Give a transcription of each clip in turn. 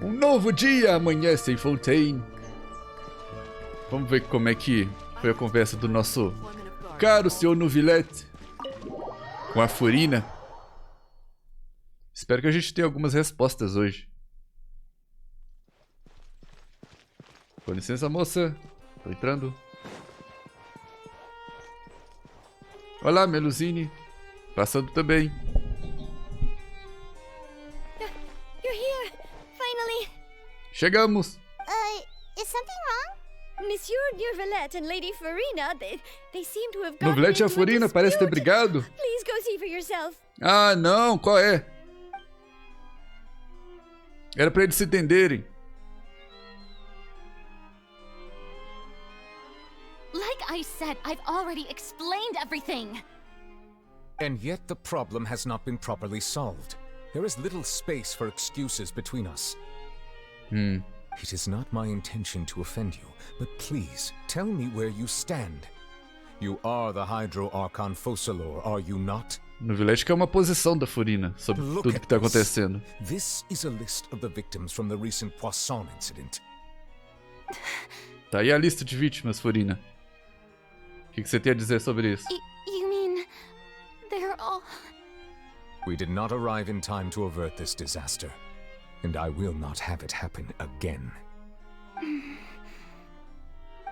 Um novo dia amanhece em Fontaine. Vamos ver como é que foi a conversa do nosso caro senhor Novilete com a Furina. Espero que a gente tenha algumas respostas hoje. Com licença, moça. Tô entrando. Olá, Melusine. Passando também. You're here, finally. Chegamos. Is something wrong? Monsieur Novelette and Lady Farina, they seem to have gotten Novelete e a into Furina parecem ter dispute. brigado. Please go see for yourself. Ah, não. Qual é? Era pra eles se entenderem. Like I said, I've already explained everything. And yet the problem has not been properly solved. There is little space for excuses between us. It is not my intention to offend you, but please, tell me where you stand. You are the Hydro Archon Focalor, are you not? Novelete que é uma posição da Furina sobre tudo que tá acontecendo. This is a list of the victims from the recent Poisson incident. Tá aí a lista de vítimas, Furina. O que você tem a dizer sobre isso? You mean they're all... We did not arrive in time to avert this disaster, and I will not have it happen again.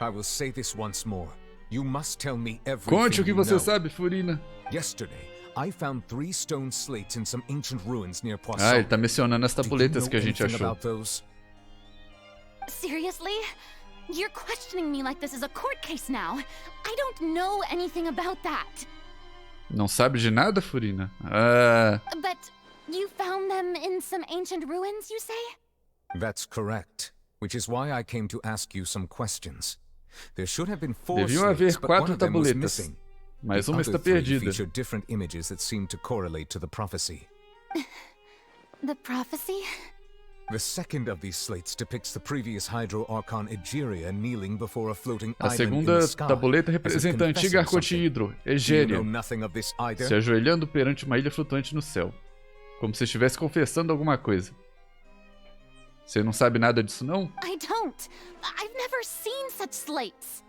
I will say this once more. You must tell me everything. Conte o que você you know. sabe, Furina. Yesterday, I found 3 stone slates in some ancient ruins near Poisson. Ah, ele tá mencionando as Do you tabuletas know que a gente anything achou. about those? Seriously? You're questioning me like this is a court case now. I don't know anything about that. Não sabe de nada, Furina? Ah, But you found them in some ancient ruins, you say? That's correct, which is why I came to ask you some questions. There should have been 4 deviam slates, haver but one 4 of them was tabuletas, missing. mas The uma other está 3 perdida. featured different images that seemed to correlate to the prophecy. The prophecy? The second of these slates depicts the previous Hydro Archon Egeria kneeling before a floating A island in segunda the sky, tabuleta as if representa a antiga confessing Arconte something. Hidro, Do you Egéria, know nothing of this either? se ajoelhando perante uma ilha flutuante no céu, como se estivesse confessando alguma coisa. Você não sabe nada disso, não? I don't. I've never seen such slates.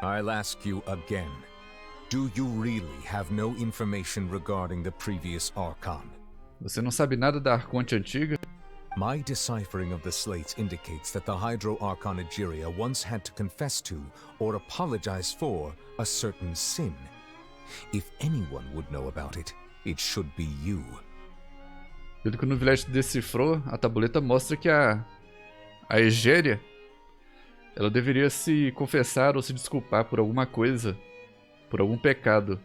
I'll ask you again. Do you really have no information regarding the previous Archon? Você não sabe nada da Arconte antiga? My deciphering of the slates indicates that the Hydro Archon Egeria once had to confess to, or apologize for, a certain sin. If anyone would know about it, it should be you. Pelo que o Novelete decifrou, a tabuleta mostra que a Egéria, ela deveria se confessar ou se desculpar por alguma coisa, por algum pecado.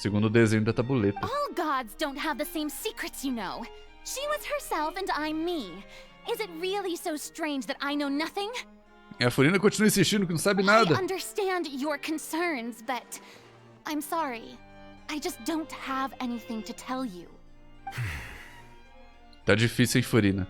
Segundo o desenho da tabuleta. All gods don't have the same secrets, you know. She was herself and I'm me. Is it really so strange that I know nothing? E a Furina continua insistindo que não sabe nada. I understand your concerns, but I'm sorry. I just don't have anything to tell you. Tá difícil, hein, Furina?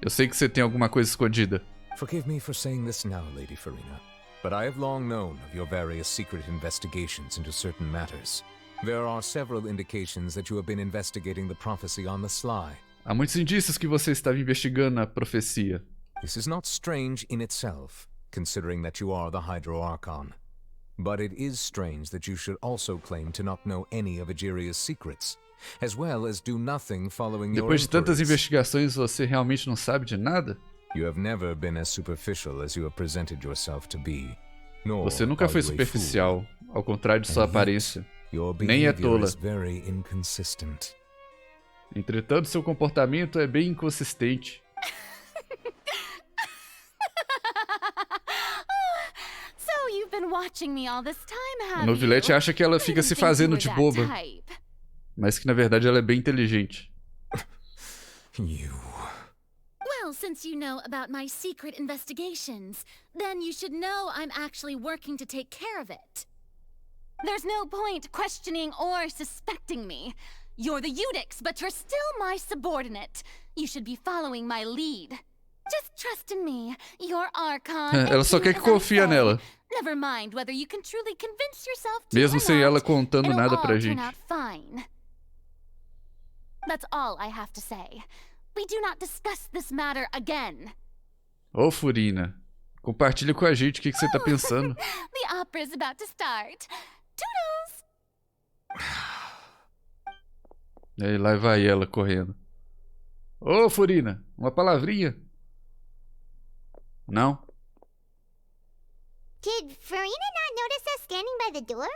Eu sei que você tem alguma coisa escondida. Forgive me for saying this now, Lady Farina, but I have long known of your various secret investigations into certain matters. There are several indications that you have been investigating the prophecy on the sly. Há muitos indícios que você estava investigando a profecia. This is not strange in itself, considering that you are the Hydro Archon. But it is strange that you should also claim to not know any of Egeria's secrets, as well as do nothing following your Depois de tantas inquiries. investigações, você realmente não sabe de nada? You have never been as superficial as you have presented yourself to be. Nor Você nunca are foi you a superficial, ao contrário de fool. sua And yet, aparência. your Nem é behavior tola. is very inconsistent. Entretanto, seu comportamento é bem inconsistente. So you've been watching me all this time, O have Novelete you? acha que ela I fica didn't se think you fazendo were de that boba, type. mas que na verdade ela é bem inteligente. You... Well, since you know about my secret investigations, then you should know I'm actually working to take care of it. There's no point questioning or suspecting me. You're the Eudix, but you're still my subordinate. You should be following my lead. Just trust in me. Your Archon. Ela só quer que confia nela. Never mind whether you can truly convince yourself to Mesmo or sem not, ela contando it'll nada all pra turn gente. out fine. That's all I have to say. We do not discuss this matter again. Ô, Furina, compartilha com a gente o que você tá pensando. The opera is about to start. Toodles! E aí, lá vai ela correndo. Ô, Furina, uma palavrinha. Não? Did Farina not notice us standing by the door?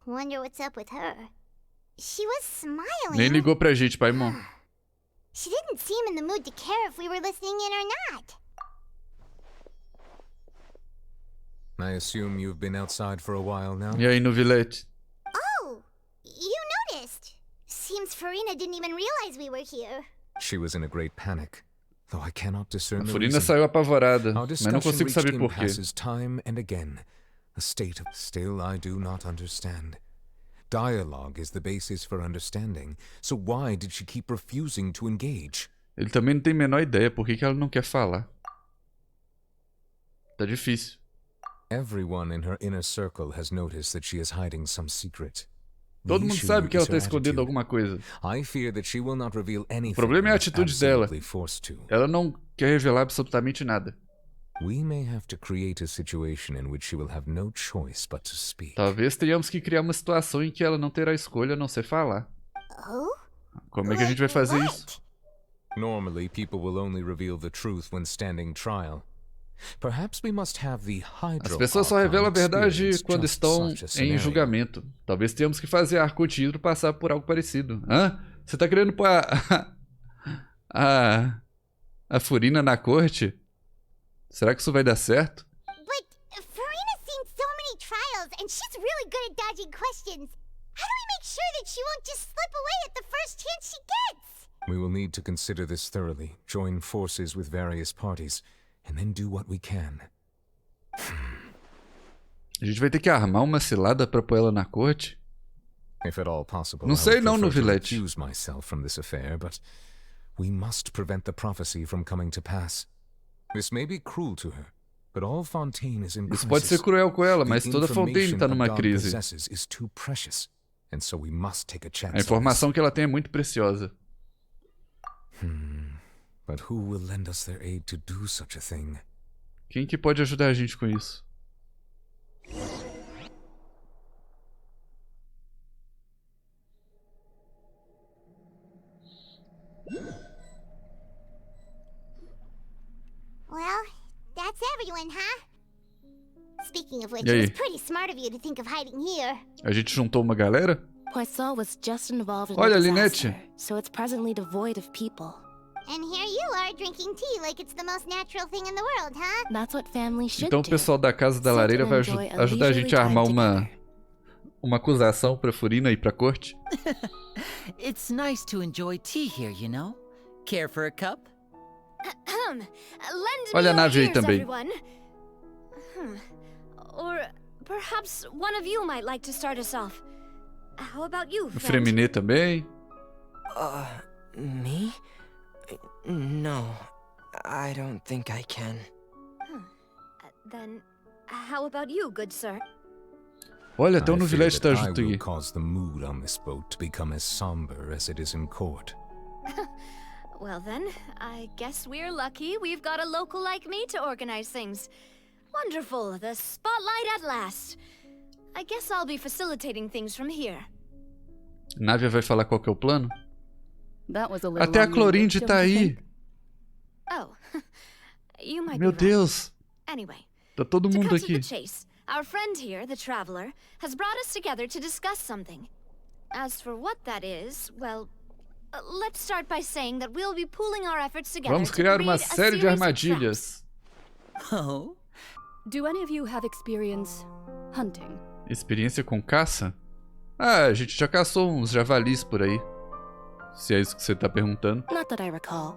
Wonder what's up with her. She was smiling. Nem ligou pra gente, Paimon. She didn't seem in the mood to care if we were listening in or not. I assume you've been outside for a while now? E aí, Novilete? Oh, you noticed. Seems Farina didn't even realize we were here. She was in a great panic, though I cannot discern A the Furina reason. saiu apavorada, Our mas não discussion consigo reached saber por quê. impasses time and again. A state of still I do not understand. Dialogue is the basis for understanding, so why did she keep refusing to engage? Ele também não tem a menor ideia por que ela não quer falar. Tá difícil. Everyone in her inner circle has noticed that she is hiding some secret. Todo The mundo issue sabe que ela is tá her escondendo attitude. alguma coisa. I fear that she will not reveal anything O problema é a unless atitude dela. absolutely forced to. Ela não quer revelar absolutamente nada. We may have to create a situation in which she will have no choice but to speak. Talvez tenhamos que criar uma situação em que ela não terá escolha a não ser falar. Oh? Como é que a gente vai fazer isso? Normally, people will only reveal the truth when standing trial. Perhaps we must have the As pessoas só revelam a verdade quando estão em julgamento. julgamento. Talvez tenhamos que fazer a Arco Tidro passar por algo parecido. Hã? Você tá querendo pôr a Furina na corte? Será que isso vai dar certo? But Farina's seen so many trials, and she's really good at dodging questions. How do we make sure that she won't just slip away at the first chance she gets? We will need to consider this thoroughly, join forces with various parties, and then do what we can. A gente vai ter que armar uma cilada pra pôr ela na corte? If at all possible, Não I sei would não, prefer to Novilete. recuse myself from this affair, but we must prevent the prophecy from coming to pass. This may be cruel to her, but all Fontaine is in Isso pode ser crisis. cruel com ela, The mas toda Fontaine information tá a numa god crise. possesses is too precious, and so we must take a chance A on informação que ela tem é muito preciosa. this. But who will lend us their aid to do such a thing? Quem que pode ajudar a gente com isso? Well, that's everyone, huh? Speaking of which, E it aí? was pretty smart of you to think of hiding here. A gente juntou uma galera? Começou was just involved in Olha, a Linette. disaster, so it's presently devoid of people. And here you are drinking tea like it's the most natural thing in the world, huh? That's what family should Então o do. pessoal da Casa da Sit Lareira and vai enjoy a ajudar a leisurely gente a armar time together. uma acusação pra Furina ir pra corte? It's nice to enjoy tea here, you know? Care for a cup? Lend Olha a me your nave aí ears, também. everyone. Or perhaps one of you might like to start us off. How about you, O friend? Freminet também? Me? No, I don't think I can. Then, how about you, good sir? Olha, até o I fear Novilete tá that I junto will aí. cause the mood on this boat to become as somber as it is in court. Well then, I guess we're lucky we've got a local like me to organize things. Wonderful, the spotlight at last. I guess I'll be facilitating things from here. Návia vai falar qual que é o plano? That was a little Até a long-winded, Clorinde don't tá you aí. think? Oh, you might Meu be right. Deus, Anyway, tá todo to mundo cut to aqui. the chase, our friend here, the traveler, has brought us together to discuss something. As for what that is, well, let's start by saying that we'll be pooling our efforts together Vamos to criar create uma a série de series of armadilhas. Oh? Do any of you have experience hunting? Experiência com caça? Ah, a gente já caçou uns javalis por aí. Se é isso que você tá perguntando. Not that I recall.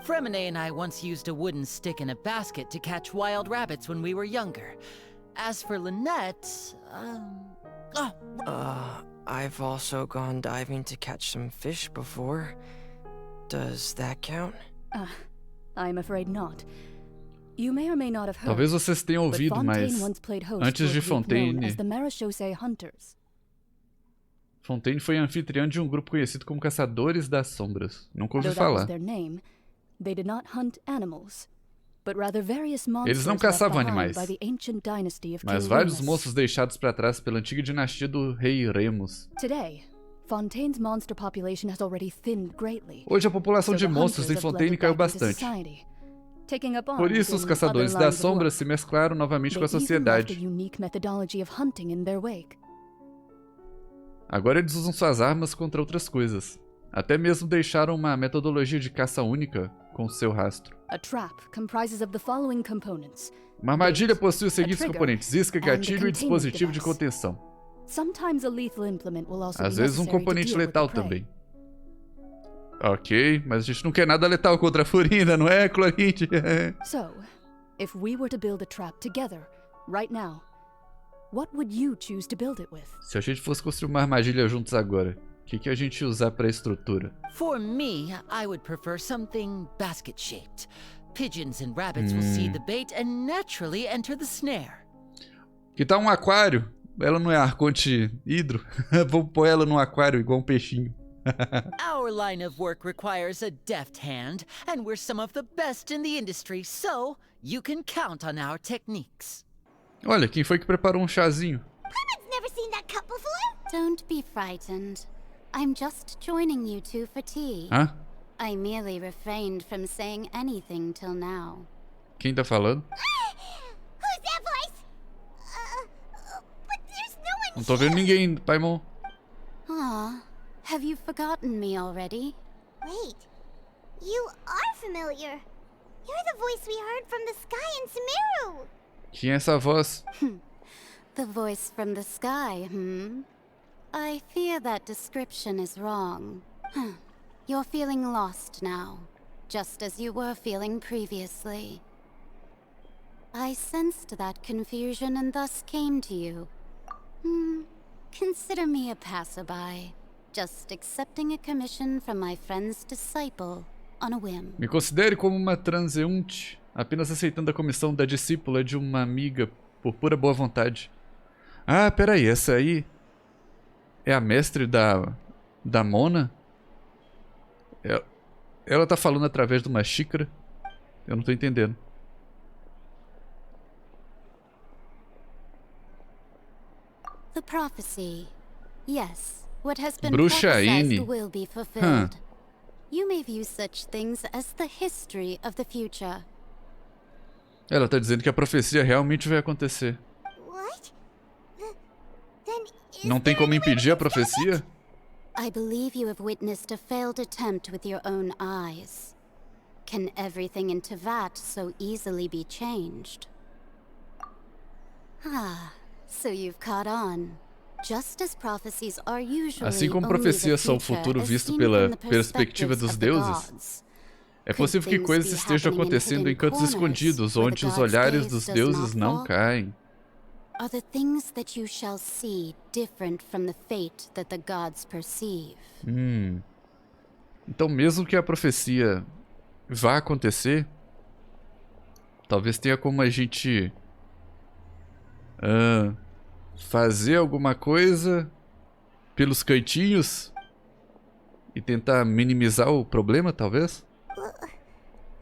Fremine and I once used a wooden stick in a basket to catch wild rabbits when we were younger. As for Lynette, I've also gone diving to catch some fish before. Does that count? I'm afraid not. You may or may not have heard, Talvez vocês tenham but ouvido, Fontaine mas once played host antes to de a group known Fontaine, as the Marechaussee Hunters. Fontaine foi anfitriã de um grupo conhecido como Caçadores das Sombras. Nunca ouvi Though that was falar. their name, they did not hunt animals, but rather various monsters Eles não left caçavam behind animais, by the ancient dynasty of mas King vários Remus. monstros deixados para trás pela antiga dinastia do rei Remus. Today, Fontaine's monster population has already thinned greatly. Hoje a população So de the monstros hunters em have Fontaine blended caiu back into bastante. society, taking up Por arms isso, os in Caçadores other das lines of Sombras work. se mesclaram novamente They com a even left sociedade. a unique methodology of hunting in their wake. Agora eles usam suas armas contra outras coisas. Até mesmo deixaram uma metodologia de caça única com seu rastro. A trap comprises of the following components. Uma armadilha possui os a seguintes trigger, componentes: isca, and a gatilho e containment dispositivo de device. contenção. Sometimes a lethal implement will also Às be vezes um necessary to componente deal with letal the prey. também. Ok, mas a gente não quer nada letal contra a Furina, não é, Clorinde? So, if we were to build a trap together, right now, what would you choose to build it with? Se a gente fosse construir uma armadilha juntos agora, o que a gente ia usar para a estrutura? For me, I would prefer something basket-shaped. Pigeons and rabbits will see the bait and naturally enter the snare. Que tal um aquário? Ela não é arconte hidro? Vamos pôr ela num aquário igual um peixinho. Our line of work requires a deft hand, and we're some of the best in the industry, so you can count on our techniques. Olha, quem foi que preparou um chazinho? I've never seen that cup before. Don't be frightened. I'm just joining you two for tea. Hã? I merely refrained from saying anything till now. Quem tá falando? Who's that voice? But there's no one Não tô vendo ninguém, Paimon. Ah, have you forgotten me already? Wait, you are familiar. You're the voice we heard from the sky in Sumeru. Quem é essa voz? The voice from the sky, I fear that description is wrong. You're feeling lost now, just as you were feeling previously. I sensed that confusion and thus came to you. Consider me a passerby, just accepting a commission from my friend's disciple on a whim. Me considere como uma transeunte, apenas aceitando a comissão da discípula de uma amiga por pura boa vontade. Ah, peraí, essa aí é a mestre da Mona? Ela tá falando através de uma xícara? Eu não tô entendendo. The prophecy. Yes, what has been Bruxaine. prophesied will be fulfilled. You may view such things as the history of the future. Ela tá dizendo que a profecia realmente vai acontecer. What? Then is Não tem como impedir a profecia? I believe you have witnessed a failed attempt with your own eyes. Can everything in Teyvat so easily be changed? Ah, so you've caught on. Just as prophecies are usually Assim como only the profecias são o future futuro as visto seen pela from the perspectiva perspectives dos of the deuses, gods. é possível que coisas estejam acontecendo em cantos escondidos, onde os olhares dos deuses não caem. Are the things that you shall see different from the fate that the gods perceive? Então, mesmo que a profecia vá acontecer, talvez tenha como a gente fazer alguma coisa pelos cantinhos e tentar minimizar o problema, talvez?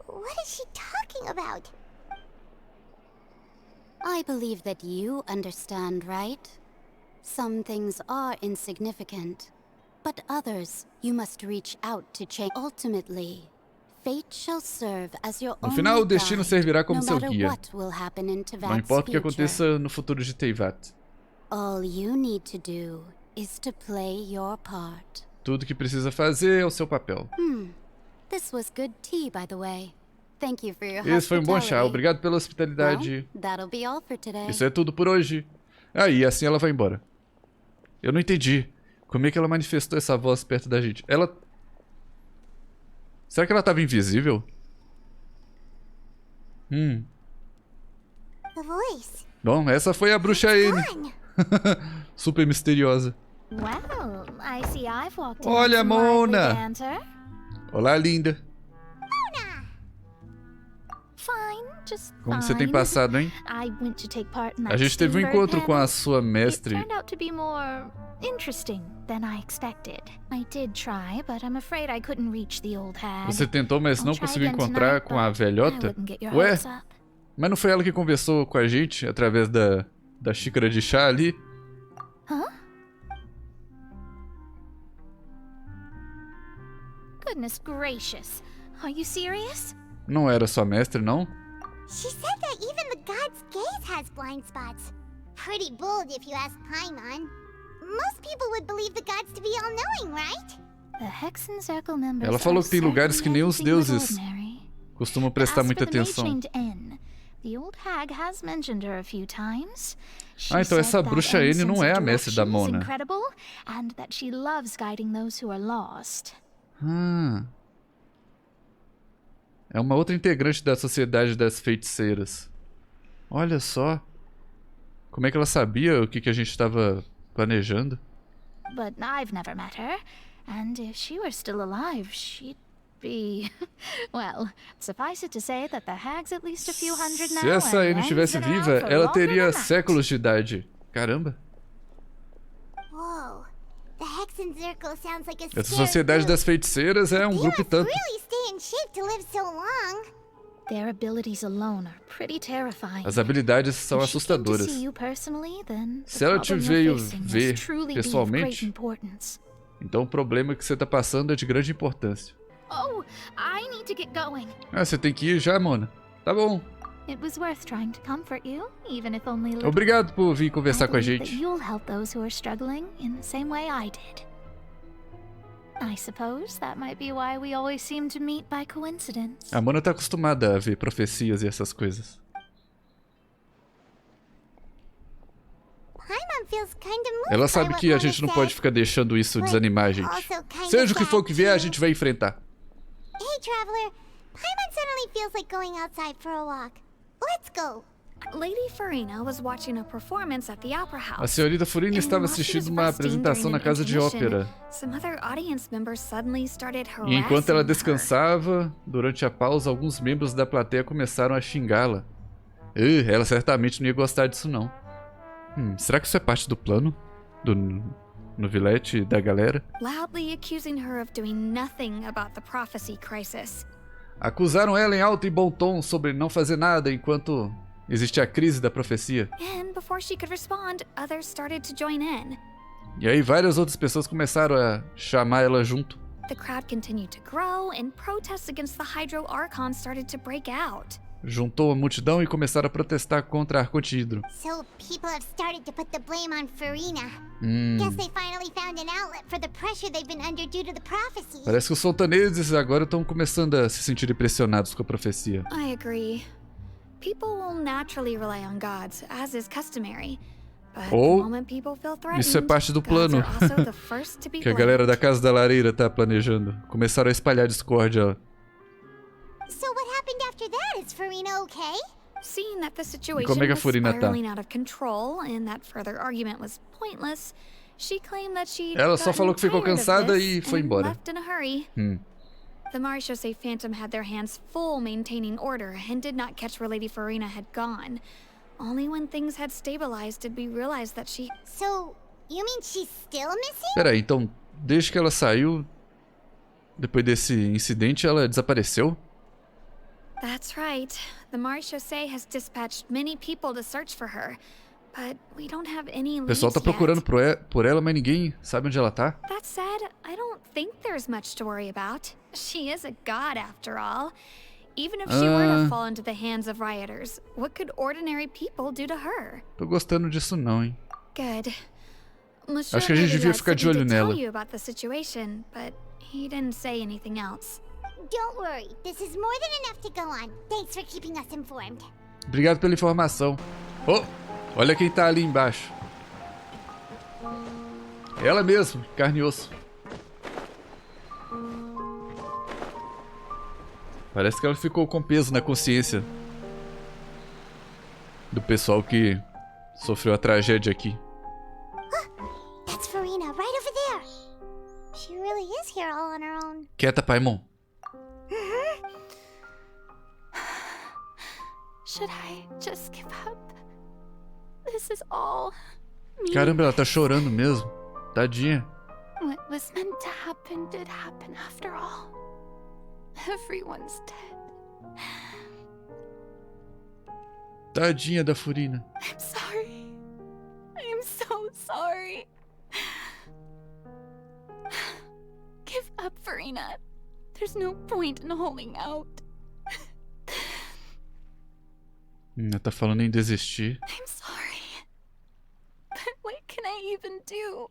What is she talking about? I believe that you understand, right? Some things are insignificant, but others you must reach out to change. Ultimately, fate shall serve as your No only final, o destino guide, servirá como no seu matter guia. what will happen in Não Teyvat's importa o que future. aconteça no futuro de Teyvat. All you need to do is to play your part. Tudo que precisa fazer é o seu papel. This was good tea, by the way. Thank you for your Esse foi um bom chá. hospitality. Obrigado pela hospitalidade. Well, that'll be all for today. Isso é tudo por hoje. Aí, assim ela vai embora. Eu não entendi. Como é que ela manifestou essa voz perto da gente? Ela... Será que ela estava invisível? The voice. Bom, essa foi a Bruxaine. Fun. Super misteriosa. Well, I see I've walked in Olha, some lively Mona. banter. Olá, linda. Fine. Just Como você tem fine. passado, hein? I went to take part in A that gente teve um Steamboat encontro com a panel. sua It mestre. turned out to be more interesting than I expected. I did try, but I'm afraid I couldn't reach the old hag. Você tentou, mas I'll não try conseguiu again encontrar tonight, com a but I velhota? wouldn't get your Ué? hopes up. Mas não foi ela que conversou com a gente através da xícara de chá ali? Huh? Goodness gracious. Are you serious? Não era sua mestre, não? She said that even the god's gaze has blind spots. Pretty bold if you ask Paimon. Most people would believe the gods to be all-knowing, right? The Hexen Circle members Ela falou are que tem lugares que nem os certainly anything but deuses ordinary. costumam prestar As muita for the mage atenção. named N, the old hag has mentioned her a few times. She Ah, então essa said that bruxa N's N não sense é of a mestre da direction is Mona. incredible, and that she loves guiding those who are lost. É uma outra integrante da Sociedade das Feiticeiras. Olha só. Como é que ela sabia o que a gente estava planejando? But I've never met her, and if she were still alive, she'd be... Well, suffice it to say that the hag's at least a few hundred now. Se essa and N N's estivesse been around viva, for ela longer teria than that. séculos de idade. Caramba. Whoa. The Hexen Circle sounds like a Essa scary Sociedade group. das Feiticeiras é um They grupo e must tanto. really stay in shape to live so long. Their abilities alone are pretty terrifying. As habilidades são If she came to assustadoras. see you personally, then the Se ela te problem veio you're facing must ver truly be of pessoalmente, great importance. então o problema que você tá passando é de grande importância. Oh, I need to get going. Ah, você tem que ir já, Mona? Tá bom. It was worth trying to comfort you, even if only a little. Obrigado por vir conversar I com a believe that gente. you'll help those who are struggling in the same way I did. I suppose that might be why we always seem to meet by coincidence. A Mona tá acostumada a ver profecias e essas coisas. Paimon feels kinda moved Ela by sabe what que a Mona gente não said. pode ficar deixando isso desanimar a gente. Also kinda Seja o que for sad, que vier, a too. gente vai enfrentar. Hey, Traveler. Paimon suddenly feels like going outside for a walk. Let's go. Lady Farina was watching a performance at the Opera House. A senhorita Furina And estava while she assistindo was uma resting apresentação during na an casa de intermission, ópera. Some other audience members suddenly started E enquanto ela harassing her. descansava, durante a pausa, alguns membros da plateia começaram a xingá-la. Ela certamente não ia gostar disso não. Será que isso é parte do plano? Do novilete da galera? Loudly accusing her of doing nothing about the prophecy crisis. Acusaram ela em alto e bom tom sobre não fazer nada enquanto existe a crise da profecia. And before she could respond, others started to join in. E aí várias outras pessoas começaram a chamar ela junto. The crowd continued to grow, and protests against the Hydro Archon started to break out. Juntou a multidão e começaram a protestar contra a Arconte Hidro. So people have started to put the blame on Farina. Guess they finally found an outlet for the pressure they've been under due to the prophecy. Parece que os fontaneses agora estão começando a se sentir pressionados com a profecia. I agree. People will naturally rely on gods, as is customary. But Ou the moment people feel threatened, isso é parte do gods plano are also the first to be que a galera blamed. da Casa da Lareira tá planejando. Começaram a espalhar discórdia. So what happened after that? Is Farina okay? Seeing that the situation como é que a was Furina tá? spiraling out of control and that further argument was pointless, she claimed that she'd Ela só gotten falou que ficou tired of cansada this e foi and embora. left in a hurry. The Marechaussee Phantom had their hands full maintaining order and did not catch where Lady Farina had gone. Only when things had stabilized did we realize that she... So, you mean she's still missing? Pera aí, então, desde que ela saiu, depois desse incidente, ela desapareceu? That's right. The Marechaussee has dispatched many people to search for her, but we don't have any O leads pessoal tá procurando yet. por ela, mas ninguém sabe onde ela tá. That said, I don't think there's much to worry about. She is a god after all. Even if she were to fall into the hands of rioters, what could ordinary people do to her? Tô gostando disso não, hein. Good. Acho que a gente devia ficar de olho nela. Tell you about the situation, but he didn't say anything else. Don't worry. This is more than enough to go on. Thanks for keeping us informed. Obrigado pela informação. Oh, olha quem tá ali embaixo. Ela mesmo, carne e osso. Parece que ela ficou com peso na consciência do pessoal que sofreu a tragédia aqui. That's Farina, right over there. She really is here all on her own. Quieta, Paimon. Should I just give up? This is all me. Caramba, ela tá chorando mesmo. Tadinha. What was meant to happen did happen after all. Everyone's dead. Tadinha da Furina. I'm sorry. I am so sorry. Give up, Farina. There's no point in holding out. Ela tá falando em desistir. I'm sorry. But what can I even do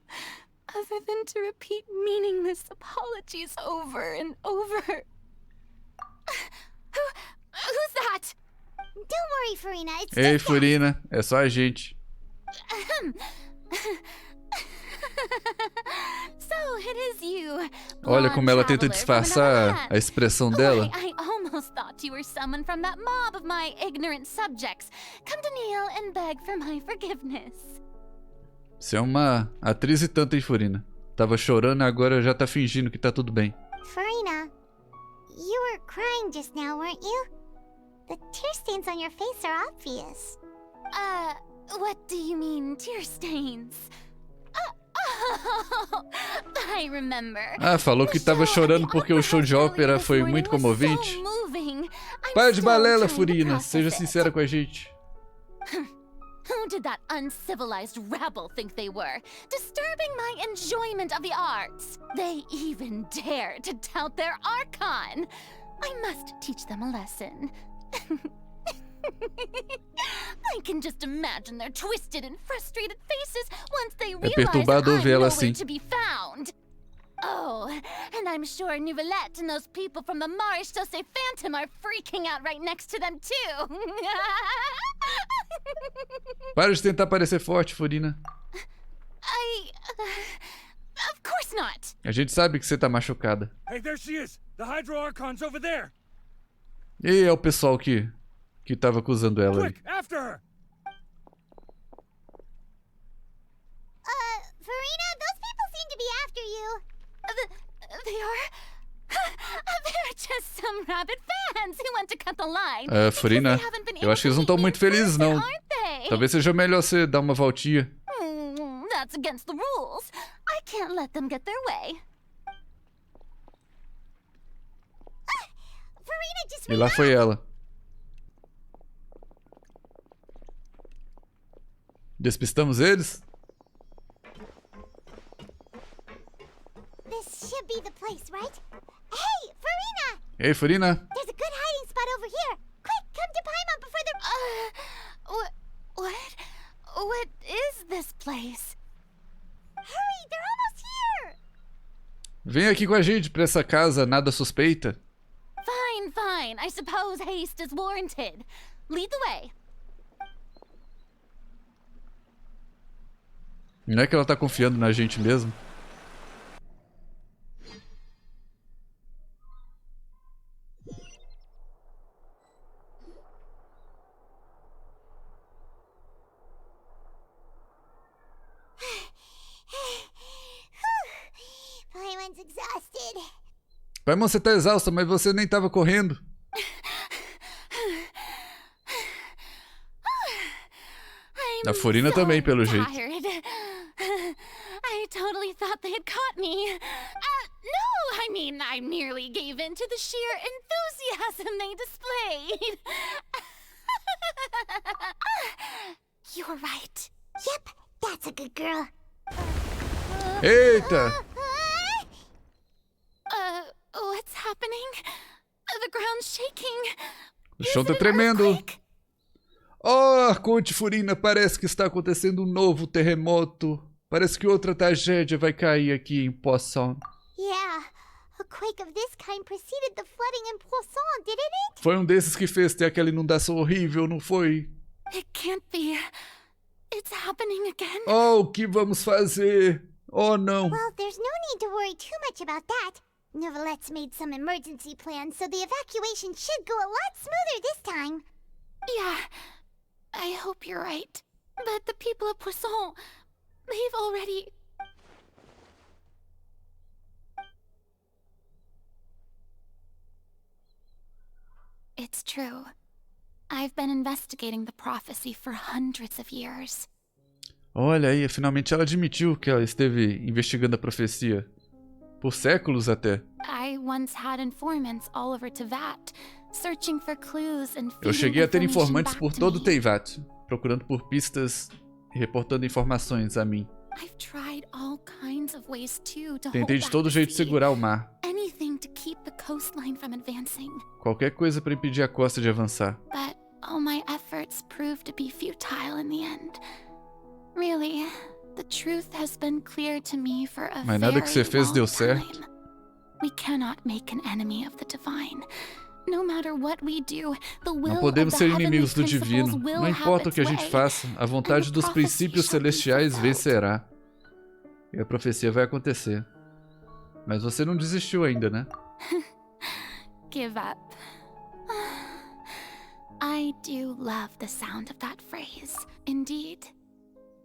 other than to repeat meaningless apologies over and over? Who's that? Don't worry, Farina. It's Ei, just Furina, é só a gente. So it is you. Olha como ela tenta blonde traveler from another disfarçar land. a expressão Boy, dela. I almost thought you were someone from that mob of my ignorant subjects. Come to kneel and beg for my forgiveness. Você é uma atriz e tanto, hein, Furina? Tava chorando e agora já tá fingindo que tá tudo bem. Farina, you were crying just now, weren't you? The tear stains on your face are obvious. What do you mean, tear stains? I remember. Ah, falou que tava chorando porque o show de ópera foi muito comovente. Para de balela, Furina. Seja sincera com a gente. Who did that uncivilized rabble think they were? Disturbing my enjoyment of the arts. They even dare to tout their archon. I must teach them a lesson. I can just imagine their twisted and frustrated faces once they realize perturbador I'm ver ela nowhere assim. to be found. Oh, and I'm sure Nouvellette and those people from the Marche Chaussee Phantom are freaking out right next to them too. Para de tentar parecer forte, Furina. Of course not. A gente sabe que você tá machucada. Hey, there she is! The Hydro Archon's over there! E é o pessoal que tava acusando ela ali. Quick, after her! Farina, those people seem to be after you. They are? They're just some rabid fans who want to cut the line. Furina, eu acho que eles não estão muito felizes, não. Talvez seja melhor você dar uma voltinha. That's against the rules. I can't let them get their way. Farina just E lá foi ela. Despistamos eles? This should be the place, right? Hey, Farina! Ei, Furina. There's a good hiding spot over here. Quick, come to Paimon before they're... What is this place? Hurry, they're almost here! Vem aqui com a gente pra essa casa nada suspeita. Fine. I suppose haste is warranted. Lead the way. Não é que ela tá confiando na gente mesmo? Paimon's exhausted. Paimon, você tá exausta, mas você nem tava correndo. A Furina também, pelo jeito. I totally thought they had caught me. No, I mean, I merely gave in to the sheer enthusiasm they displayed. You're right. Yep, that's a good girl. Eita! What's happening? The ground's shaking. O chão tá tremendo. Oh, Arconte Furina, parece que está acontecendo um novo terremoto. Parece que outra tragédia vai cair aqui em Poisson. Yeah, a quake of this kind preceded the flooding in Poisson, didn't it? Foi um desses que fez ter aquela inundação horrível, não foi? It can't be. It's happening again. Oh, o que vamos fazer? Oh, não. Well, there's no need to worry too much about that. Nouvellette's made some emergency plans, so the evacuation should go a lot smoother this time. Yeah, I hope you're right. But the people of Poisson, they've already... It's true. I've been investigating the prophecy for hundreds of years. Olha aí, finalmente ela admitiu que ela esteve investigando a profecia. Por séculos até. I once had informants all over Teyvat, searching for clues and Eu cheguei a ter information informantes back por to todo me. Teyvat, procurando por pistas e reportando informações a mim. I've tried all kinds of ways too to hold Tentei de back todo the jeito sea. segurar o mar. Anything to keep the coastline from advancing. Qualquer coisa para impedir a costa de avançar. But all my efforts proved to be futile in the end. Really, the truth has been clear to me for a Mas nada que você very fez long deu certo. time. We cannot make an enemy of the divine. No matter what we do, the will Não podemos of ser the heavenly inimigos do principles divino. will Não have importa o que a its gente way. faça, a vontade And the dos prophecy princípios shall be celestiais fulfilled. vencerá. E a profecia vai acontecer. Mas você não desistiu ainda, né? Give up. I do love the sound of that phrase. Indeed.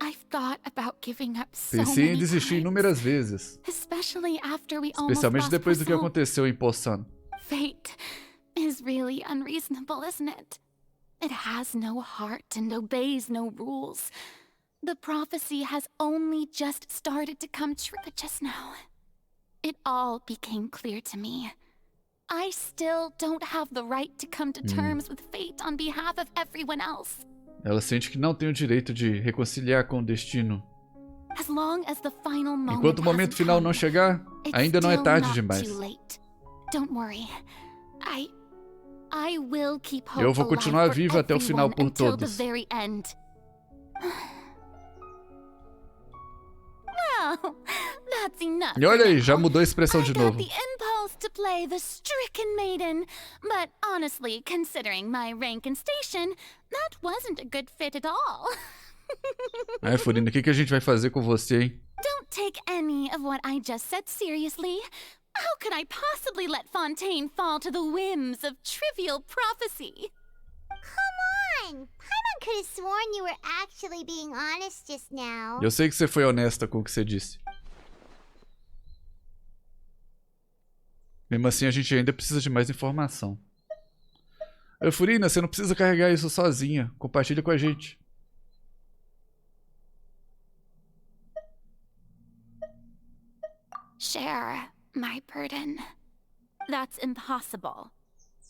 I've thought about giving up so Pensei em many desistir times, inúmeras vezes. especially after we almost Especialmente lost depois do que Começou. aconteceu em Poçan. Fate is really unreasonable, isn't it? It has no heart and obeys no rules. The prophecy has only just started to come true just now. It all became clear to me. I still don't have the right to come to terms with fate on behalf of everyone else. Ela sente que não tem o direito de reconciliar com o destino. As long as the final moment Enquanto o momento hasn't final come, não chegar, it's ainda não é still tarde not demais. too late. Don't worry. I will keep hope Eu vou alive continuar for vivo até o final everyone por until the todos. very end. Well, that's enough. E olha for aí, now. já mudou a expressão de I got novo. the impulse to play the stricken maiden, but honestly, considering my rank and station, that wasn't a good fit at all. Ai, Furina, o que a gente vai fazer com você, hein? Don't take any of what I just said seriously. How could I possibly let Fontaine fall to the whims of trivial prophecy? Come on! Paimon could have sworn you were actually being honest just now. Eu sei que você foi honesta com o que você disse. Mesmo assim, a gente ainda precisa de mais informação. Ô, Furina, você não precisa carregar isso sozinha. Compartilha com a gente. Share my burden. That's impossible.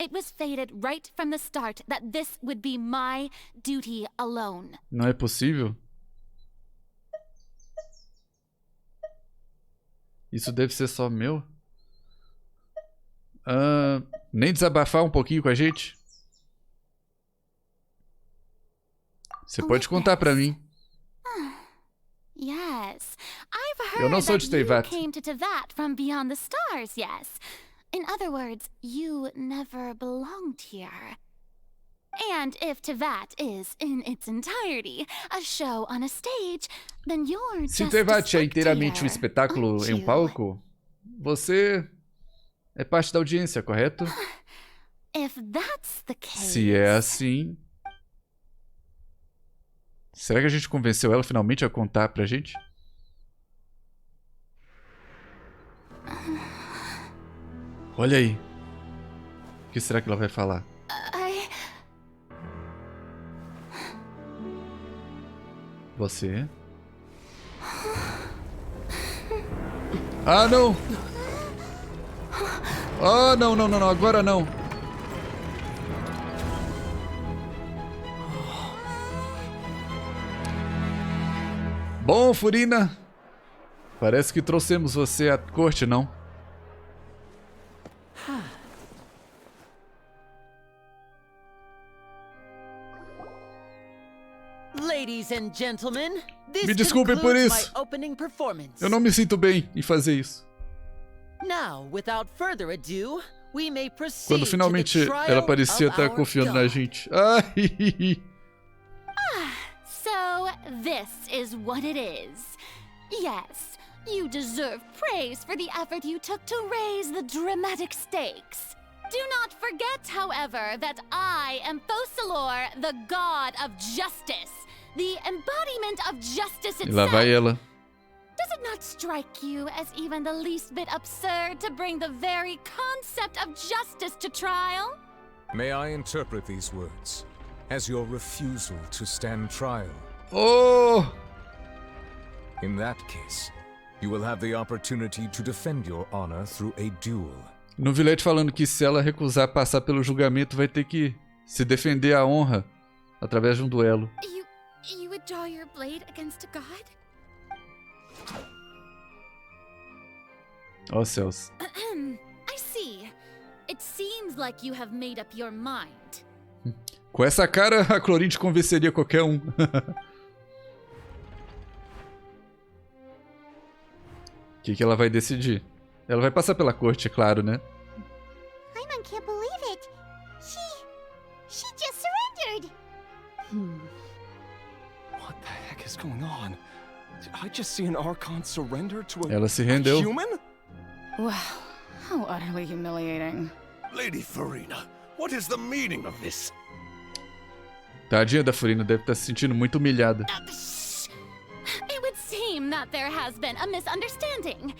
It was fated right from the start that this would be my duty alone. Não é possível? Isso deve ser só meu? Nem desabafar um pouquinho com a gente? Você pode contar pra mim. Yes, I've Eu não heard sou that de you Teyvat. came to Teyvat from beyond the stars, yes. In other words, you never belonged here. And if Teyvat is, in its entirety, a show on a stage, then you're Se just a Teyvat é inteiramente um spectator, espetáculo aren't em um you? palco, você é parte da audiência, correto? If that's the case... Se é assim... Será que a gente convenceu ela finalmente a contar pra gente? Olha aí. O que será que ela vai falar? Você? Ah, não! Ah, não, não, não, não, agora não. Bom, Furina, parece que trouxemos você à corte, não? Ladies and gentlemen, this Me desculpe por concludes isso. my opening performance. Eu não me sinto bem em fazer isso. Now, without further ado, we may proceed Quando finalmente to the trial ela parecia of estar our confiando na God. gente. Ai, So, this is what it is. Yes, you deserve praise for the effort you took to raise the dramatic stakes. Do not forget, however, that I am Fosalor, the god of justice, the embodiment of justice e lá itself. vai ela. Does it not strike you as even the least bit absurd to bring the very concept of justice to trial? May I interpret these words? as your refusal to stand trial. Oh! In that case, you will have the opportunity to defend your honor through a duel. No Vilete falando que se ela recusar passar pelo julgamento, vai ter que se defender a honra através de um duelo. You would draw your blade against a god? Ó céus. I see. It seems like you have made up your mind. Com essa cara, a Clorinda convenceria qualquer um. O que ela vai decidir? Ela vai passar pela corte, é claro, né? Paimon can't believe it. She just surrendered. What the heck is going on? Did I just see an Archon surrender to a Ela se rendeu. human? Wow, how utterly humiliating. Lady Farina, what is the meaning of this? Tadinha da Furina, deve estar se sentindo muito humilhada. It would seem that there has been a misunderstanding.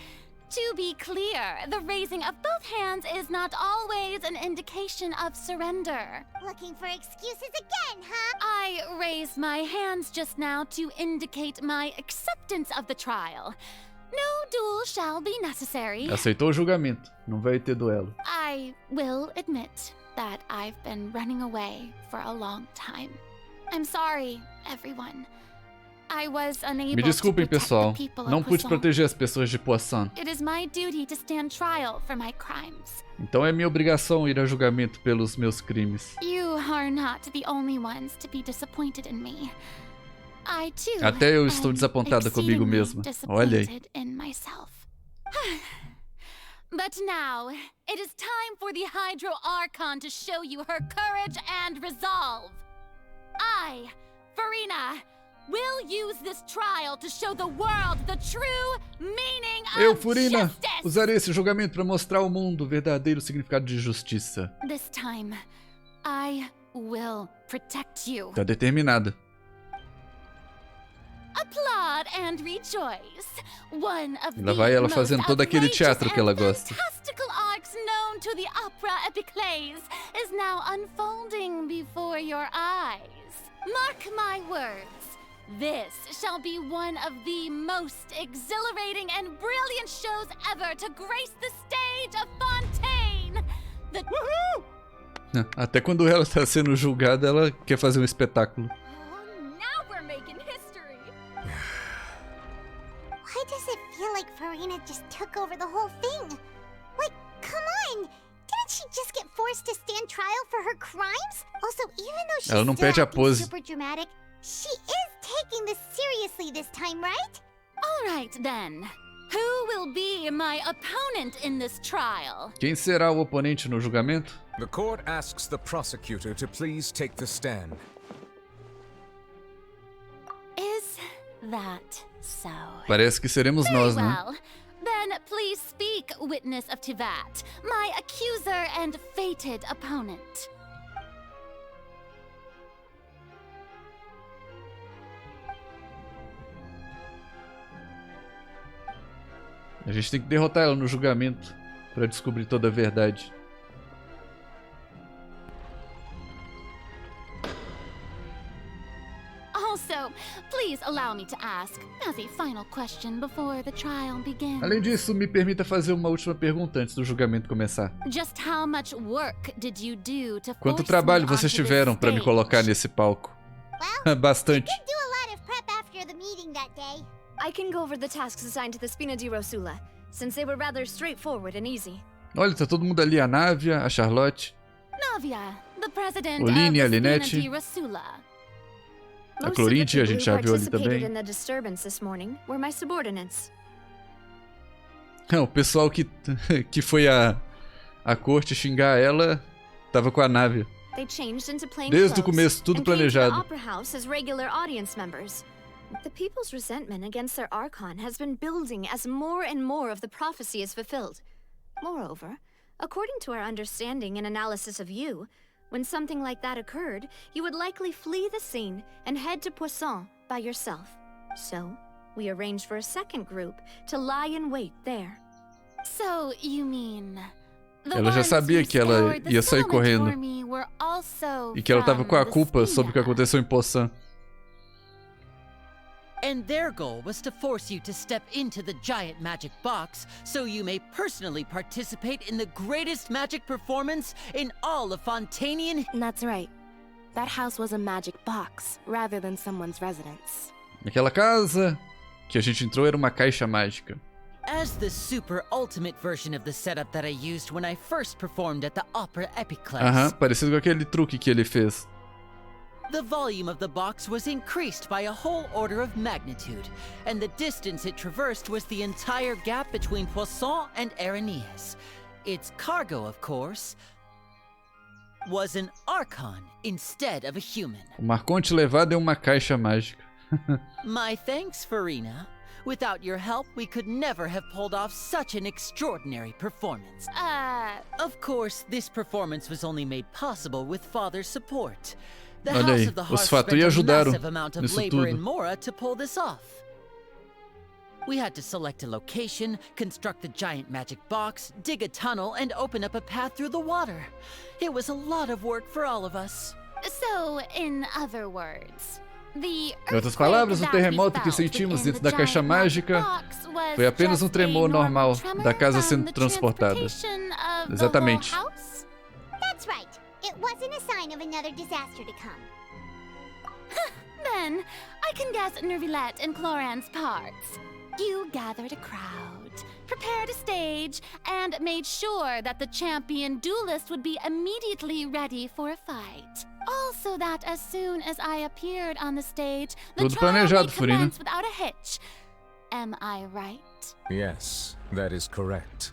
To be clear, the raising of both hands is not always an indication of surrender. Looking for excuses again, huh? I raised my hands just now to indicate my acceptance of the trial. No duel shall be necessary. Aceitou o julgamento. Não vai ter duelo. I will admit that I've been running away for a long time. I'm sorry, everyone. I was unable Me desculpem, to protect pessoal. the people of Não pude Poisson. proteger as pessoas de Poisson. It is my duty to stand trial for my crimes. Então é minha obrigação ir a julgamento pelos meus crimes. You are not the only ones to be disappointed in me. I too Até eu estou am desapontada comigo mesma. Olha aí. disappointed in myself. But now, it is time for the Hydro Archon to show you her courage and resolve. I, Farina, will use this trial to show the world the true meaning Eu, of Furina, justice. usarei esse julgamento para mostrar ao mundo o verdadeiro significado de justiça. This time, I will protect you. Tá determinada. Applaud and rejoice. One of E lá vai ela fazendo todo aquele teatro que ela gosta. fantastical arcs known to the opera epiclese is now unfolding before your eyes. Mark my words. This shall be one of the most exhilarating and brilliant shows ever to grace the stage of Fontaine. The Até quando ela tá sendo julgada, ela quer fazer um espetáculo. Now we're making history. Why does it feel like Farina just took over the whole thing? Like, come on! Didn't she just get forced to stand trial for her crimes? Also, even though she's Ela não still perde a acting pose. super dramatic, she is taking this seriously this time, right? All right then. Who will be my opponent in this trial? Quem será o oponente no julgamento? The court asks the prosecutor to please take the stand. Is that so? Parece que seremos Very nós, né? well. Then please speak, witness of Tivat, my accuser and fated opponent. A gente tem que derrotar ela no julgamento para descobrir toda a verdade. Also, please allow me to ask, as a final question before the trial begins. Além disso, me permita fazer uma última pergunta antes do julgamento começar. Just how much work did you do to Quanto force trabalho me vocês onto this tiveram para me stage? colocar nesse palco? Bastante. Did do a lot of prep after the meeting that day. I can go over the tasks assigned to the Spina di Rosula, since they were rather straightforward and easy. Olha, tá todo mundo ali. A Návia, a Charlotte, Navia, the president Oline, a of the Spina Linette. di Rosula. a Most of the Clorinda, a people gente who já viu ali participated também. in the disturbance this morning were my subordinates. O pessoal que foi à corte xingar ela tava com a Návia. They changed into plain Desde o clothes começo, tudo and came to the planejado. opera house as regular audience members. The people's resentment against their Archon has been building as more and more of the prophecy is fulfilled. Moreover, according to our understanding and analysis of you, when something like that occurred, you would likely flee the scene and head to Poisson by yourself. So, we arranged for a second group to lie in wait there. So, you mean Ela já sabia que ela ia sair correndo. E que ela tava com a culpa sobre o que aconteceu em Poçan. And their goal was to force you to step into the giant magic box so you may personally participate in the greatest magic performance in all of Fontainian. That's right. That house was a magic box rather than someone's residence. Aquela casa que a gente entrou era uma caixa mágica. As the super ultimate version of the setup that I used when I first performed at the Opera Epiclese. Parecido com aquele truque que ele fez. The volume of the box was increased by a whole order of magnitude, and the distance it traversed was the entire gap between Poisson and Aranias. Its cargo, of course, was an Archon instead of a human. O Marconte levado é uma caixa mágica. My thanks, Farina. Without your help, we could never have pulled off such an extraordinary performance. Of course, this performance was only made possible with Father's support. The House of the Hearth spent a massive amount of labor in Mora to pull this off. We had to select a location, construct the giant magic box, dig a tunnel, and open up a path through the water. It was a lot of work for all of us. So, in other words, em outras palavras, o terremoto que sentimos dentro da caixa mágica foi apenas um tremor normal da casa sendo transportada. Exatamente. That's right. It wasn't a sign of another disaster to come. Then, I can guess Nervilette and Cloran's parts. You gathered a crowd, prepared a stage, and made sure that the champion duelist would be immediately ready for a fight. Also that as soon as I appeared on the stage, the trial would commence without a hitch. Am I right? Yes, that is correct.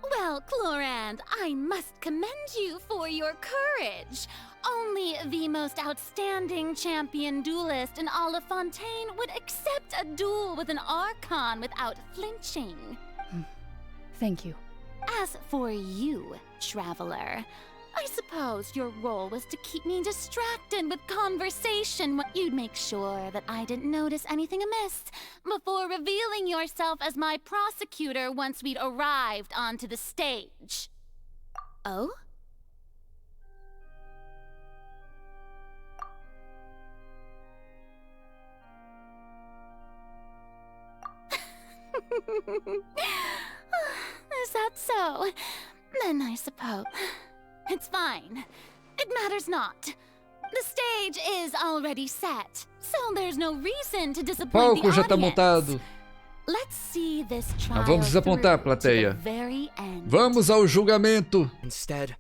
Well, Clorand, I must commend you for your courage. Only the most outstanding champion duelist in all of Fontaine would accept a duel with an Archon without flinching. Thank you. As for you, Traveler, I suppose your role was to keep me distracted with conversation. You'd make sure that I didn't notice anything amiss before revealing yourself as my prosecutor once we'd arrived onto the stage. Oh? Is that so? Then I suppose... It's fine. It matters not. The stage is already set, so there's no reason to disappoint the já tá audience. montado. Let's see this trial Não vamos desapontar, plateia. Vamos ao julgamento. Instead,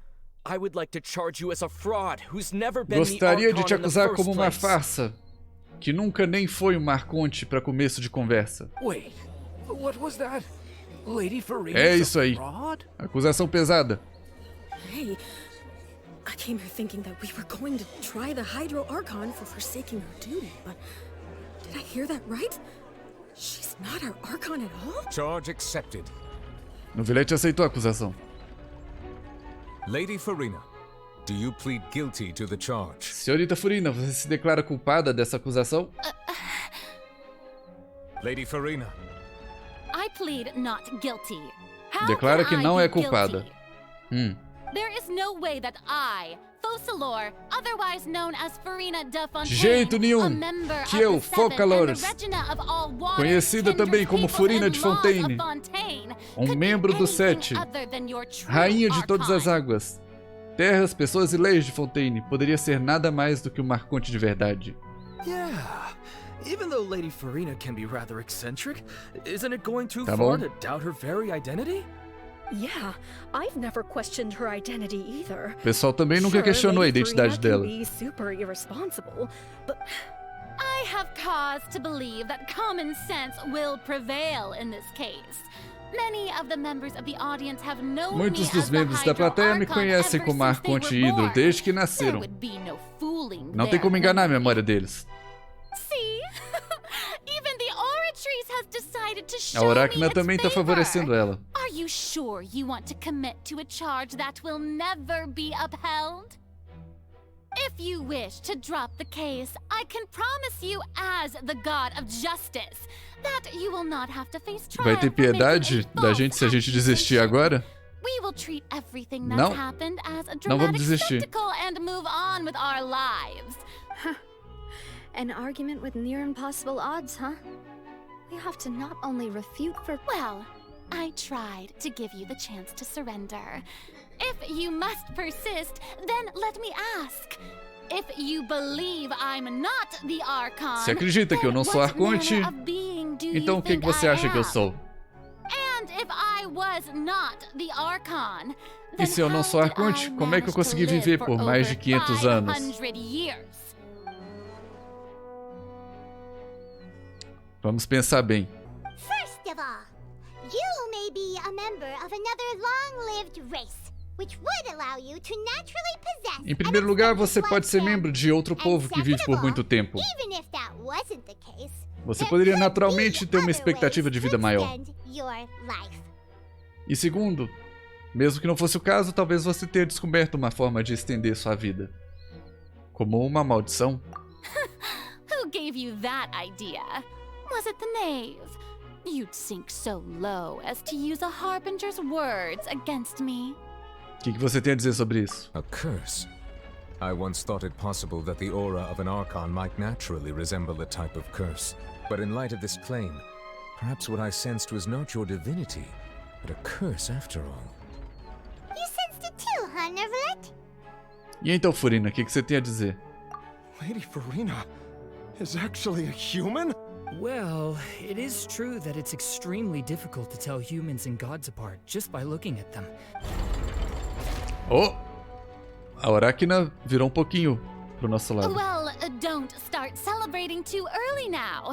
I would like to charge you as a fraud who's never been Gostaria de te the acusar first como uma place. farsa, que nunca nem foi um Marconte para começo de conversa. Wait, what was that? Lady Farina? É isso aí. Acusação pesada. Hey, I came here thinking that we were going to try the Hydro Archon for forsaking her duty, but did I hear that right? She's not our Archon at all? Charge accepted. Novilete aceitou a acusação. Lady Farina, do you plead guilty to the charge? Senhorita Farina, você se declara culpada dessa acusação? Lady Farina. I plead not guilty. How Declara can que I não be é culpada. There is no way that I, Focalor, otherwise known as Farina de Fontaine, jeito nenhum que eu, Focalor, conhecida também como Farina de Fontaine, membro dos Sete, rainha de todas as águas, terras, pessoas e leis de Fontaine, poderia ser nada mais do que um Marconte de verdade. Yeah. Even though Lady Farina can be rather eccentric, isn't it going too Tá far bom. to doubt her very identity? Yeah, I've never questioned her identity either. O pessoal também nunca questionou a identidade dela. Be super irresponsible, but I have cause to believe that common sense will prevail in this case. Many of the members of the audience have known Muitos me dos as the membros da Hydro plateia me Archon conhecem ever como since they Arconte were Hidro born. desde que There nasceram. would be no fooling Não tem their como enganar a memory. memória deles. See? Even the Oratrice has decided to A show me Oráquina its também tá favor. favorecendo ela. Are you sure you want to commit to a charge that will never be upheld? If you wish to drop the case, I can promise you as the God of Justice that you will not have to face trial Vai ter for making piedade a da false gente se a gente desistir agora? We will treat everything Não. that's happened as a Não vamos dramatic desistir. spectacle and move on with our lives. An argument with near impossible odds, huh? We have to not only refute for... Well, I tried to give you the chance to surrender. If you must persist, then let me ask. If you believe I'm not the Archon, Se acredita que eu não sou Arconte, então o que você acha que eu sou? And if I was not the Archon, E se eu não sou Arconte, como é que eu consegui viver por mais de 500 anos? Vamos pensar bem. First of all, you may be a member of another long-lived race, which would allow you to naturally possess. Em primeiro lugar, você pode ser membro de outro povo que vive por muito tempo. Even if that wasn't the case, Você poderia naturalmente ter uma expectativa de vida maior. your life. E segundo, mesmo que não fosse o caso, talvez você tenha descoberto uma forma de estender sua vida. Como uma maldição. Who gave you that idea? Was it the knave? You'd sink so low as to use a harbinger's words against me. O que você tem a dizer sobre isso? A curse? I once thought it possible that the aura of an Archon might naturally resemble a type of curse. But in light of this claim, perhaps what I sensed was not your divinity, but a curse after all. You sensed it too, huh, Neverlet? E então, Furina, o que você tem a dizer? Lady Farina is actually a human? Well, it is true that it's extremely difficult to tell humans and gods apart just by looking at them. Oh! A Arachna virou um pouquinho pro nosso lado. Well, don't start celebrating too early now.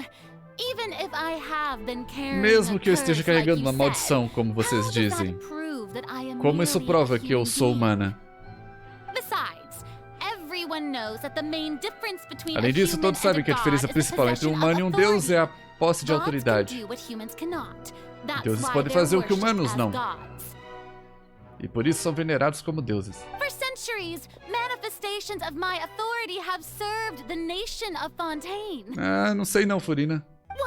Even if I have been carrying Mesmo que eu a esteja curse carregando like uma you maldição, said, como vocês how does that dizem, prove that I am como isso merely prova a que eu human sou being? humana? Besides, everyone knows that the main difference between Além disso, todos sabem que a diferença principal entre um humano e um deus é a posse de autoridade. Deuses podem fazer o que humanos não. E por isso são venerados como deuses. For centuries, manifestations of my authority have served the nation of Fontaine. Ah, não sei não, Furina.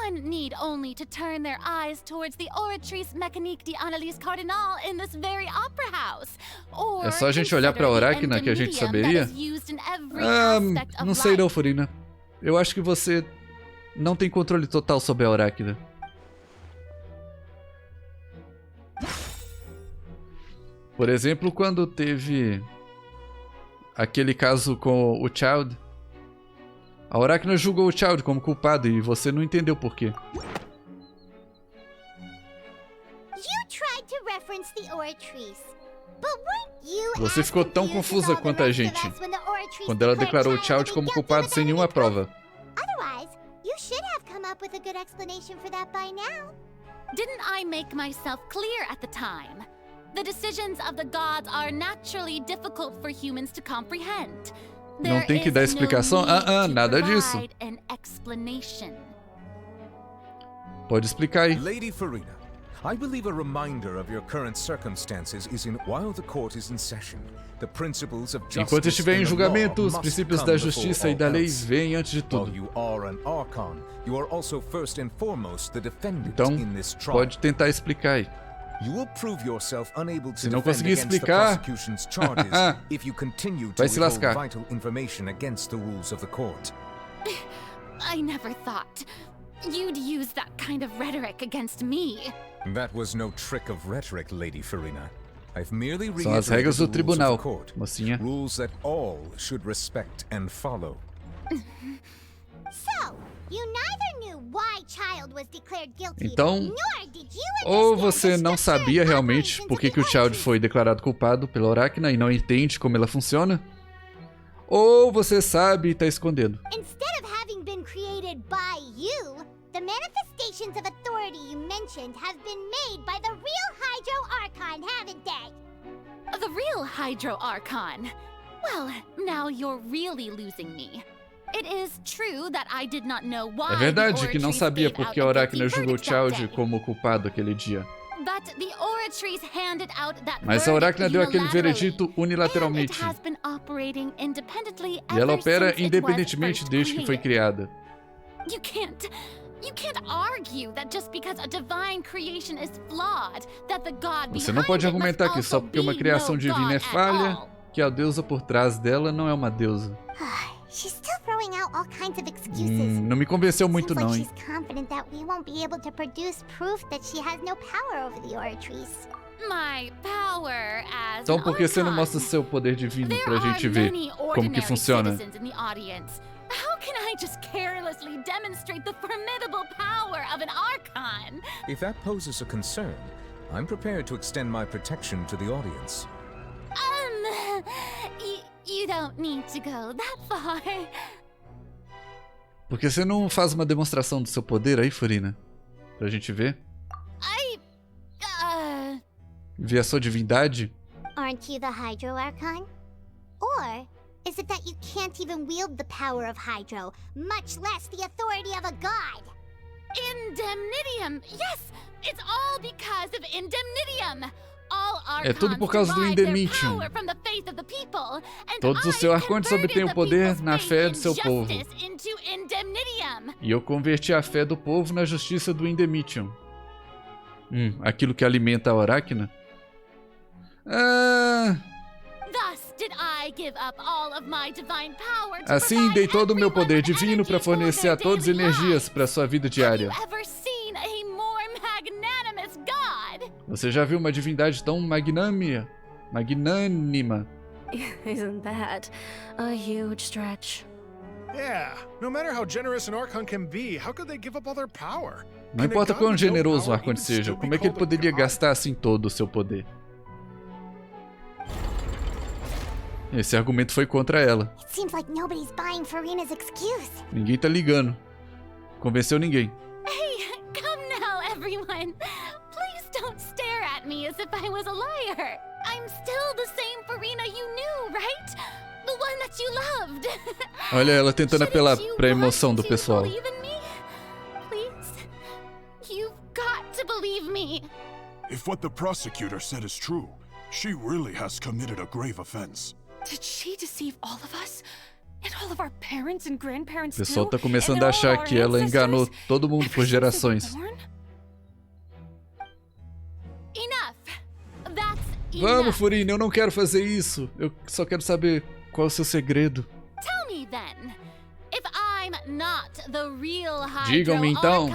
One need only to turn their eyes towards the Oratrice Mécanique de Annalise Cardinal in this very opera house. Or É só a gente olhar pra Arachna que a gente saberia? Não sei não, Furina. Eu acho que você não tem controle total sobre a Arachna. Por exemplo, quando teve aquele caso com o Child, a Arachna julgou o Child como culpado e você não entendeu por quê. Você ficou tão confusa quanto a gente quando ela declarou o Child como culpado sem nenhuma prova. Didn't I make myself clear at the time? The decisions of the gods are naturally difficult for humans to comprehend. Não tem que dar explicação? Nada disso. Pode explicar aí. Lady Farina, I believe a reminder of your current circumstances is in while the court is in session. The principles of justice Enquanto estiver em and the julgamento, law os must princípios come da before justiça e all da lei else. vêm antes de tudo. While you are an Archon, you are also first and foremost the defendant Então, in this trial. pode tentar explicar aí. You will prove yourself unable to Se não defend conseguir against the explicar, prosecution's charges if you continue to vai se withhold lascar. vital information against the rules of the court. I never thought you'd use that kind of rhetoric against me. That was no trick of rhetoric, Lady Farina. I've merely São as regras do reiterated the rules tribunal, of the court, mocinha. rules that all should respect and follow. So, you neither knew why Child was declared guilty, Então, nor did you ou você não sabia realmente por que o Child foi declarado culpado pela Arachna e não entende como ela funciona, ou você sabe e está escondendo. Instead of having been created by you, the manifestations of authority you mentioned have been made by the real Hydro Archon, haven't they? The real Hydro Archon? Well, now you're really losing me. It is true that I did not know why É verdade que não sabia por que a Arachna julgou o Child como culpado aquele dia. Mas a Arachna deu aquele veredito unilateralmente. E ela opera independentemente desde que foi criada. You can't argue that just because a divine creation is flawed, that the God Você não pode argumentar que só porque uma criação divina é falha, que a deusa por trás dela não é uma deusa. She's still throwing out all kinds of excuses. Não me convenceu muito não, hein? She's confident that we won't be able to produce proof that she has no power over the Oratries. My power as Então por que você não mostra seu poder divino pra gente ver como que funciona? How can I just carelessly demonstrate the formidable power of an Archon? If that poses a concern, I'm prepared to extend my protection to the audience. You don't need to go that far. Por que você não faz uma demonstração do seu poder aí, Furina? Pra gente ver? Ver a sua divindade? Aren't you the Hydro Archon? Or is it that you can't even wield the power of Hydro, much less the authority of a god? Indemnitium! Yes! It's all because of Indemnitium! É tudo por causa do Indemnitium. Todos os seus arcontes obtêm o poder na fé do seu povo. E eu converti a fé do povo na justiça do Indemitium. Aquilo que alimenta a Oráquina? Assim dei todo o meu poder divino para fornecer a todos energias para sua vida diária. Você já viu uma divindade tão magnânima? Isn't that a huge stretch? Yeah, no matter how generous an Archon can be, how could they give up all their power? Não importa quão generoso o Arconte seja, como é que ele poderia gastar assim todo o seu poder? Esse argumento foi contra ela. Ninguém tá ligando. Convenceu ninguém. Hey, come now, everyone. Please don't stare at me as if I was a liar. I'm still the same Farina you knew, right? The one that you loved. Olha ela tentando apelar pra emoção do pessoal. Please, you've got to believe me. If what the prosecutor said is true, she really has committed a grave offense. Did she deceive all of us? And all of our parents and grandparents O pessoal tá too? começando a achar que ela enganou todo mundo por gerações. Vamos, Furina, eu não quero fazer isso. Eu só quero saber qual é o seu segredo. Digam-me então,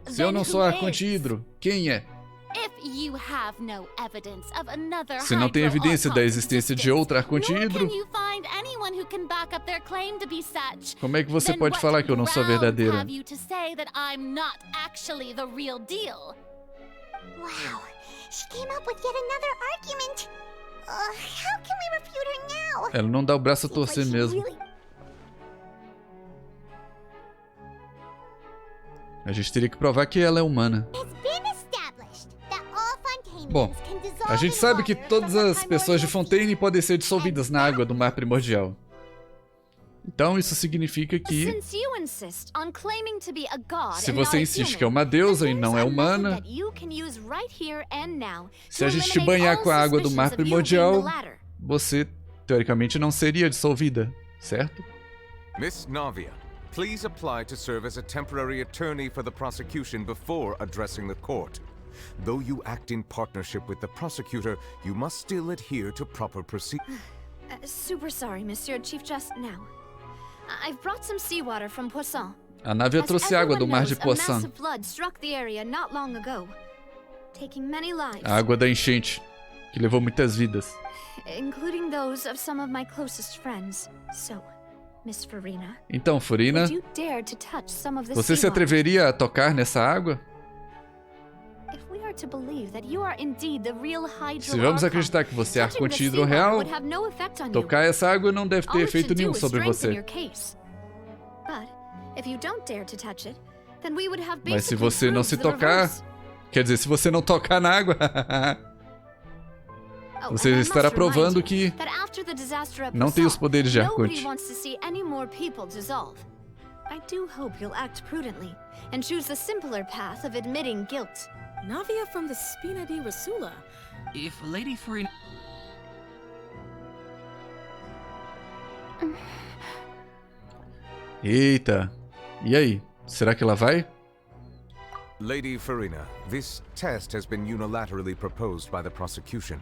se eu não sou Arconte Hidro, quem é? Se não tem evidência da existência de outra Arconte Hidro, como é que você pode falar que eu não sou verdadeira? Wow, she came up with yet another argument. How can we refute her now? Ela não dá o braço a torcer mesmo. A gente teria que provar que ela é humana. Bom, a gente sabe que todas as pessoas de Fontaine podem ser dissolvidas na água do mar primordial. Então isso significa que, se você insiste que é uma deusa e não é humana, se a gente te banhar com a água do mar primordial, você, teoricamente, não seria dissolvida, certo? Miss Navia, please apply to serve as a temporary attorney for the prosecution before addressing the court. Though you act in partnership with the prosecutor, you must still adhere to proper procedure. Super sorry, Monsieur Chief Just now. I've brought some seawater from Poisson. A Navia trouxe água do mar de Poisson. A água da enchente, que levou muitas vidas. Including those of some of my closest friends. So, Miss Farina, então, Furina, você se atreveria a tocar nessa água? Se vamos acreditar que você é Arconte Hidro real, tocar essa água não deve ter efeito nenhum sobre você. Mas se você não se tocar, quer dizer, se você não tocar na água, você estará provando que não tem os poderes de Arconte. I do hope you'll act prudently and choose the simpler path of admitting guilt. Navia from the Spina di Rasula. If Lady Farina... Eita. E aí? Será que ela vai? Lady Farina, this test has been unilaterally proposed by the prosecution.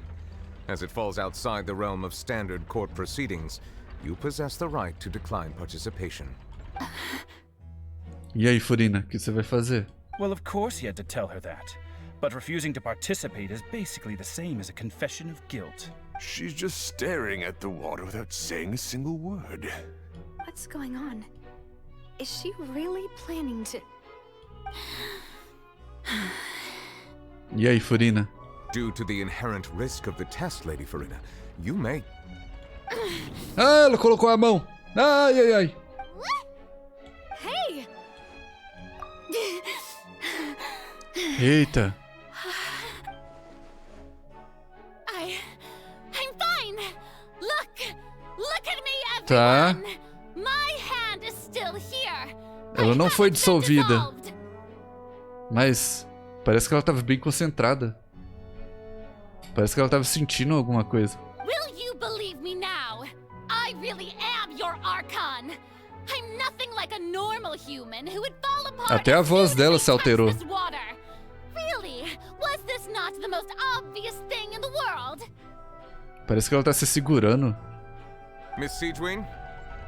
As it falls outside the realm of standard court proceedings, you possess the right to decline participation. E aí, Farina, o que você vai fazer? Well, of course he had to tell her that. But refusing to participate is basically the same as a confession of guilt. She's just staring at the water without saying a single word. What's going on? Is she really planning to... E aí, Farina? Due to the inherent risk of the test, Lady Farina, you may... Ah, ela colocou a mão! Ai, ai, ai! Hey! Eita! I'm fine. Look at me, Tá. everyone. My hand is still here. Ela não foi dissolvida. Mas parece que ela estava bem concentrada. Parece que ela estava sentindo alguma coisa. Will you believe me now? I really am your Archon. I'm nothing like a normal human who would fall apart. Até a voz dela se alterou. Really? Was this not the most obvious thing in the world? Parece que ela tá se segurando. Miss Siegwin?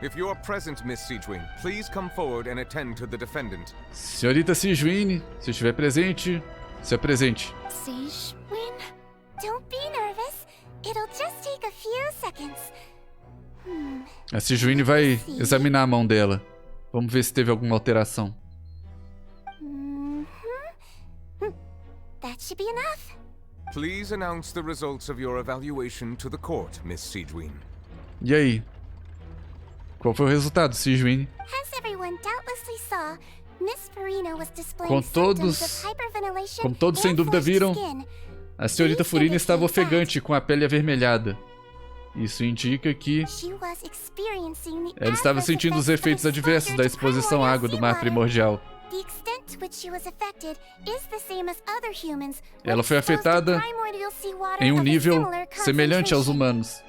If you are present, Miss Siegwin, please come forward and attend to the defendant. Senhorita Siegwin, se estiver presente, se apresente. Siegwin? Don't be nervous. It'll just take a few seconds. A Siegwin vai examinar a mão dela. Vamos ver se teve alguma alteração. That should be enough. Please announce the results of your evaluation to the court, Miss Siegwin. E aí? Qual foi o resultado, Siegwin? As everyone doubtlessly saw, Miss Farina was displaying Como symptoms of hyperventilation como todos sem and dúvida flushed viram, skin. a senhorita Farina estava ofegante com a pele avermelhada. Isso indica que She was experiencing the ela estava adverse sentindo os effects of efeitos adversos da exposure to exposição à água do mar primordial. The extent to which she was affected is the same as other humans. Ela foi afetada em um nível semelhante aos humanos.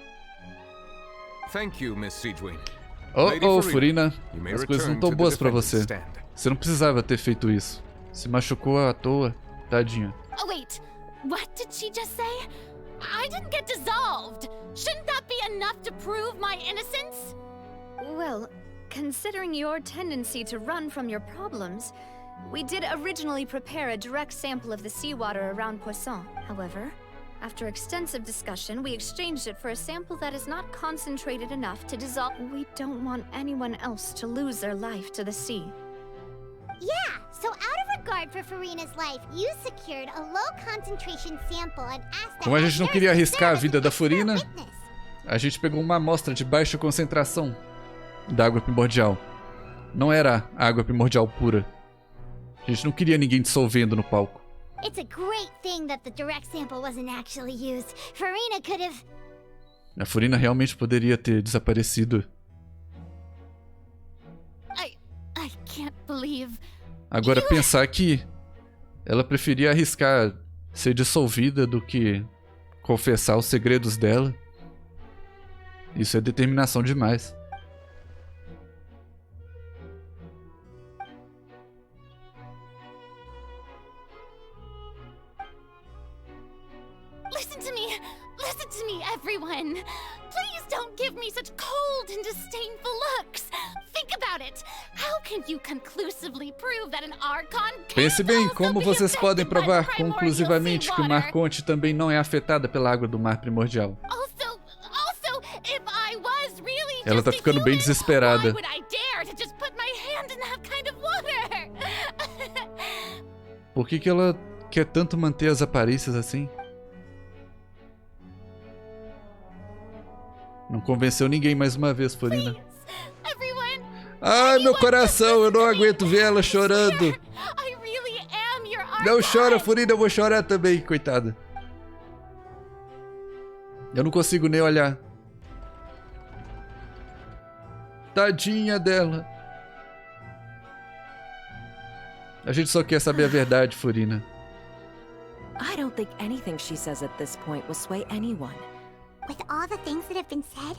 Thank you, Miss Siegwin. Oh, Farina, as coisas não estão boas pra você. Você não precisava ter feito isso. Se machucou à toa, tadinha. Oh wait, what did she just say? I didn't get dissolved. Shouldn't that be enough to prove my innocence? Well, considering your tendency to run from your problems, we did originally prepare a direct sample of the seawater around Poisson. However, after extensive discussion, we exchanged it for a sample that is not concentrated enough to dissolve. We don't want anyone else to lose their life to the sea. Yeah, so out of regard for Farina's life, you secured a low concentration sample and asked Como a gente não queria arriscar a vida da Farina, a gente pegou uma amostra de baixa concentração da água primordial. Não era água primordial pura. A gente não queria ninguém dissolvendo no palco. It's a great thing that the direct sample wasn't actually used. Farina could have... A Farina realmente poderia ter desaparecido. I can't believe... Agora pensar que ela preferia arriscar ser dissolvida do que confessar os segredos dela. Isso é determinação demais. Listen to me, everyone. Please don't give me such cold and disdainful looks. Think about it. How can you conclusively prove that an Archon Pense bem, como vocês podem provar conclusivamente que uma Arconte também não é afetada pela água do mar primordial? Also, if I was really Ela tá ficando bem desesperada. would I dare to just put my hand in that kind of water? Por que ela quer tanto manter as aparências assim? Não convenceu ninguém mais uma vez, Farina. Ai, meu coração, eu não aguento ver ela chorando. Não chora, Farina, eu vou chorar também, coitada. Eu não consigo nem olhar. Tadinha dela. A gente só quer saber a verdade, Farina. I don't think anything she says at this point will sway anyone. With all the things that have been said,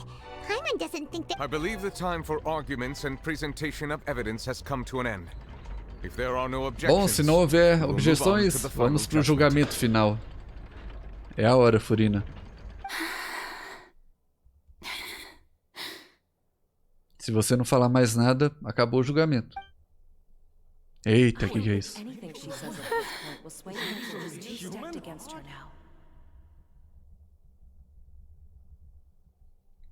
doesn't think that... I believe the time for arguments and presentation of evidence has come to an end. Bom, se não houver objeções, vamos pro julgamento final. É a hora, Furina. Se você não falar mais nada, acabou o julgamento. Eita, o que é isso?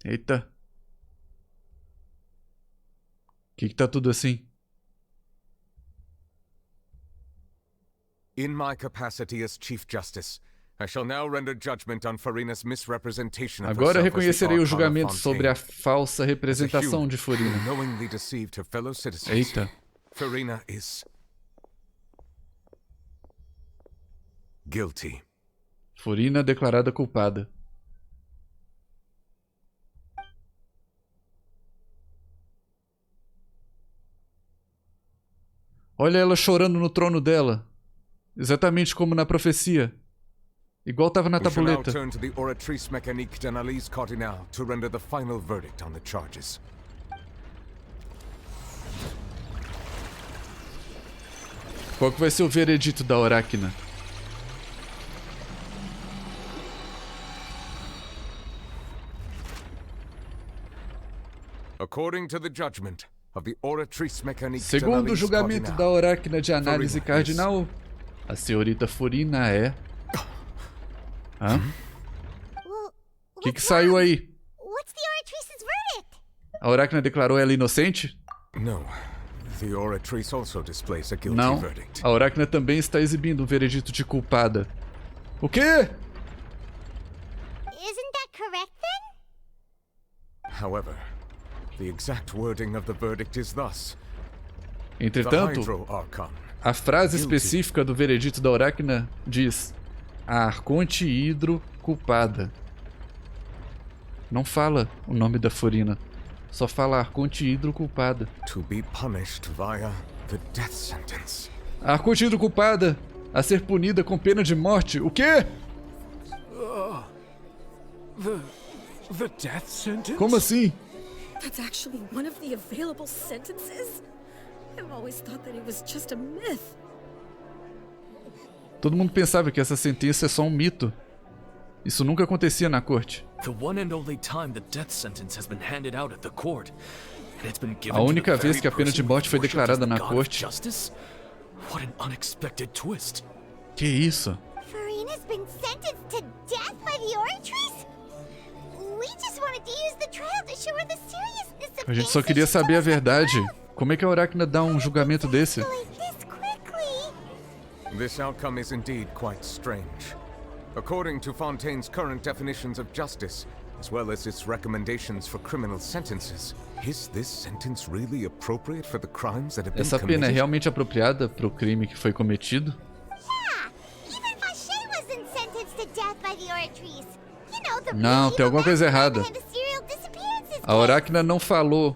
Eita. Que tá tudo assim? In my capacity as Chief Justice, I shall now render judgment on Furina's misrepresentation of Agora herself as the reconhecerei o Archon of julgamento Fontaine. sobre a falsa representação de Furina. Knowingly deceived her fellow citizens. Eita. Furina is guilty. Furina declarada culpada. Olha ela chorando no trono dela. Exatamente como na profecia. Igual estava na tabuleta. We shall now turn to the oratrice mécanique d'analyse cardinale to render the final verdict on the charges. Qual que vai ser o veredito da Oráquina? According to the judgment of the oratrice mécanique Segundo o d'analyse julgamento cardinale, da Oráquina de análise Furina cardinal, a senhorita Furina é... Hã? O que saiu aí? What's the oratrice's verdict? A Oráquina declarou ela inocente? No. The oratrice also displays a guilty Não. verdict. A Oráquina também está exibindo um veredito de culpada. O quê? Isn't that correct then? However, the exact wording of the verdict is thus. Entretanto, The Hydro Archon. a frase específica do veredito da Oráquina diz: a Arconte Hidro culpada. Não fala o nome da Furina. Só fala Arconte Hidro culpada. To be punished via the death sentence. A Arconte Hidro culpada a ser punida com pena de morte. O quê? The death sentence? Como assim? That's actually one of the available sentences? I've always thought that it was just a myth. Todo mundo pensava que essa sentença é só um mito. Isso nunca acontecia na corte. The one and only time the death sentence has been handed out at the court. And it's been given A única to the vez very que a pena de person morte foi worshipped declarada as the na god of corte. justice? What an unexpected twist. Que isso? Furina's been sentenced to death by the oratrice? We just wanted to use the trial to show her the seriousness of A gente things só queria that she saber a told us verdade. Como é que a Oráquina dá um julgamento desse? this quickly. This outcome is indeed quite strange. According to Fontaine's current definitions of justice, as well as its recommendations for criminal sentences, is this sentence really appropriate for the crimes that have been Essa pena é committed? realmente apropriada para o crime que foi cometido? Yeah, even Vache wasn't sentenced to death by the oratrice. You know, the Não, tem alguma coisa errada. behind the serial disappearances A Oráquina não falou.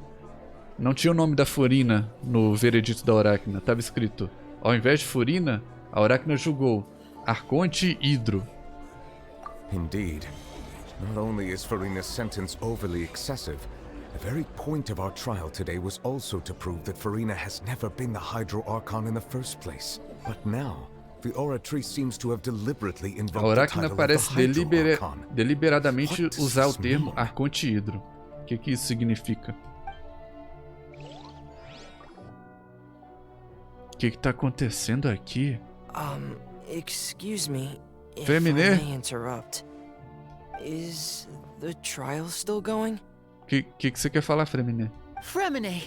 Não tinha o nome da Furina no veredito da Oráquina. Estava escrito: ao invés de Furina, a Oráquina julgou Arconte Hidro. Indeed. Not only is Furina's sentence overly excessive, the very point of our trial today was also to prove that Furina has never been the Hydro Archon in the first place. But now, the oratrice seems to have deliberately A invoked the Oráquina title of parece the Hydro Archon. deliberadamente What does usar o this termo mean? Arconte Hidro. O que isso significa? O que tá acontecendo aqui? Excuse me if Femine? I may interrupt. Is the trial still going? Que você quer falar, Fremine? Fremine!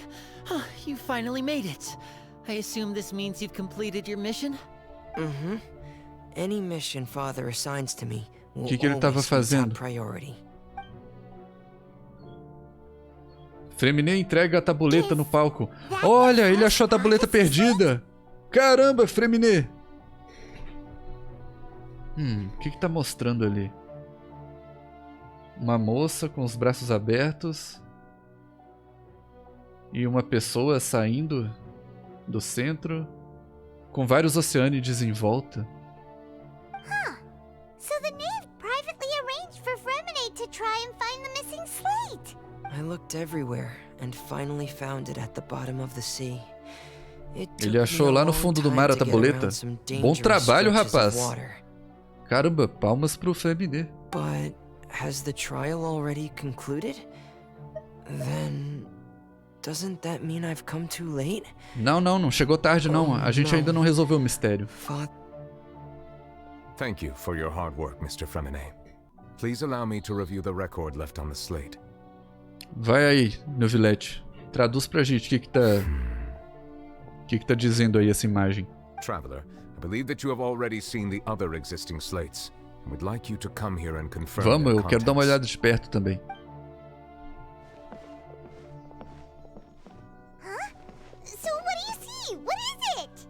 Oh, you finally made it. I assume this means you've completed your mission? Mm-hmm. Any mission Father assigns to me will Que ele tava always be fazendo? top priority. Fremine entrega a tabuleta no palco. Olha, ele achou a tabuleta perdida. Caramba, Fremine! O que tá mostrando ali? Uma moça com os braços abertos e uma pessoa saindo do centro com vários oceânides em volta. So the knave privately arranged for Fremine to try and find the missing slate. I looked everywhere and finally found it at the bottom of the sea. Ele achou lá no fundo do mar a tabuleta. Bom trabalho, rapaz. Caramba, palmas pro Feminé. But has the trial already concluded? Then doesn't that mean I've come too late? Não chegou tarde não. A gente ainda não resolveu o mistério. Thank you for your hard work, Mr. Feminé. Please allow me to review the record left on the slate. Vai aí, Novilete. Traduz pra gente o que tá dizendo aí essa imagem. Traveler, I believe that you have already seen the other existing slates. I would like you to come here and confirm. Vamos, eu quero dar uma olhada de perto também. So what do you see? What is it?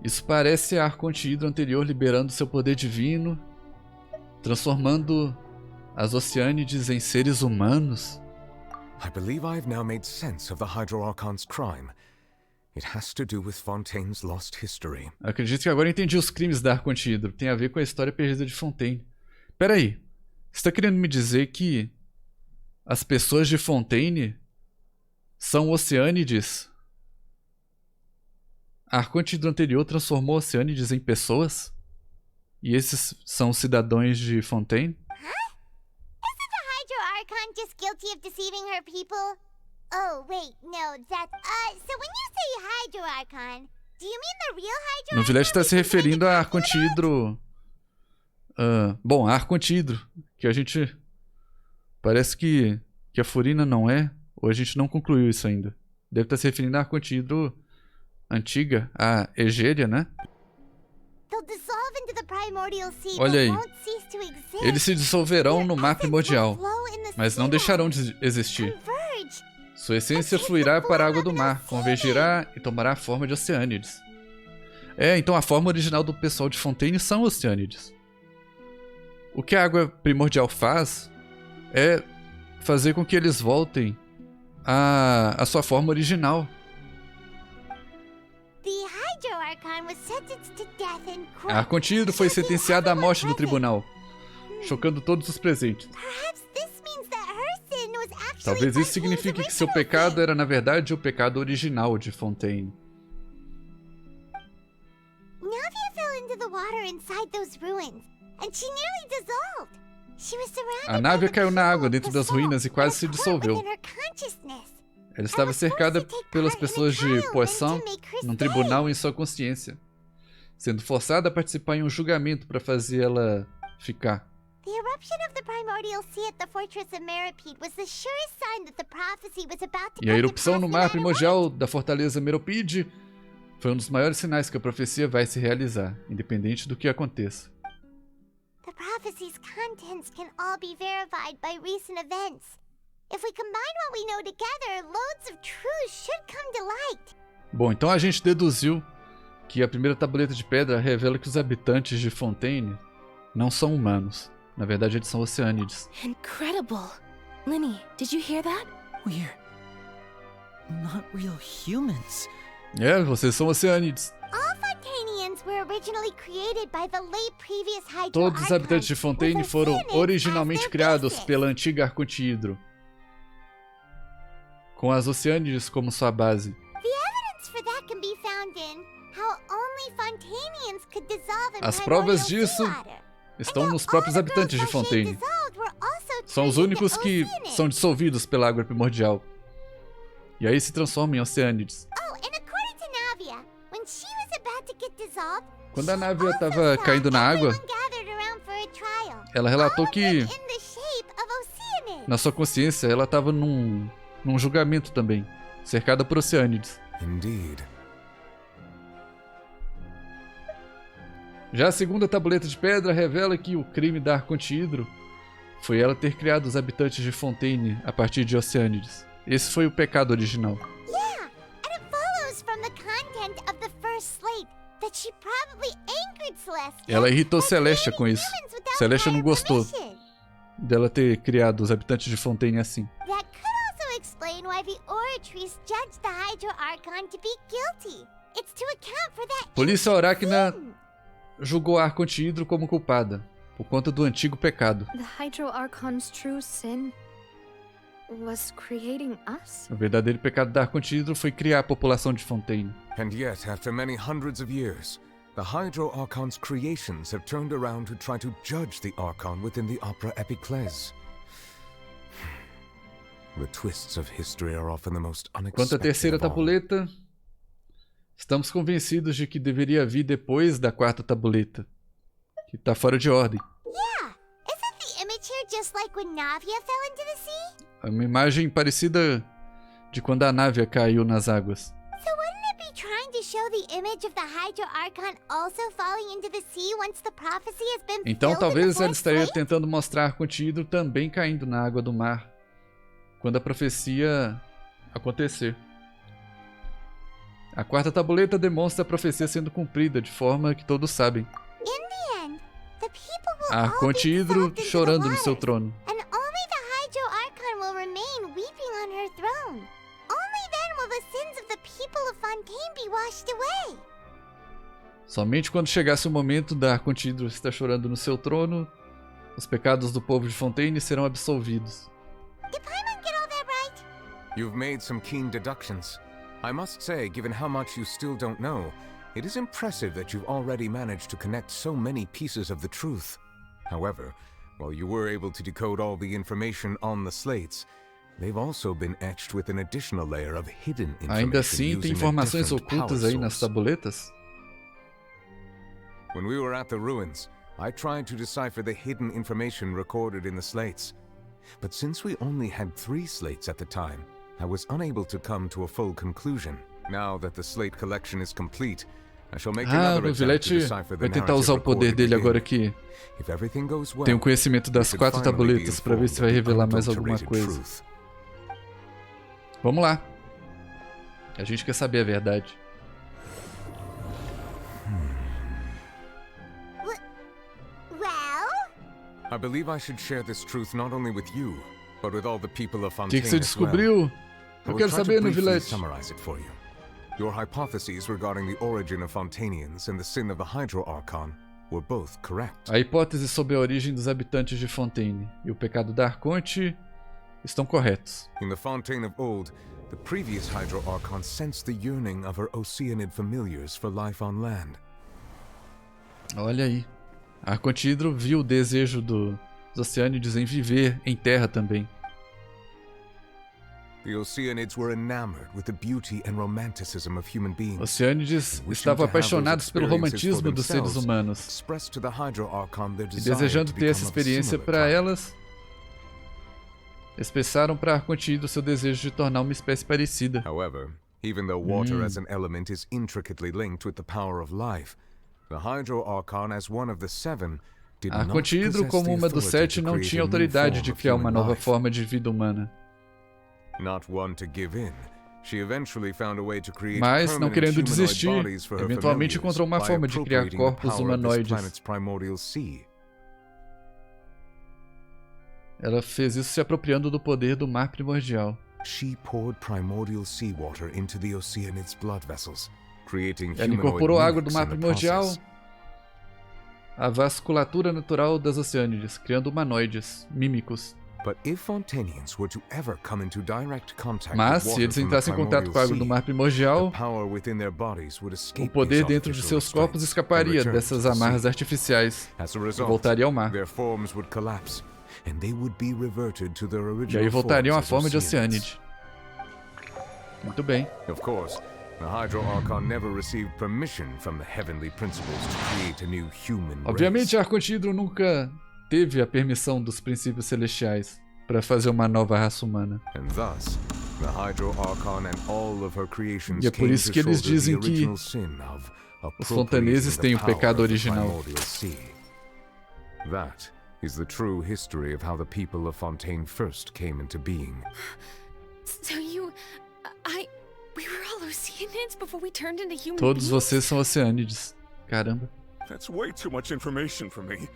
Isso parece ar contido anterior liberando seu poder divino, transformando as Oceânides em seres humanos. I believe I have now made sense of the Hydro Archon's crime. It has to do with Fontaine's lost history. Acredito que agora entendi os crimes da Arcontidro. Tem a ver com a história perdida de Fontaine. Pera aí. Você tá querendo me dizer que as pessoas de Fontaine são Oceânides? A Arcontidro anterior transformou Oceânides em pessoas? E esses são cidadãos de Fontaine? Isn't the Hydro Archon just guilty of deceiving her people? Oh, wait, no, that's... so when you say Hydro Archon, do you mean the real Hydro Archon? Novilete está se referindo a Arcontidro... bom, a Arcontidro, que a gente... Parece que a Furina não é, ou a gente não concluiu isso ainda. Deve estar se referindo a Arcontidro antiga, a Egéria, né? Olha aí. Eles se dissolverão no mar primordial, mas não deixarão de existir. Sua essência fluirá para a água do mar, convergirá e tomará a forma de Oceânides. Então a forma original do pessoal de Fontaine são Oceânides. O que a água primordial faz é fazer com que eles voltem à sua forma original. A Arcontidro foi sentenciada à morte no tribunal, chocando todos os presentes. Talvez isso signifique que seu pecado era, na verdade, o pecado original de Fontaine. A nave caiu na água dentro das ruínas e quase se dissolveu. Ela estava cercada pelas pessoas de Poisson num tribunal em sua consciência, sendo forçada a participar em um julgamento para fazer ela ficar. E a erupção no mar primordial da fortaleza Meropide foi um dos maiores sinais que a profecia vai se realizar, independente do que aconteça. The prophecy's contents can all be verified by recent events. If we combine what we know together, loads of truths should come to light. Bom, então a gente deduziu que a primeira tableta de pedra revela que os habitantes de Fontaine não são humanos. Na verdade, eles são Oceânides. Incredible. Linny, did you hear that? We're not real humans. Vocês são Oceânides. All Fontainians were originally created by the late previous Hydro Todos os habitantes de Fontaine foram originalmente criados pela antiga Arcontidro, com as Oceânides como sua base. As provas disso estão nos próprios habitantes de Fontaine. São os únicos que são dissolvidos pela água primordial. E aí se transformam em Oceânides. Quando a Návia estava caindo na água, ela relatou que na sua consciência ela estava num julgamento também, cercada por Oceânides. Já a segunda tabuleta de pedra revela que o crime da Arcontidro foi ela ter criado os habitantes de Fontaine a partir de Oceânides. Esse foi o pecado original. Ela irritou Celestia com isso. Celestia não gostou dela ter criado os habitantes de Fontaine assim. Polícia Aracna julgou a Arcontidro como culpada por conta do antigo pecado. The Hydro Archon's true sin was creating us? O verdadeiro pecado da Arconte foi criar a população de Fontaine. And yet, after many hundreds of years, the Hydro Archon's creations have turned around to try to judge the Archon within the opera Epiclese. The twists of history are often the most unexpected. Quanto à terceira tabuleta, estamos convencidos de que deveria vir depois da quarta tabuleta, que está fora de ordem. Yeah, isn't the image here just like when Navia fell into the sea? É uma imagem parecida de quando a Navia caiu nas águas. So wouldn't it be trying to show the image of the Hydro Archon also falling into the sea once the prophecy has been Então fulfilled talvez in the ela fourth estaria slate? tentando mostrar Arconte também caindo na água do mar, quando a profecia acontecer. A quarta tabuleta demonstra a profecia sendo cumprida de forma que todos sabem. In the end, the people will A all Arconte be dissolved into chorando the no seu waters, trono. and only the Hydro Archon will remain weeping on her throne. Only then will the sins of the people of Fontaine be washed away. Somente quando chegasse o momento da Arconte estar chorando no seu trono, os pecados do povo de Fontaine serão absolvidos. Did Paimon get all that right? You've made some keen deductions. I must say, given how much you still don't know, it is impressive that you've already managed to connect so many pieces of the truth. However, while you were able to decode all the information on the slates, they've also been etched with an additional layer of hidden information. Ainda assim, tem using a informações different ocultas power aí nas source. tabuletas? When we were at the ruins, I tried to decipher the hidden information recorded in the slates. But since we only had 3 slates at the time, I was unable to come to a full conclusion. Now that the slate collection is complete, I shall make Ah, another o attempt to Vilete decipher the vai tentar narrative usar o poder recorded dele within. agora que If everything goes well, tem o conhecimento das we should 4 finally be tabuletas para ver se vai informed of the revelar mais alguma unadulterated coisa. truth. Vamos lá. A gente quer saber a verdade. Well? I believe I should share this truth not only with you, but with all the people of O Fontaine que você as well. descobriu? I Eu will quero try to saber, briefly Novilete. summarize it for you. Your hypotheses regarding the origin of Fontainians and the sin of the Hydro Archon were both correct. A hipótese sobre a origem dos habitantes de Fontaine e o pecado da Arconte estão corretos. In the Fontaine of old, the previous Hydro Archon sensed the yearning of her Oceanid familiars for life on land. Olha aí. A Arconte viu o desejo dos Oceânides em viver em terra também. The Oceanids were enamored with the beauty and romanticism of human beings. Oceânides Wishing estavam to have those apaixonados pelo experiences for romantismo dos seres themselves, humanos. expressed to the Hydro Archon their E desire desejando to ter essa become of a experiência similar para kind. elas, expressaram para Arconte o seu desejo de tornar uma espécie parecida. However, even though water as an element is intricately linked with the power of life, the Hydro Archon as one of the 7 did A not Arconte, possess como the uma dos authority 7, to não create tinha a new autoridade form de of criar uma human nova life. forma de vida humana. Not one to give in, she eventually found a way to create Mas, não permanent querendo humanoid desistir, bodies for her eventualmente familiars encontrou uma by forma de criar appropriating the corpos power of this humanoides. planet's primordial sea. Ela fez isso se apropriando do poder do mar primordial. She poured primordial seawater into the Oceanid's blood vessels, creating Ela humanoid incorporou a água do mimics mar in the primordial process. à vasculatura natural das Oceânides, criando humanoides, mímicos. But if Fontainians were to ever come into direct contact Mas, with se water eles from the entrassem em contato primordial com a água do sea, mar primordial, the power within their bodies would escape o poder these dentro de artificial seus corpos restraints escaparia and return dessas to the amarras sea. artificiais As a e result, voltaria ao mar. their forms would collapse, and they would be reverted to their E original aí voltariam à forms forma de as Oceanids. Oceânide. Muito bem. Of course, the Hydro Archon never received permission from the heavenly principles to create a new human Obviamente, race. a Arconte nunca teve a permissão dos princípios celestiais para fazer uma nova raça humana. And thus, the Hydro Archon and all of her creations E é por came isso to que eles shoulder the dizem que original sin of os fontaneses appropriating têm o the power pecado of the original. primordial sea. That is the true history of how the people of Fontaine first came into being. So we were all Oceanids before we turned into human Todos beings? vocês são Oceânides. Caramba. That's way too much information for me.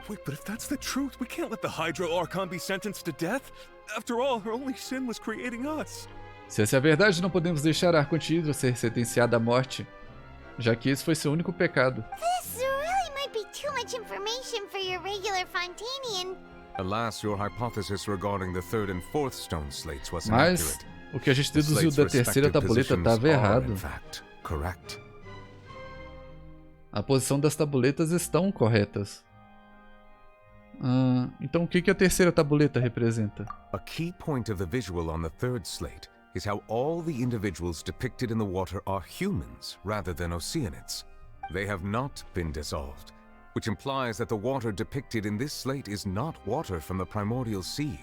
Wait, but if that's the truth, we can't let the Hydro Archon be sentenced to death. After all, her only sin was creating us. Se essa é a verdade, não podemos deixar a Arconte ser sentenciada à morte, já que esse foi seu único pecado. This really might be too much information for your regular Fontainian. Alas, your hypothesis regarding the third and fourth stone slates was Mas inaccurate. o que a gente deduziu da terceira tabuleta estava errado. Correct. A posição das tabuletas estão corretas. Então o que a terceira tabuleta representa? A key point of the visual on the third slate is how all the individuals depicted in the water are humans rather than oceanids. They have not been dissolved, which implies that the water depicted in this slate is not water from the primordial sea.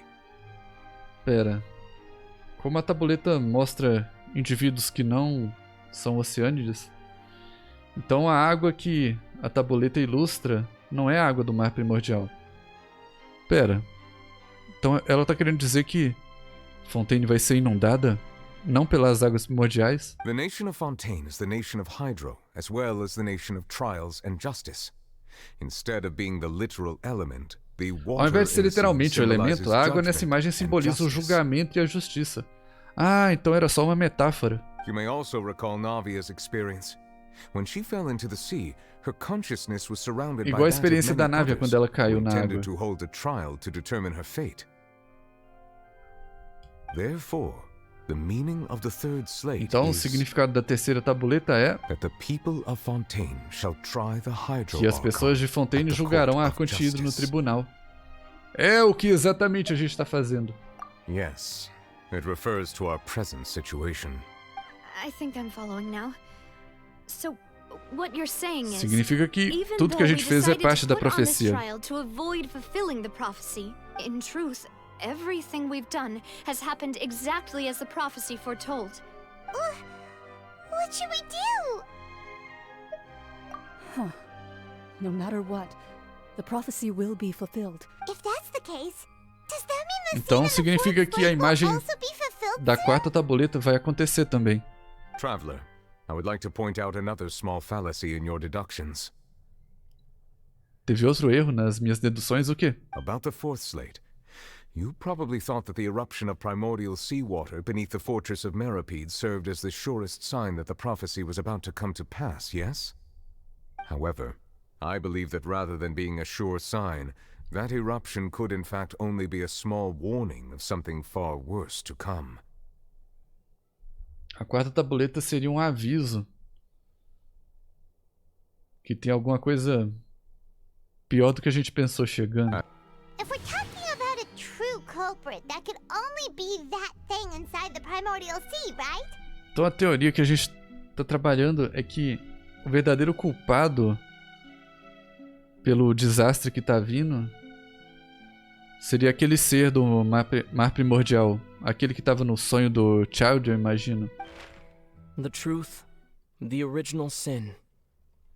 Pera. Como a tabuleta mostra indivíduos que não são oceânides, então a água que a tabuleta ilustra não é a água do mar primordial. Pera. Então ela tá querendo dizer que Fontaine vai ser inundada? Não pelas águas primordiais? The nation of Fontaine is the nation of Hydro, as well as the nation of trials and justice. Instead of being the literal element, the water Ao invés de ser literalmente o elemento, a água nessa imagem simboliza o julgamento e a justiça. Ah, então era só uma metáfora. You may also recall Navia's experience. When she fell into the sea, her consciousness was surrounded Igual a by experiência da Navia quando ela caiu na água. to hold a trial to determine her fate. Therefore, the meaning of the third slate Então o significado da terceira tabuleta é that the people of Fontaine shall try the Hydro que as pessoas de Fontaine julgarão a Arconte-Hidro no tribunal. É o que exatamente a gente está fazendo. Yes, it refers to our present situation. I think I'm following now. So, what you're saying is, Significa que tudo que a gente fez é parte da profecia. To avoid fulfilling the prophecy, in truth, everything we've done has happened exactly as the prophecy foretold. What should we do? Huh. No matter what, the prophecy will be fulfilled. If that's the case, does that mean the Então significa que a imagem da quarta tabuleta vai acontecer também. Traveler, I would like to point out another small fallacy in your deductions. Teve outro erro nas minhas deduções, o quê? About the fourth slate. You probably thought that the eruption of primordial seawater beneath the fortress of Meripede served as the surest sign that the prophecy was about to come to pass, yes? However, I believe that rather than being a sure sign, that eruption could in fact only be a small warning of something far worse to come. A quarta tabuleta seria um aviso que tem alguma coisa pior do que a gente pensou chegando. If we're talking about a true culprit, that could only be that thing inside the primordial sea, right? Então a teoria que a gente está trabalhando é que o verdadeiro culpado pelo desastre que está vindo seria aquele ser do mar primordial, aquele que estava no sonho do Child, eu imagino. The truth, the original sin,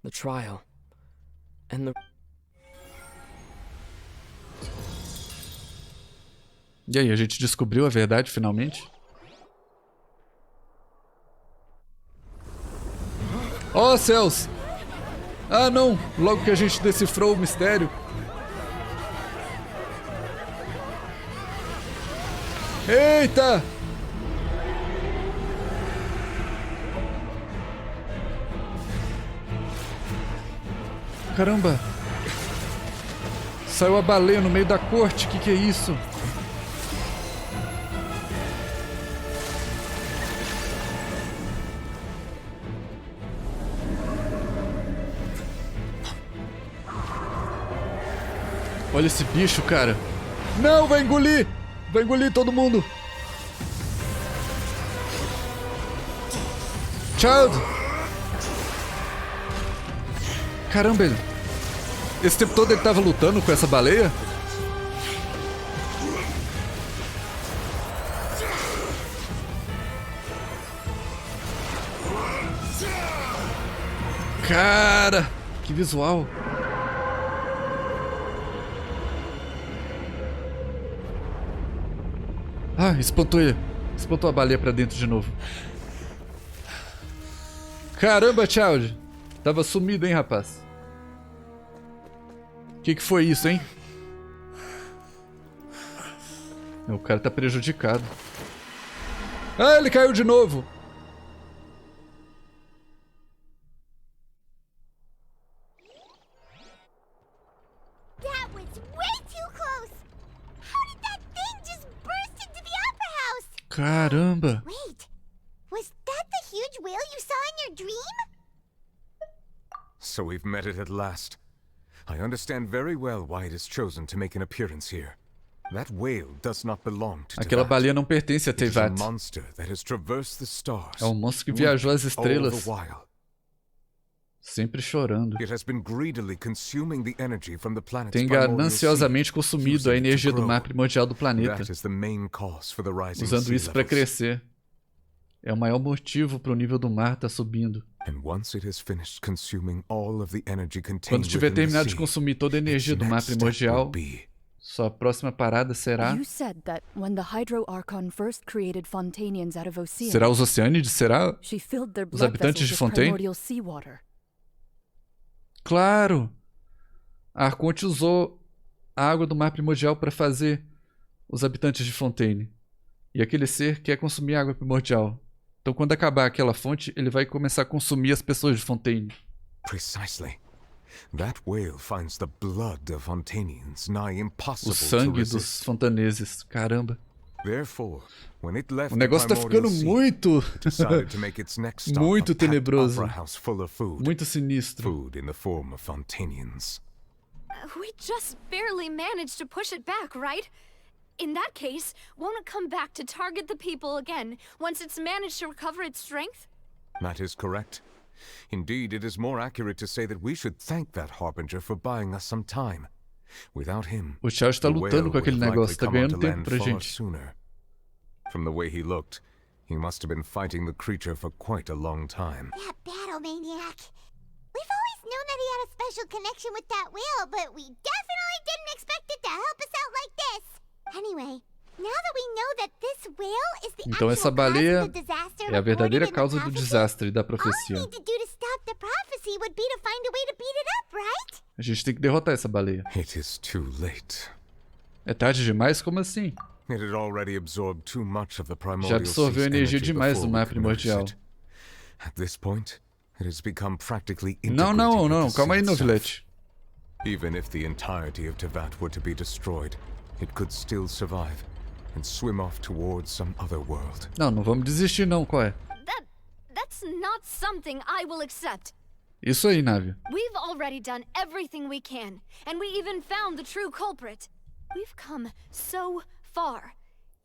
the trial, and the... E aí, a gente descobriu a verdade finalmente? Oh, céus! Ah, não! Logo que a gente decifrou o mistério. Eita! Caramba! Saiu a baleia no meio da corte, que é isso? Olha esse bicho, cara. Não, vai engolir! Vai engolir todo mundo! Child! Caramba, esse tempo todo ele tava lutando com essa baleia? Cara, que visual! Ah, espantou ele. Espantou a baleia pra dentro de novo. Caramba, Child! Tava sumido, hein, rapaz? Que foi isso, hein? O cara tá prejudicado. Ah, ele caiu de novo! That was way too close! Caramba! Wait, was that the huge whale you saw in your dream? So we've met it at last. I understand very well why it has chosen to make an appearance here. That whale does not belong to Aquela Tevat. baleia não pertence a It is a Tevat. monster that has traversed the stars. É um monstro que viajou às estrelas. All the while. Sempre chorando. It has been greedily consuming the energy from the planet's Tem primordial gananciosamente sea, consumido a energia do mar primordial do planeta, That is the main cause for the rising usando sea isso para levels. crescer. É o maior motivo para o nível do mar estar subindo. And once it has finished consuming all of the energy Quando contained tiver within the terminado de sea, consumir toda a energia do mar next step primordial, will be sua próxima parada será... You said that when the Hydro Archon first created Fontanians out of Oceania, Será os Oceânides? Será she filled their os blood habitantes vessels de with Fontaine? primordial seawater. Claro! A Arconte usou a água do mar primordial para fazer os habitantes de Fontaine. E aquele ser quer consumir a água primordial. Então quando acabar aquela fonte, ele vai começar a consumir as pessoas de Fontaine. precisely. That whale finds the blood of Fontanians nigh impossible O sangue to resist. dos fontaneses. Caramba. Therefore, when it left O negócio the tá ficando primordial sea, muito... it decided to make its next stop muito a packed tenebroso. opera house full of food. Muito sinistro. Food in the form of Fontanians. We just barely managed to push it back, right? In that case, won't it come back to target the people again once it's managed to recover its strength? That is correct. Indeed, it is more accurate to say that we should thank that harbinger for buying us some time. Without him, O Charles tá the lutando whale com aquele would have negócio, likely tá come ganhando onto tempo land pra far gente. sooner. From the way he looked, he must have been fighting the creature for quite a long time. That battle maniac. We've always known that he had a special connection with that whale, but we definitely didn't expect it to help us out like this. Anyway, now that we know that this whale is the Então essa actual cause baleia of the disaster é a verdadeira reported in the causa do prophecy, desastre da all we profecia. need to do to stop the prophecy would be to find a way to beat it up, right? A gente tem que derrotar essa baleia. It is too late. É tarde demais? Como assim? It had already absorbed too much of the Já primordial absorveu sea's energia energy demais do before mar we could notice primordial. it. At this point, it has become practically Não, integrated não, with não. the sea Calma aí, itself. novilete. Even if the entirety of Tevat were to be destroyed, it could still survive and swim off towards some other world. Não, não vamos desistir não, qual é? That's not something I will accept. Isso aí, Nave. We've already done everything we can, and we even found the true culprit. We've come so far.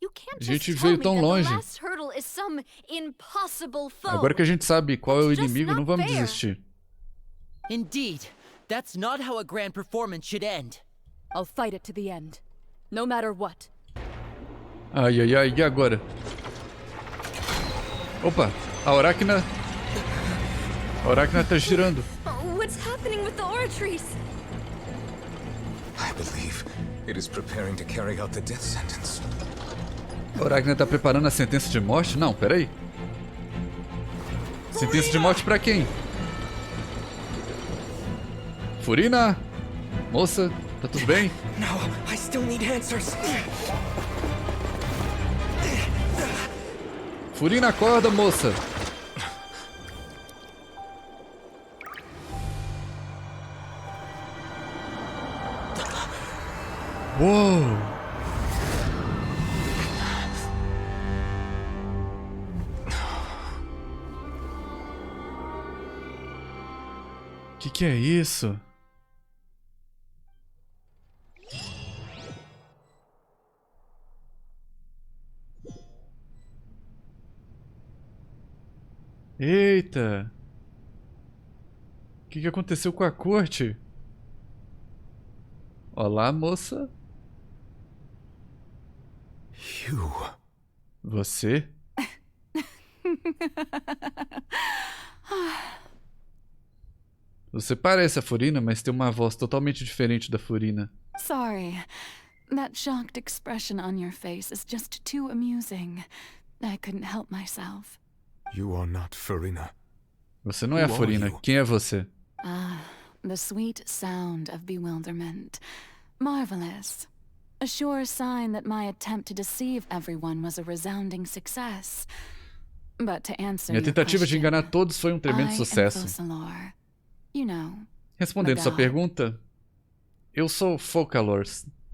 You can't A gente just tell veio me tão that longe. the last hurdle is some impossible foe. Agora que a gente sabe qual é o inimigo, não vamos fair. desistir. Indeed, that's not how a grand performance should end. I'll fight it to the end, no matter what. Ai, ai, ai, e agora? Opa, a Arachna... A Arachna tá girando. What's happening with the oratories? I believe it is preparing to carry out the death sentence. A Arachna tá preparando a sentença de morte? Não, peraí. Sentença de morte pra quem? Furina? Moça, tá tudo bem? No, I still need answers. Furina, acorda, moça. Uou. Que é isso? Eita! O que aconteceu com a corte? Olá, moça. Você? Você parece a Furina, mas tem uma voz totalmente diferente da Furina. Sorry. That shocked expression on your face is just too amusing. I couldn't help myself. You are not Furina. Você não é a Who are Furina. you? Quem é você? Ah, the sweet sound of bewilderment. Marvelous. A sure sign that my attempt to deceive everyone was a resounding success. But to answer Minha your tentativa de question, enganar todos foi um tremendo I am sucesso. Focalor. You know, Respondendo the sua god. pergunta, eu sou Focalor,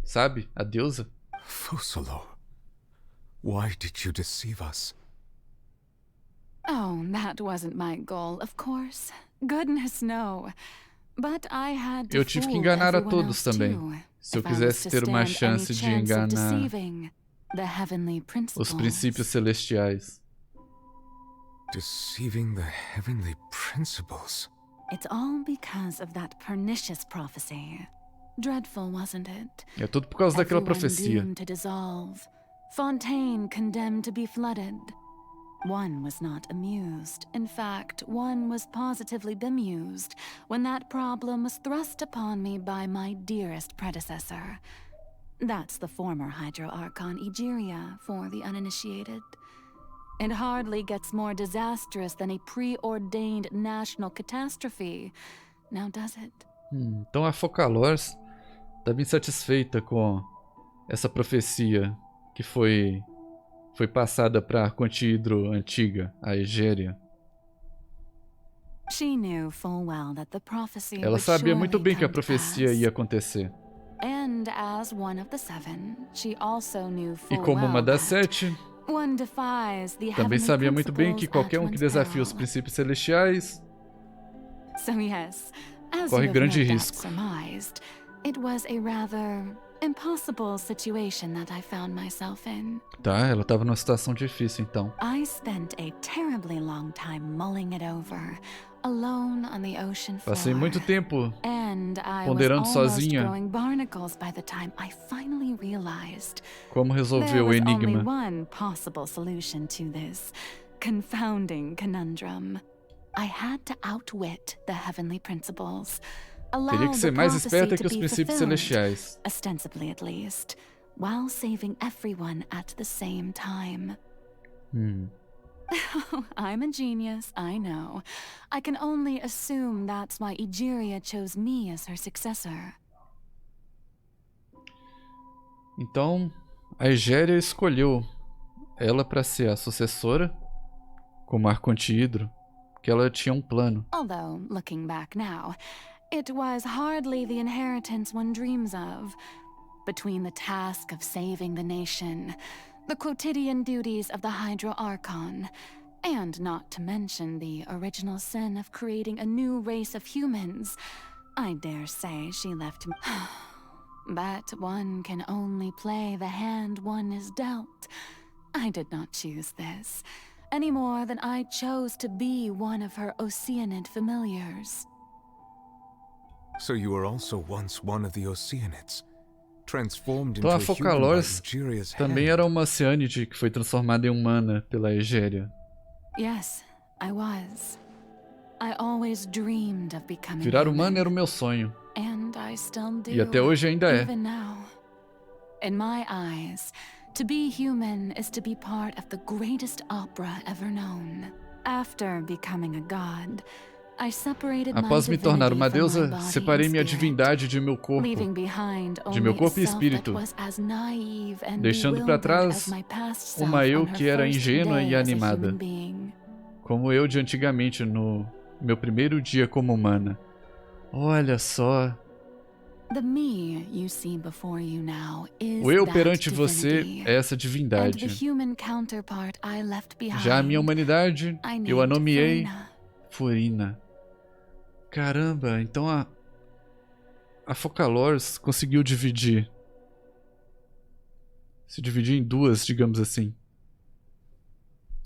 sabe? A deusa. Focalor. Why did you deceive us? Oh, that wasn't my goal, of course. Goodness, no. But I had to Eu tive que fool enganar a everyone todos else também. too, Se eu if I was quisesse to ter uma stand any chance de chance of enganar deceiving the heavenly os principles. princípios celestiais. Deceiving the heavenly principles. It's all because of that pernicious prophecy. Dreadful, wasn't it? É tudo por causa daquela Everyone profecia. doomed to dissolve. Fontaine condemned to be flooded. One was not amused. In fact, one was positively bemused when that problem was thrust upon me by my dearest predecessor. That's the former Hydro Archon Egeria, for the uninitiated. It hardly gets more disastrous than a preordained national catastrophe. Now does it? Então a Focalors está bem satisfeita com essa profecia que foi passada para a Arconte Hidro antiga, a Egéria. She knew full well that the prophecy Ela would sabia muito surely bem que a come to profecia pass. ia acontecer. And as one of the seven, she also knew E full como uma well das that 7, one defies the também heavenly sabia muito bem que principles qualquer at um que one's desafia os peril. princípios celestiais So yes, as corre you have grande no doubt risco. surmised, it was a rather impossible situation that I found myself in. Tá, ela estava numa situação difícil então. I spent a terribly long time mulling it over, alone on the ocean floor. Passei muito tempo And I ponderando was almost sozinha growing barnacles by the time I finally realized como resolver there o was only enigma. one possible solution to this confounding conundrum. I had to outwit the heavenly principles. Allow Teria que ser the mais prophecy esperta to que os be princípios fulfilled, celestiais. ostensibly at least, while saving everyone at the same time. I'm a genius, I know. I can only assume that's why Egeria chose me as her successor. Então, a Egéria escolheu ela para ser a sucessora, como Arconte Hidro, que ela tinha um plano. Although, looking back now, it was hardly the inheritance one dreams of. Between the task of saving the nation, the quotidian duties of the Hydro Archon, and not to mention the original sin of creating a new race of humans, I dare say she left me. But one can only play the hand one is dealt. I did not choose this, any more than I chose to be one of her Oceanid familiars. So you were also once one of the Oceanids, transformed Então into a a human by Focalors Egeria's também hand. era uma Oceanide que foi transformada em humana pela Egéria. Yes, I was. I always dreamed of becoming Virar human, humano era o meu sonho. and I still do. E até hoje ainda é. Even now. In my eyes, to be human is to be part of the greatest opera ever known. After becoming a god, I separated Após my me tornar divinity uma from deusa, my body separei and minha spirit, divindade de meu corpo, leaving behind de meu only corpo e a self espírito, that was as naive and deixando para bewildered trás as my past self uma eu on her que era first ingênua day e as a animada, human being. como eu de antigamente no meu primeiro dia como humana. Olha só, The me you see before you now is o eu that perante você divinity, é essa and the divindade. human counterpart I left behind. Já a minha humanidade, I eu a named nomeei Furina. Furina. Caramba, então a Focalors conseguiu dividir. Se dividir em duas, digamos assim.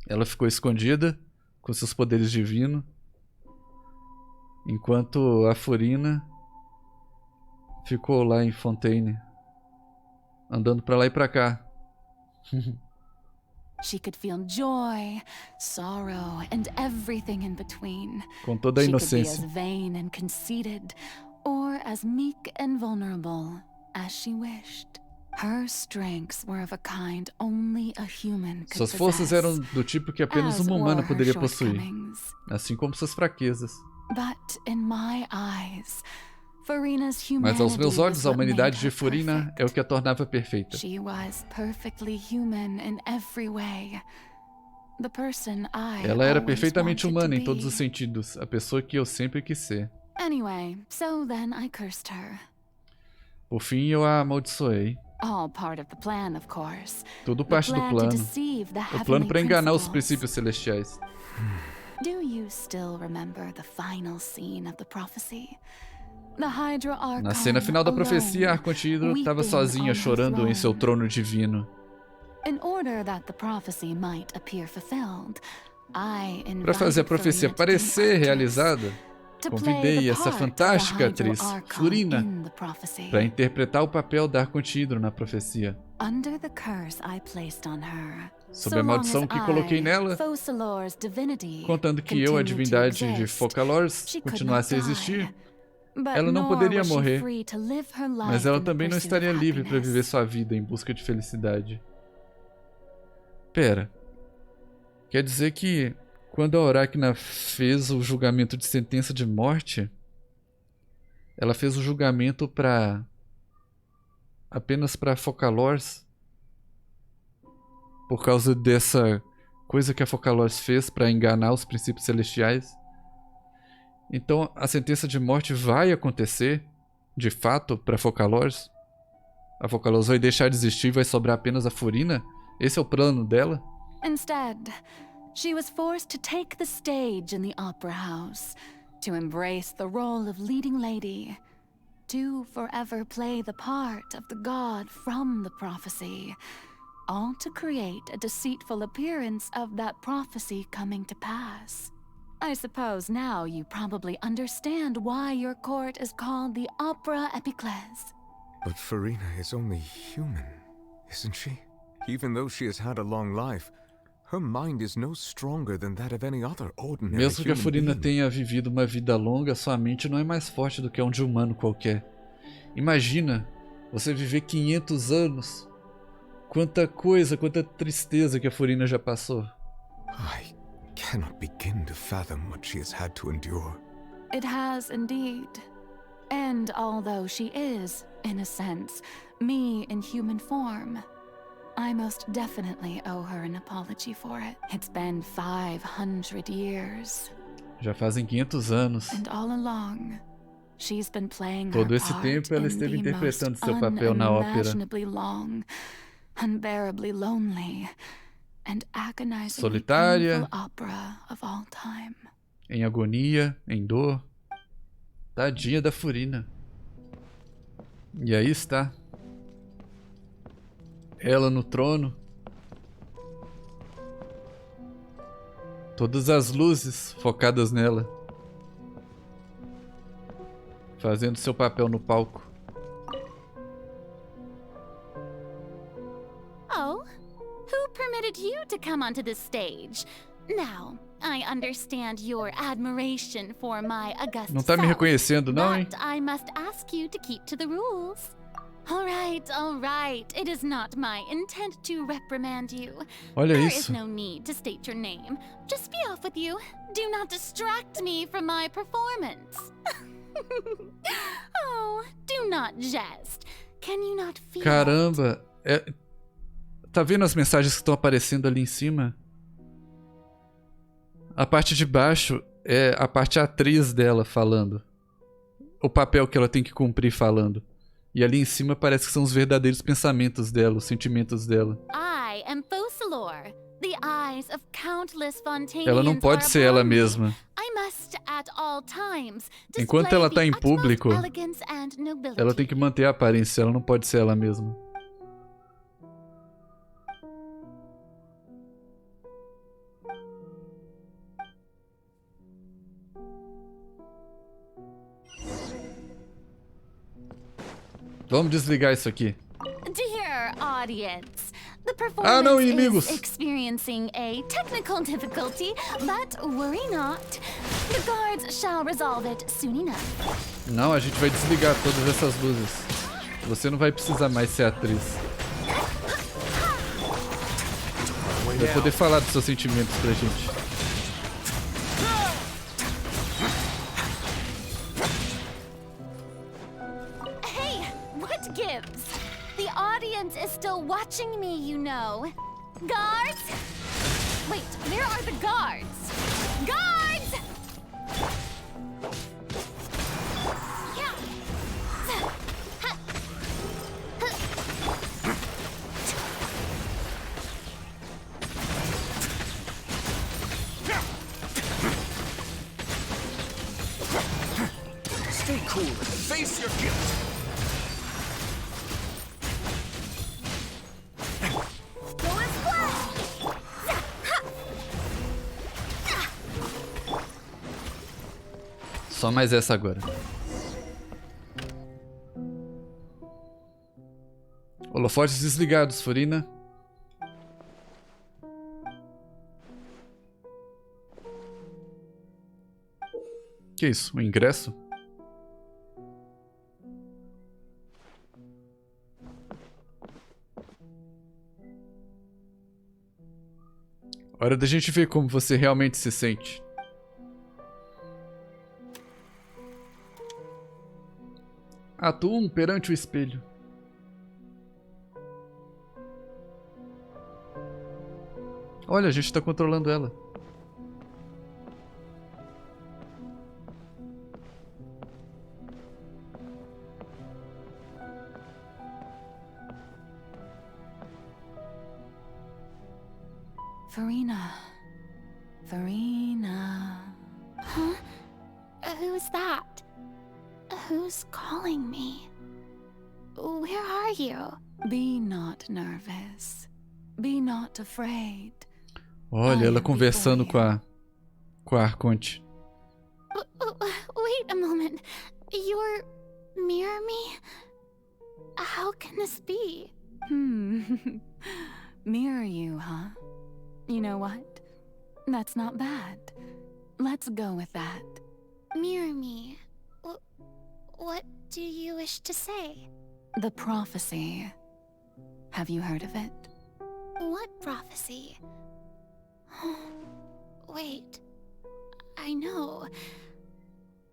Ela ficou escondida com seus poderes divinos, enquanto a Furina ficou lá em Fontaine, andando pra lá e pra cá. She could feel joy, sorrow, and everything in between. Com toda a She could be inocência. as vain and conceited, or as meek and vulnerable as she wished. Her strengths were of a kind only a human could Suas forças possess, eram do tipo que apenas as uma humana were her poderia possuir, shortcomings. assim como suas fraquezas. But in my eyes, Furina's Mas aos meus humanity olhos, was a what made humanidade de her Furina perfect. é o que a tornava perfeita. She was perfectly human in every way. The person I Ela era always perfeitamente wanted to humana em be. todos os sentidos, a pessoa que eu sempre quis ser. Anyway, so then I cursed her. Por fim, eu a amaldiçoei. All part of the plan, of course. Tudo parte do plano. O plano para enganar os princípios celestiais. Do you still remember the final scene of the prophecy? The Hydra Archon, Na cena final da profecia, a Arcontídoro estava sozinha chorando em seu trono divino. In order that the prophecy might appear fulfilled, Para fazer a profecia parecer realizada, convidei essa fantástica atriz, Furina, para interpretar o papel da Arcontídoro na profecia. Sob a maldição que coloquei nela, contando que eu, a divindade de Focalors, continuasse a existir, ela não poderia morrer, mas ela também não estaria livre para viver sua vida em busca de felicidade. Pera, quer dizer que quando a Arachna fez o julgamento de sentença de morte, ela fez o julgamento apenas para Focalors? Por causa dessa coisa que a Focalors fez para enganar os princípios celestiais? Então a sentença de morte vai acontecer, de fato, para Focalors? A Focalors vai deixar de existir e vai sobrar apenas a Furina? Esse é o plano dela? Instead, she was forced to take the stage in the opera house, to embrace the role of leading lady, to forever play the part of the god from the prophecy, all to create a deceitful appearance of that prophecy coming to pass. I suppose now you probably understand why your court is called the Opera Epiclese. But Furina is only human, isn't she? Even though she has had a long life, her mind is no stronger than that of any other ordinary Mesmo que a Furina tenha vivido uma vida longa, sua mente não é mais forte do que a de um humano qualquer. Imagina você viver 500 anos. Quanta coisa, quanta tristeza que a Furina já passou. I cannot begin to fathom what she has had to endure. It has indeed. And although she is, in a sense, me in human form, I most definitely owe her an apology for it. It's been 500 years. Já fazem 500 anos. And all along, she's been playing Todo her esse part tempo ela in esteve the interpretando most seu papel na ópera. unimaginably long, unbearably lonely, and agonizingly Solitária, painful opera of all time. Em agonia, em dor. Tadinha da Furina. E aí está. Ela no trono. Todas as luzes focadas nela. Fazendo seu papel no palco. Oh, who permitted you to come onto this stage? Now, I understand your admiration for my august Não tá me reconhecendo, não, hein? but I must ask you to keep to the rules. All right. It is not my intent to reprimand you. Olha There isso. is no need to state your name. Just be off with you. Do not distract me from my performance. Oh, do not jest. Can you not feel Caramba. Tá vendo as mensagens que estão aparecendo ali em cima? A parte de baixo é a parte atriz dela falando. O papel que ela tem que cumprir falando. E ali em cima parece que são os verdadeiros pensamentos dela, os sentimentos dela. I am Focalor. The eyes of countless Fontainians Ela não pode ser ela mesma. I must at all times Enquanto ela tá em público, elegance and nobility. ela tem que manter a aparência, ela não pode ser ela mesma. Vamos desligar isso aqui. Dear audience, the performance não, inimigos. is experiencing a technical difficulty, but worry not. The guards shall resolve it soon enough. Não, a gente vai desligar todas essas luzes. Você não vai precisar mais ser atriz. Vai poder falar dos seus sentimentos pra gente. Gives. The audience is still watching me, you know. Guards? Wait, where are the guards? Guards! Face your guilt! Só mais essa agora. Holofotes desligados, Furina. Que isso? O ingresso? Hora da gente ver como você realmente se sente. Ato 1, perante o espelho. Olha, a gente tá controlando ela. Farina. Farina. Huh? Who's that? Who's calling me? Where are you? Be not nervous. Be not afraid. Olha, ela conversando com a Arconte. Wait a moment. You're mirror me? How can this be? Mirror you, huh? You know what? That's not bad. Let's go with that. Mirror me. What do you wish to say? The prophecy. Have you heard of it? What prophecy? Wait. I know.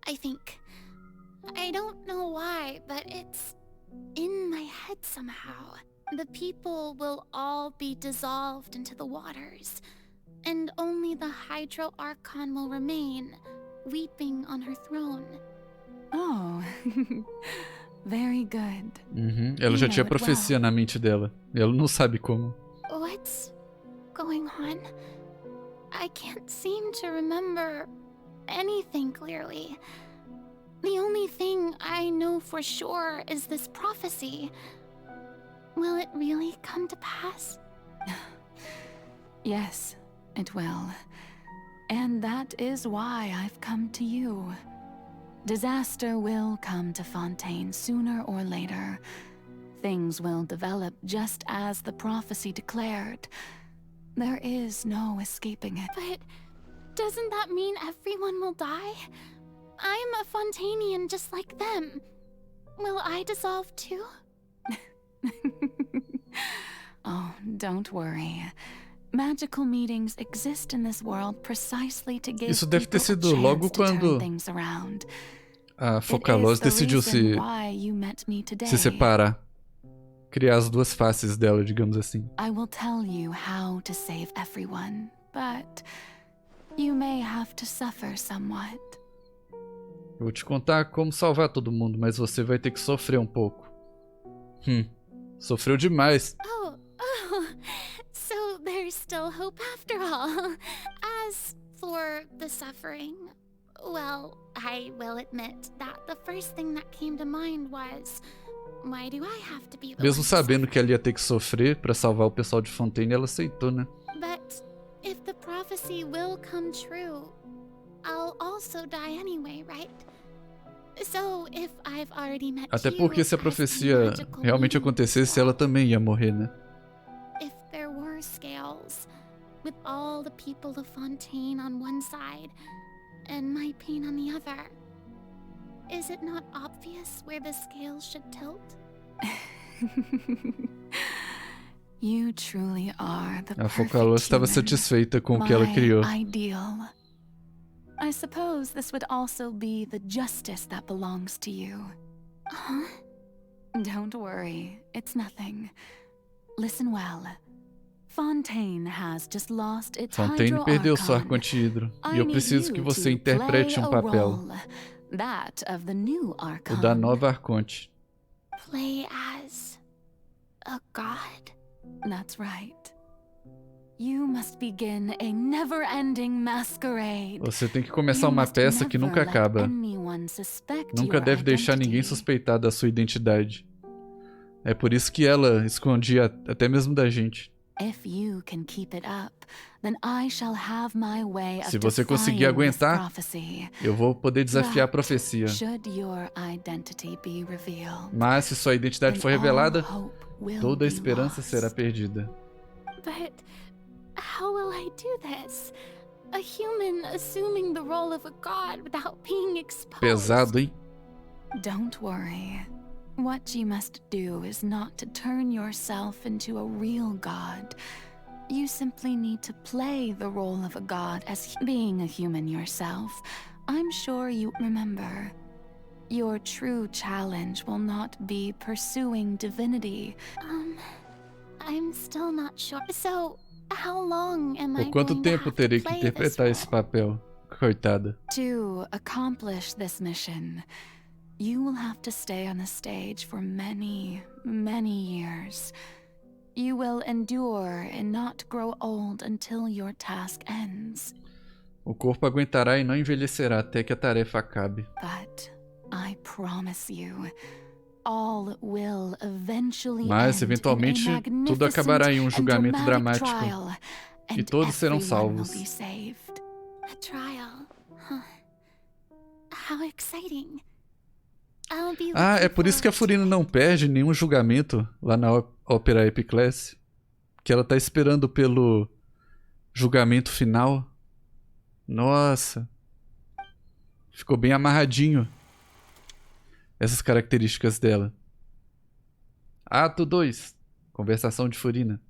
I think. I don't know why, but it's in my head somehow. The people will all be dissolved into the waters, and only the Hydro Archon will remain, weeping on her throne. Oh, very good. Ela já tinha profecia na mente dela. E ela não sabe como. What's going on? I can't seem to remember anything clearly. The only thing I know for sure is this prophecy. Will it really come to pass? Yes, it will. And that is why I've come to you. Disaster will come to Fontaine sooner or later. Things will develop just as the prophecy declared. There is no escaping it. But doesn't that mean everyone will die? I'm a Fontainian just like them. Will I dissolve too? Oh, don't worry. Magical meetings exist in this world precisely to give Isso deve ter sido logo quando a Focalose decidiu se separar. Criar as duas faces dela, digamos assim. I will tell you how to save everyone, but you may have to suffer somewhat. Eu vou te contar como salvar todo mundo, mas você vai ter que sofrer um pouco. Sofreu demais. Oh, so there's still hope after all. As for the suffering, well, I will admit that the first thing that came to mind was, why do I have to be the Mesmo one sabendo que ela ia ter que sofrer pra salvar o pessoal de Fontaine, ela aceitou, né? But if the prophecy will come true, I'll also die anyway, right? So if I've already met Até you porque se a profecia realmente acontecesse, ela também ia morrer, né? If there were scales, with all the people of Fontaine on one side, and my pain on the other, is it not obvious where the scales should tilt? You truly are the A Focalose estava satisfeita com o que ela criou. Ideal. I suppose this would also be the justice that belongs to you. Huh? Don't worry, it's nothing. Listen well. Fontaine has just lost its Fontaine perdeu sua Arconte Hidro, e eu preciso que você interprete um papel. That of the new Archon. O da nova Arconte. Play as a god? That's right. You must begin a never-ending masquerade. Você tem que começar uma peça que nunca acaba. Nunca deve deixar ninguém suspeitar da sua identidade. É por isso que ela escondia até mesmo da gente. Se você conseguir aguentar, eu vou poder desafiar a profecia. Mas se sua identidade for revelada, toda a esperança será perdida. But how will I do this? A human assuming the role of a god without being exposed. Pesado, hein? Don't worry. What you must do is not to turn yourself into a real god. You simply need to play the role of a god as being a human yourself. I'm sure you remember. Your true challenge will not be pursuing divinity. I'm still not sure. So, how long am I Por quanto going to tempo have to terei que play interpretar this esse papel? Coitada. To accomplish this mission, you will have to stay on the stage for many, many years. You will endure and not grow old until your task ends. O corpo aguentará e não envelhecerá até que a tarefa acabe. But I promise you, all will eventually Mas, eventualmente, tudo acabará em um julgamento dramático. E todos serão salvos. A trial. Huh. How exciting. Ah, é por isso que a Furina não perde nenhum julgamento lá na Ópera Epiclass. Que ela tá esperando pelo julgamento final. Nossa. Ficou bem amarradinho. Essas características dela. Ato 2. Conversação de Furina.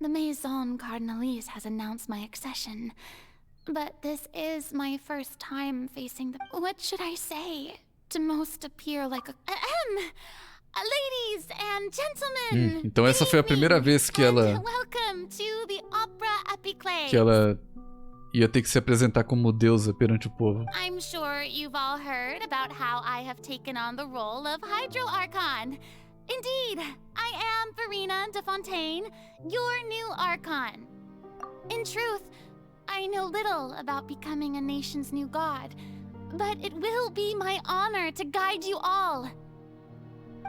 The Maison Cardinalise has announced my accession, but this is my first time facing the... What should I say to most appear like a... Ladies and gentlemen! Então essa foi a primeira vez que ela... Welcome to the Opera Epiclass. Que ela ia ter que se apresentar como deusa perante o povo. I'm sure you've all heard about how I have taken on the role of Hydro Archon. Indeed, I am Farina de Fontaine, your new Archon. In truth, I know little about becoming a nation's new god, but it will be my honor to guide you all.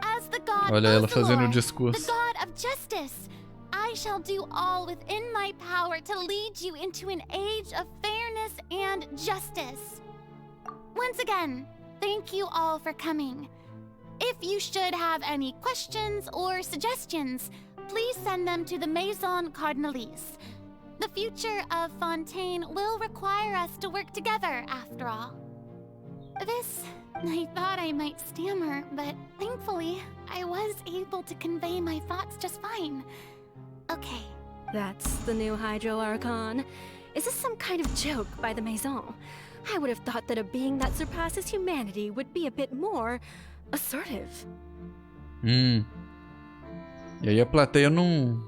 As the god Olha ela of the fazendo o Lord, discurso. the god of justice, I shall do all within my power to lead you into an age of fairness and justice. Once again, thank you all for coming. If you should have any questions or suggestions, please send them to the Maison Cardinalise. The future of Fontaine will require us to work together, after all. This, I thought I might stammer, but thankfully, I was able to convey my thoughts just fine. Okay. That's the new Hydro Archon. Is this some kind of joke by the Maison? I would have thought that a being that surpasses humanity would be a bit more... assertive. E aí a plateia não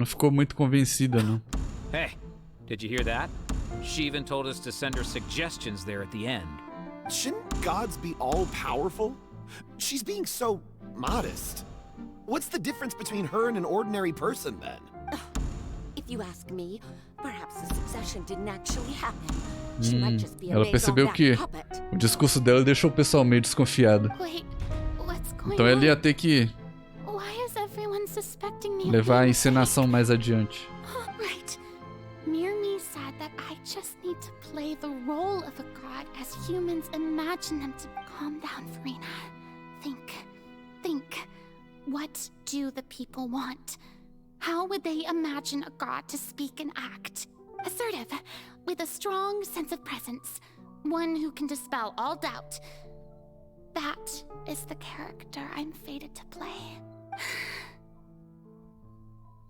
ficou muito convencida, não. Hey, did you hear that? She even told us to send her suggestions there at the end. Shouldn't gods be all-powerful? She's being so modest. What's the difference between her and an ordinary person, then? If you ask me, perhaps the succession didn't actually happen. Ela percebeu que o discurso dela deixou o pessoal meio desconfiado. Então ela ia ter que levar a encenação mais adiante. Right. Mirmi said that I just need to play the role of a god as humans imagine them to calm down, Farina. Think. What do the people want? How would they imagine a god to speak and act? Assertive, with a strong sense of presence. One who can dispel all doubt. That is the character I'm fated to play.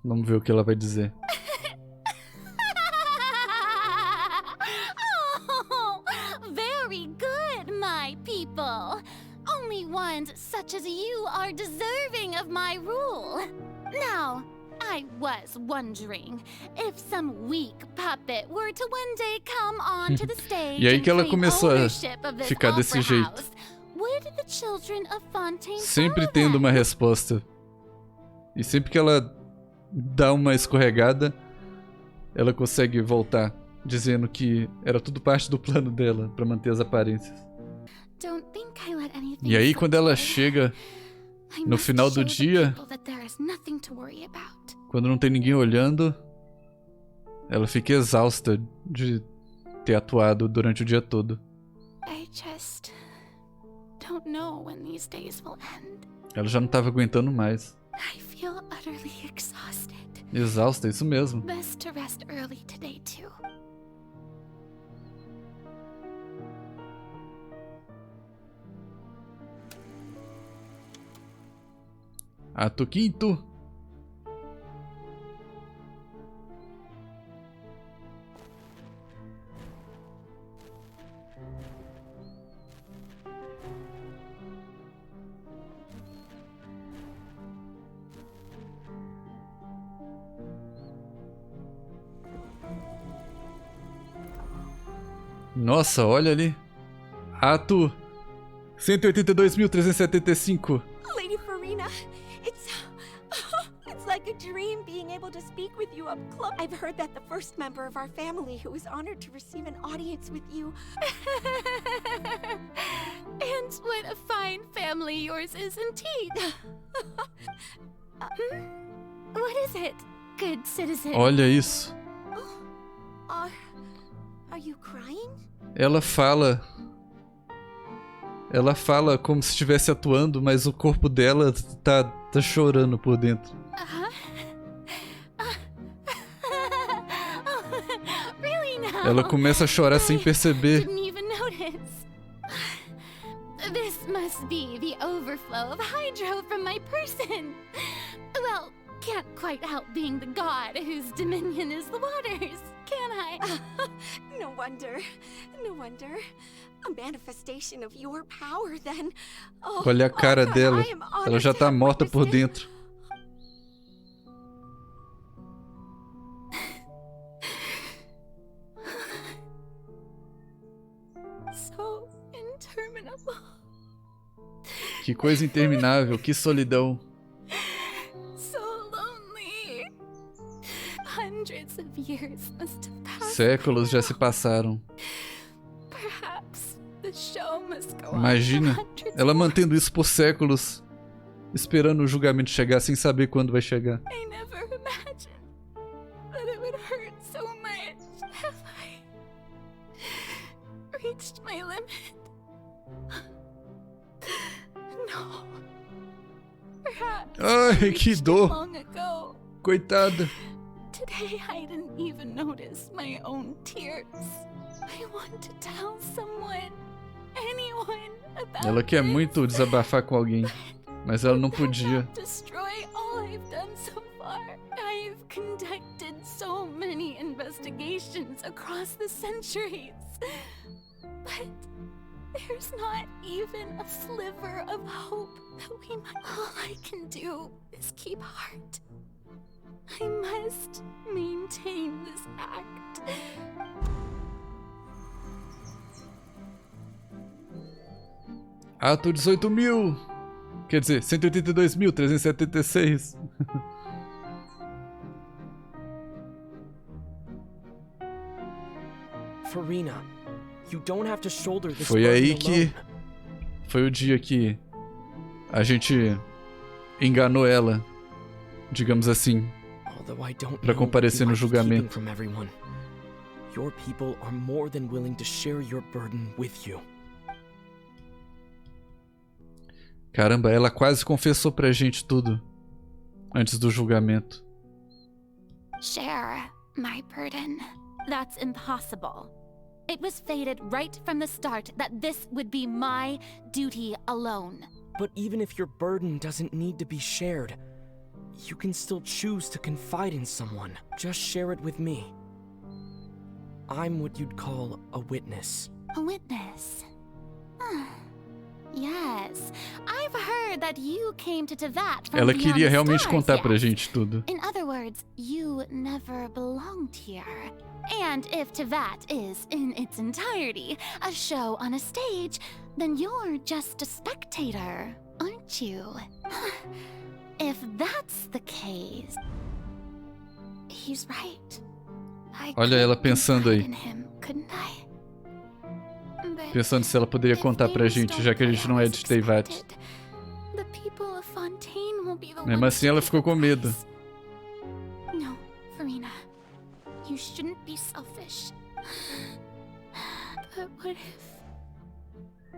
Vamos ver o que ela vai dizer. ones such as you are deserving of my rule. Now, I was wondering if some weak puppet were to one day come onto the stage E aí que ela and começou claim a ownership of this ficar desse opera jeito. house, would the children of Fontaine Sempre follow tendo them? uma resposta. E sempre que ela dá uma escorregada, ela consegue voltar, dizendo que era tudo parte do plano dela pra manter as aparências. Don't think I let anything E aí slip quando ela away. chega I no must final show do the dia, people that there is nothing to worry about. quando não tem ninguém olhando, ela fica exausta de ter atuado durante o dia todo. I just don't know when these days will end. Ela já não tava aguentando mais. I feel utterly exhausted. Exausta, isso mesmo. Best to rest early today too. Ato quinto. Nossa, olha ali. Ato 182.375. Lady Farina, it's like a dream being able to speak with you up close. I've heard that the first member of our family who was honored to receive an audience with you. And what a fine family yours is indeed. What is it, good citizen? Olha isso. Are you crying? Ela fala como se estivesse atuando, mas o corpo dela tá chorando por dentro. Really now? Ela começa a chorar sem perceber. Didn't even notice. This must be the overflow of hydro from my person. Well, can't quite help being the god whose dominion is the waters, can I? No wonder. No wonder. A manifestation of your power, then. Oh, Olha a cara God, dela. I am honored Ela já to tá have morta por witnessed it. dentro. So interminable. Que coisa interminável, que solidão. So lonely. Hundreds of years must have passed. Séculos já se passaram. Perhaps the show must go on Imagina, for hundreds ela more. mantendo isso por séculos, esperando o julgamento chegar sem saber quando vai chegar. I never imagined that it would hurt so much. Have I reached my limit? No. Perhaps Ai, I que reached it dor. long ago. Coitada. Today I didn't even notice my own tears. I want to tell someone, anyone, about Ela quer this. muito desabafar com alguém, mas ela não podia. Destroy all I've done so far. I've conducted so many investigations across the centuries. But there's not even a sliver of hope that we might. All I can do is keep heart. I must maintain this act. Ato 18.000. Quer dizer, 182.376. Farina, you don't have to shoulder this Foi burden aí alone. que... Foi o dia que a gente enganou ela, digamos assim, Although I don't pra know comparecer what no you might be keeping julgamento. from everyone. Your people are more than willing to share your burden with you. Caramba, ela quase confessou pra gente tudo antes do julgamento. Share my burden. That's impossible. It was fated right from the start that this would be my duty alone. But even if your burden doesn't need to be shared, you can still choose to confide in someone. Just share it with me. I'm what you'd call a witness. A witness. Yes, I've heard that you came to Teyvat from Ela beyond queria the realmente that you came to Teyvat from Ela beyond queria the realmente stars, contar pra yes. gente tudo. In other words, you never belonged here. And if Teyvat is, in its entirety, a show on a stage, then you're just a spectator, aren't you? If that's the case, he's right. Olha ela pensando aí. In him, couldn't I? But Pensando se ela poderia contar pra gente, já que a gente não é de Teyvat. the people of Fontaine will be the Mesmo ones assim, ela ficou com medo. No, Farina. You shouldn't be selfish.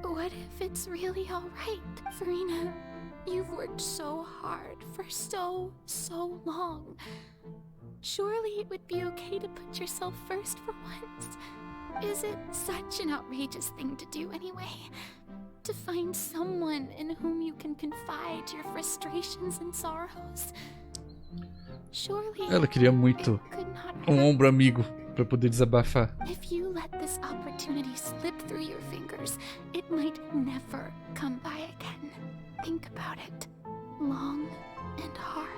But what if it's really alright, Farina? You've worked so hard for so long. Surely it would be okay to put yourself first for once. Is it such an outrageous thing to do anyway? To find someone in whom you can confide your frustrations and sorrows? Surely Ela queria muito ombro amigo pra poder desabafar. if you let this opportunity slip through your fingers, it might never come by again. Think about it long and hard.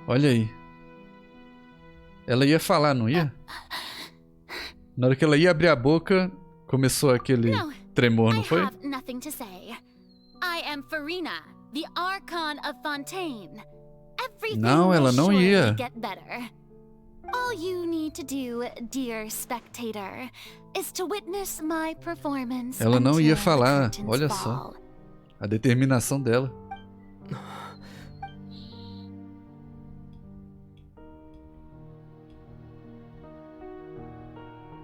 Olha aí. Ela ia falar, não ia? Na hora que ela ia abrir a boca, começou aquele tremor, não foi? I have nothing to say. I am Farina, the Archon of Fontaine. Everything Não, ela will não surely ia. get better. All you need to do, dear spectator, is to witness my performance. Ela não ia until the falar. curtains Olha fall. só. A determinação dela.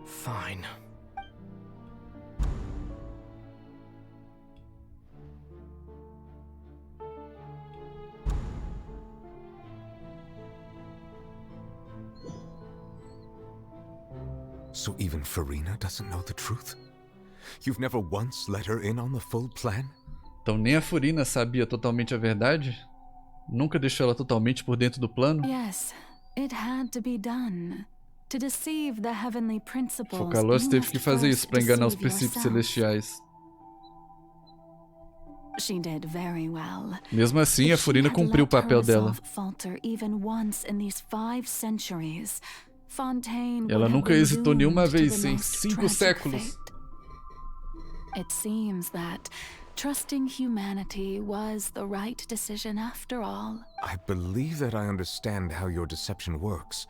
Fine. So even Farina doesn't know the truth? You've never once let her in on the full plan? Então nem a Furina sabia totalmente a verdade? Nunca deixou ela totalmente por dentro do plano? Yes, it had to be done. To deceive the heavenly principles, Focalós you teve must que fazer first isso para enganar os deceive princípios yourself. celestiais. She did very well. Mesmo assim, a If she Furina had cumpriu o let her papel dela. resolve falter even once in these 5 centuries, Fontaine Ela would have nunca been hesitou nenhuma doomed to vez the em most 5 tragic séculos. fate. It seems that trusting humanity was the right decision after all. I believe that I understand how your deception works.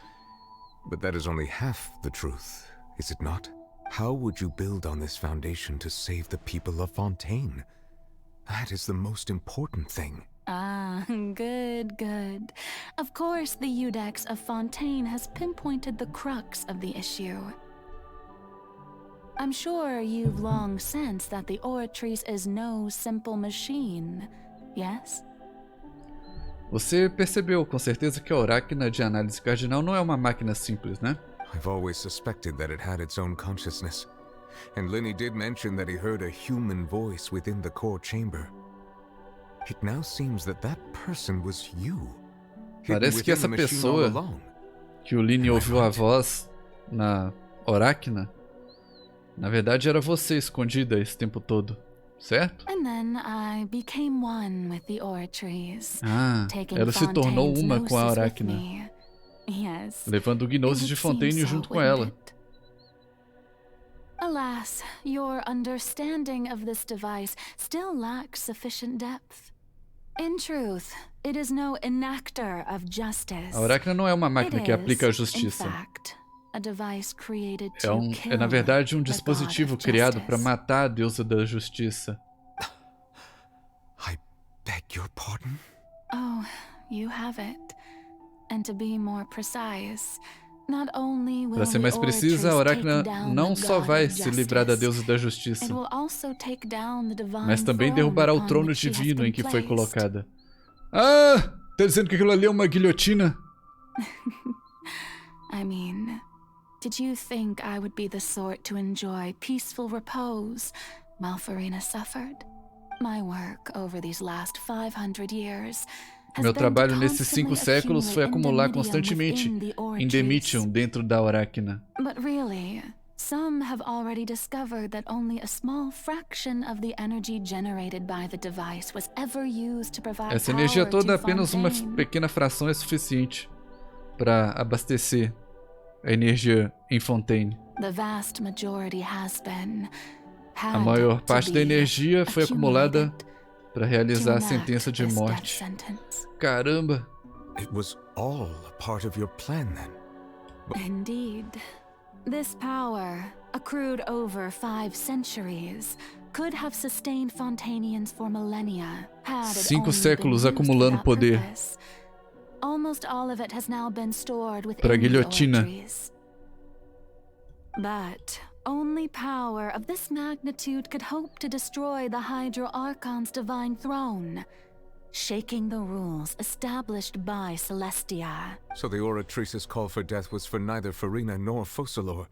But that is only half the truth, is it not? How would you build on this foundation to save the people of Fontaine? That is the most important thing. Ah, good, good. Of course, the Iudex of Fontaine has pinpointed the crux of the issue. I'm sure you've long sensed that the Oratrice is no simple machine, yes? Você percebeu com certeza que a Oráquina de análise cardinal não é uma máquina simples, né? I've always suspected that it had its own consciousness. And Lenny did mention that he heard a human voice within the core chamber. It now seems that that person was you. hidden Parece que within essa the machine all pessoa along. que o Lenny ouviu a voz na Oráquina, na verdade era você escondida esse tempo todo, certo? And then I became one with the Oratrice, Ah, taking ela se tornou Fontaine's uma com a gnosis with Oráquina, me. Yes. levando o Gnosis de Fontaine junto com ela. Alas, your understanding of this device still lacks sufficient depth. In truth, it is no enactor of justice. A Oráquina não é uma máquina It que aplica a is, justiça. in fact, a device created É, to kill na verdade um the dispositivo god of criado para justice. matar a deusa da justiça. Beg your pardon? Oh, you have it. And to be more precise, not only will Para ser the mais precisa, a Oratrice Oráquina take down não the só god vai of se livrar da justice, deusa da justiça, it will also take down the divine mas também throne derrubará o upon trono which she has divino been em que foi placed. colocada. Ah! Tá dizendo que aquilo ali é uma guilhotina? I mean, did you think I would be the sort to enjoy peaceful repose while Farina suffered? My work over these last 500 years Meu trabalho nesses 5 séculos foi acumular constantemente Indemitium dentro da Arachna. But really, some have already discovered that only a small fraction of the energy generated by the device was ever used to provide Essa energia power toda, to apenas uma Fontaine. pequena fração é suficiente para abastecer a energia em Fontaine. The vast majority has been, A maior parte da energia foi acumulada para realizar a sentença de morte. Caramba! It was all a part of your plan then. Indeed. This power, accrued over 5 centuries, could have sustained Fontainians for millennia, had it 5 only séculos been used acumulando for that poder purpose. Almost all of it has now been stored para a within the guilhotina. oratories. But only power of this magnitude could hope to destroy the Hydro Archon's divine throne, shaking the rules established by Celestia. So the Oratrice's call for death was for neither Farina nor Focalor,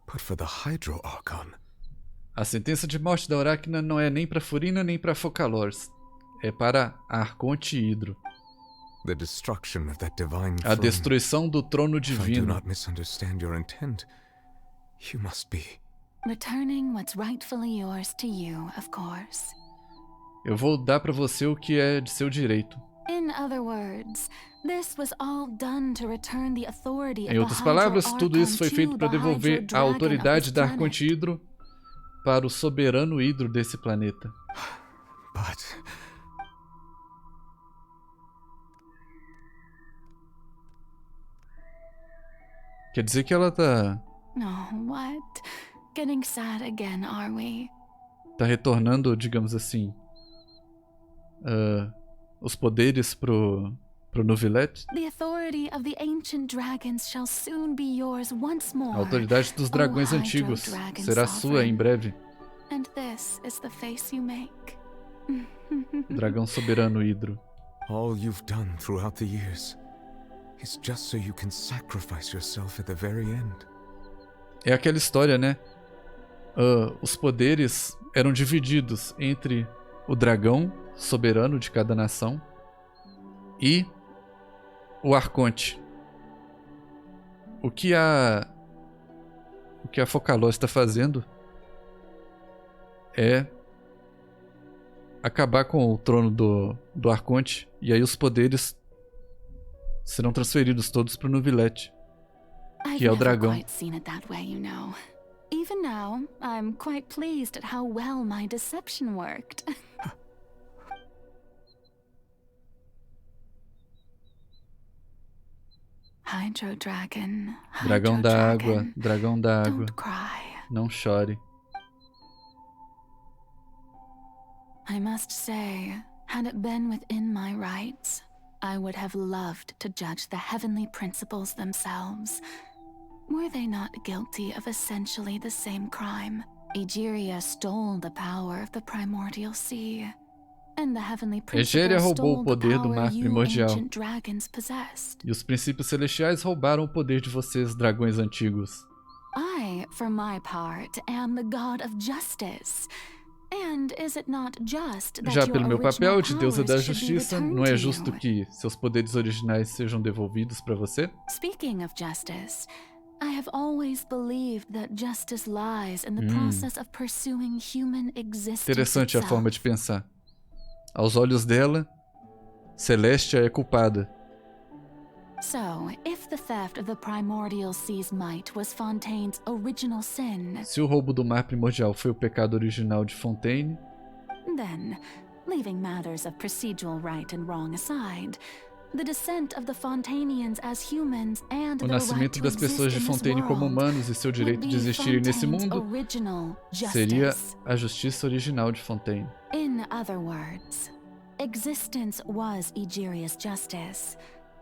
but for the Hydro Archon. A sentença de morte da Arachna não é nem para Furina nem para Focalor. É para Arconte Hidro. The destruction of that divine A throne. destruição do trono If I do divino. not misunderstand your intent, you must be. Returning what's rightfully yours to you, of course. Eu vou dar para você o que é de seu direito. In other words, this was all done to return the authority of Em outras the palavras, Hydro tudo isso foi Archon feito to para the devolver Hydro a Dragon autoridade of da this Arconte planet. Hidro para o soberano Hidro desse planeta. But Quer dizer que ela tá what? Getting sad again, are we? retornando, digamos assim, os poderes pro Novilete. The authority of the ancient dragons shall soon be yours once more. A autoridade dos dragões O antigos Hydro Dragon será sua Sovereign. em breve. And this is the face you make. Dragão soberano Hidro. all you've done throughout the years is just so you can sacrifice yourself at the very end. É aquela história, né? Os poderes eram divididos entre o dragão soberano de cada nação e o Arconte. O que a Focalor está fazendo é acabar com o trono do Arconte, e aí os poderes serão transferidos todos para o Novilete, que é o dragão. I've never quite seen it that way, you know. Even now, I'm quite pleased at how well my deception worked. Hydro Dragon. Dragão Hydro da água, Dragon. dragão da água. Don't cry. Não chore. I must say, had it been within my rights, I would have loved to judge the heavenly principles themselves. Were they not guilty of essentially the same crime? Egeria stole the power of the primordial sea, and the heavenly Egeria principles roubou o stole the poder do power mar you primordial. ancient dragons possessed. E os princípios celestiais roubaram o poder de vocês, dragões antigos. I, for my part, am the god of justice. And is it not just that Já your pelo meu papel original de deusa da powers should be justiça, returned não é to justo you? que seus poderes originais sejam devolvidos para você? Speaking of justice, I have always believed that justice lies in the process of pursuing human existence Interessante a itself. forma de pensar. Aos olhos dela, Celestia é culpada. So, if the theft of the primordial sea's might was Fontaine's original sin, Se o roubo do mar primordial foi o pecado original de Fontaine, then, leaving matters of procedural right and wrong aside, the descent of the Fontainians as humans and o their right nascimento to das pessoas de exist in this Fontaine como world humanos e seu direito would de be existirem nesse Fontaine's mundo original seria justice. a justiça original de Fontaine. In other words, existence was Egeria's justice,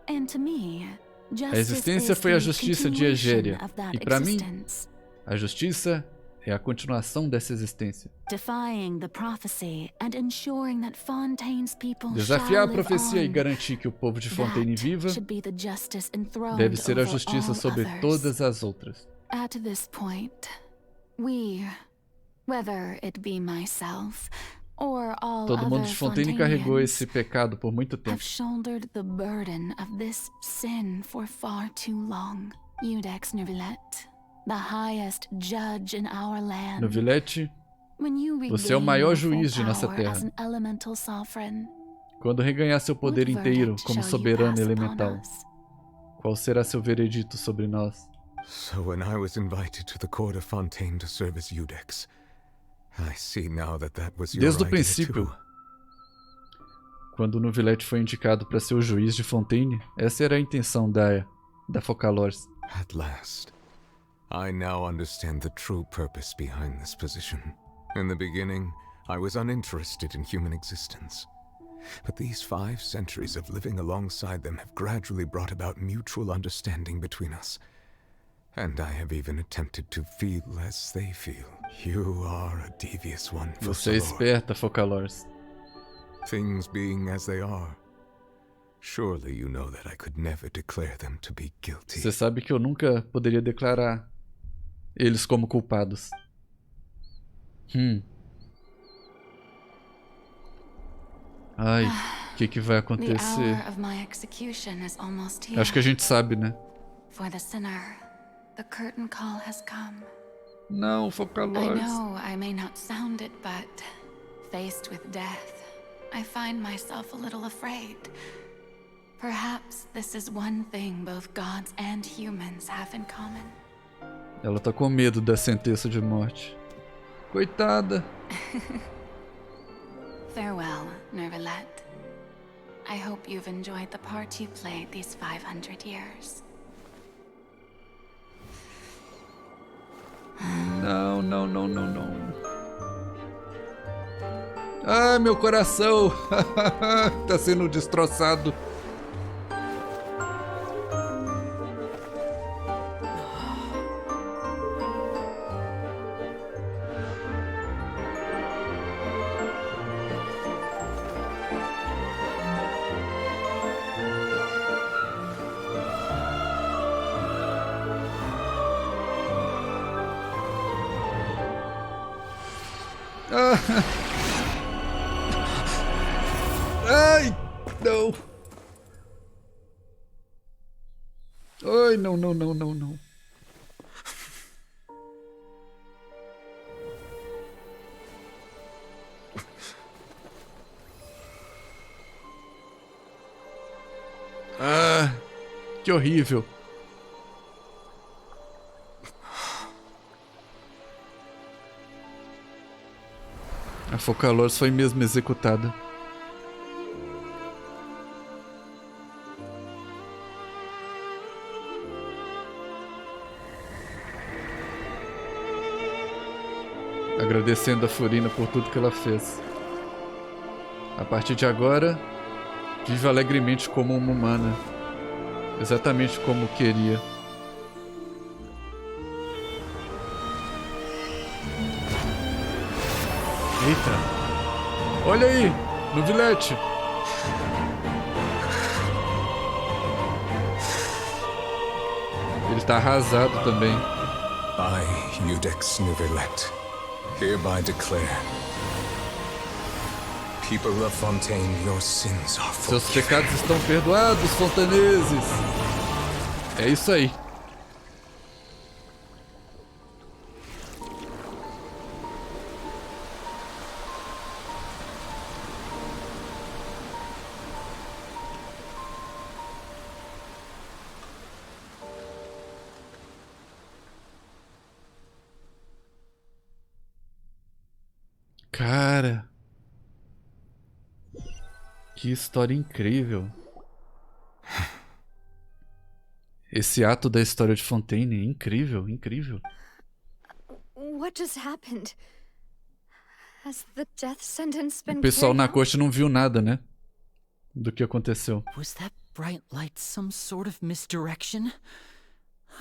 and to me, A justice existência is foi a the justiça de continuation Egeria, of that e para mim, existence. a justiça é a continuação dessa existência. Defying the prophecy and ensuring that Fontaine's people Desafiar a shall live profecia e on. garantir que o povo de Fontaine viva Should be the justice enthroned deve ser a over justiça all sobre others. todas as outras. At this point, we, whether it be myself or all Todo mundo other de Fontaine carregou esse pecado por muito tempo. I've shouldered the burden of this sin for far too long. Iudex Neuvillette, the highest judge in our land. Neuvillette, When you você é o maior regain juiz de your nossa power terra. as an elemental sovereign, Quando reganhar seu poder what inteiro verdict como shall you soberano pass upon elemental, us? qual será seu veredito sobre nós? So when I was invited to the court of Fontaine to serve as Iudex, I see now that was your Desde o idea princípio, too. quando Neuvillette foi indicado para ser o juiz de Fontaine, essa era a intenção da Focalors. At last, I now understand the true purpose behind this position. In the beginning, I was uninterested in human existence. But these 5 centuries of living alongside them have gradually brought about mutual understanding between us. And I have even attempted to feel as they feel. You are a devious one, Você é esperta, Focalors. Things being as they are, surely you know that I could never declare them to be guilty. Você sabe que eu nunca poderia declarar eles como culpados. Ai, o que vai acontecer? Acho que a gente sabe, né? For the sinner, the curtain call has come. Não, I Focalors. know I may not sound it, but faced with death, I find myself a little afraid. Perhaps this is one thing both gods and humans have in common. Ela tá com medo da sentença de morte. Coitada. Farewell, Neuvillette. I hope you've enjoyed the part you played these 500 years. Não, não, não, não, não. Ai, meu coração. Tá sendo destroçado. Ai, não. Ai, não, não, não, não, não. Ah, que horrível. A Focalors foi mesmo executada. Agradecendo a Furina por tudo que ela fez. A partir de agora, vive alegremente como uma humana. Exatamente como queria. Eita! Olha aí! Neuvillette! Ele tá arrasado também. I, Iudex Neuvillette, hereby declare, people of Fontaine, your sins are forgiven. Seus pecados estão perdoados, fontaneses! É isso aí. Cara, que história incrível. Esse ato da história de Fontaine é incrível, incrível. What just happened? Has the death sentence been O pessoal carried na out? corte não viu nada, né? Do que aconteceu. Was that bright light some sort of misdirection?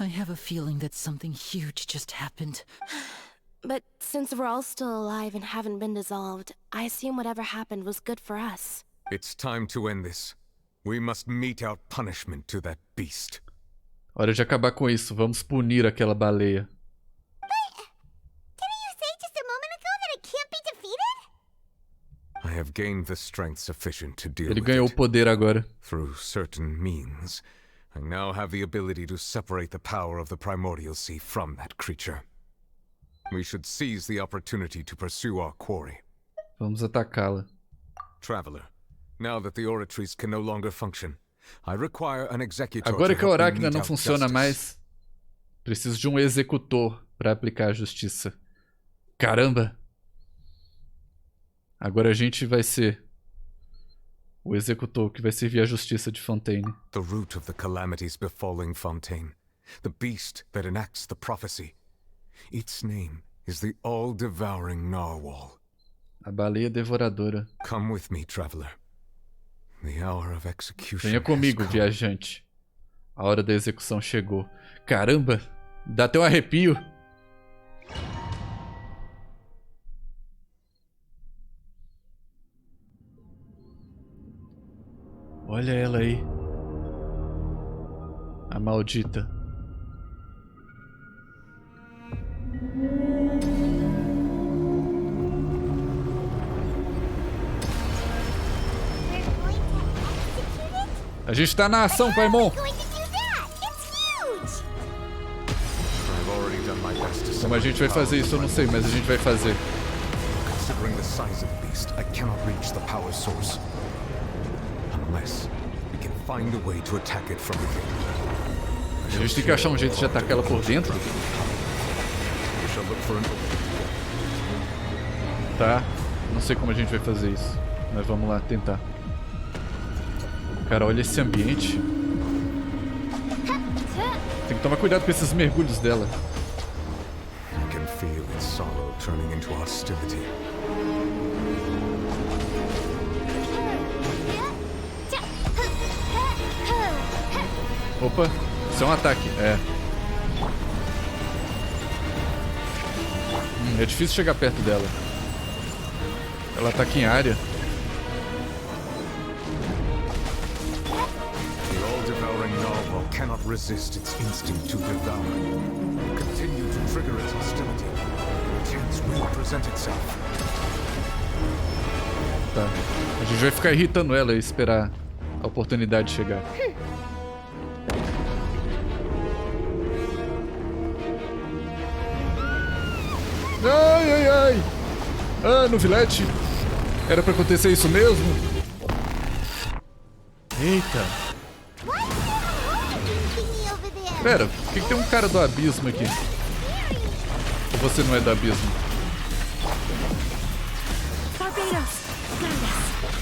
I have a feeling that something huge just happened. But since we're all still alive and haven't been dissolved, I assume whatever happened was good for us. It's time to end this. We must mete out punishment to that beast. Hora de acabar com isso. Vamos punir aquela baleia. Didn't you say just a moment ago that it can't be defeated? I have gained the strength sufficient to deal Ele with ganhou o it. poder agora. Through certain means, I now have the ability to separate the power of the primordial sea from that creature. We should seize the opportunity to pursue our quarry. Vamos atacá-la. Traveler, now that the oratories can no longer function, I require an executor. Agora to que a help me Oráquina mete não out funciona justice. mais, preciso de um executor para aplicar a justiça. Caramba! Agora a gente vai ser o executor que vai servir a justiça de Fontaine. The root of the calamities befalling Fontaine, the beast that enacts the prophecy. Its name is the all-devouring narwhal. A baleia devoradora. Come with me, traveler. The hour of execution. Venha comigo, viajante. A hora da execução chegou. Caramba! Dá até um arrepio. Olha ela aí. A maldita. A gente tá na ação, Paimon. Como a gente vai fazer isso, eu não sei, mas a gente vai fazer. Considering the size of the beast, I cannot reach the power source. Unless we can find a way to attack it from within. A gente tem que achar um jeito de atacar ela por dentro. Tá, não sei como a gente vai fazer isso, mas vamos lá tentar. Cara, olha esse ambiente. Tem que tomar cuidado com esses mergulhos dela. I can feel its sorrow turning into hostility. Opa, isso é um ataque, é. É difícil chegar perto dela. Ela ataca em área. The all-devouring narwhal cannot resist its instinct to devour. Continue to trigger its hostility. A chance will present itself. Tá. A gente vai ficar irritando ela e esperar a oportunidade chegar. Ai, ai, ai! Ah, no Vilete! Era pra acontecer isso mesmo? Eita! Pera, por que tem um cara do abismo aqui? Ou você não é do abismo?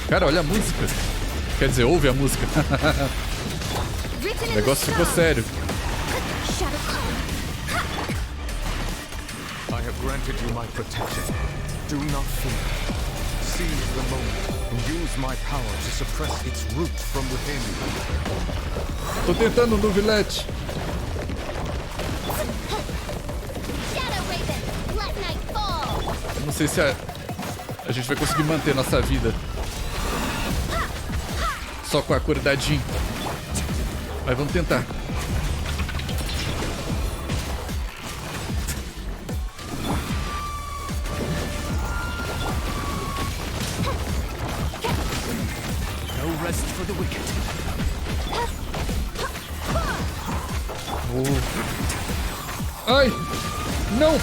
Cara, olha a música! Quer dizer, ouve a música. O negócio ficou sério. I have granted you my protection. Do not fear. Seize the moment and use my power to suppress its root from within. Tô tentando no Vilete. Eu não sei se a gente vai conseguir manter nossa vida só com a cura da Jean. Mas vamos tentar. No rest for the wicked. Oh. Ai! Não!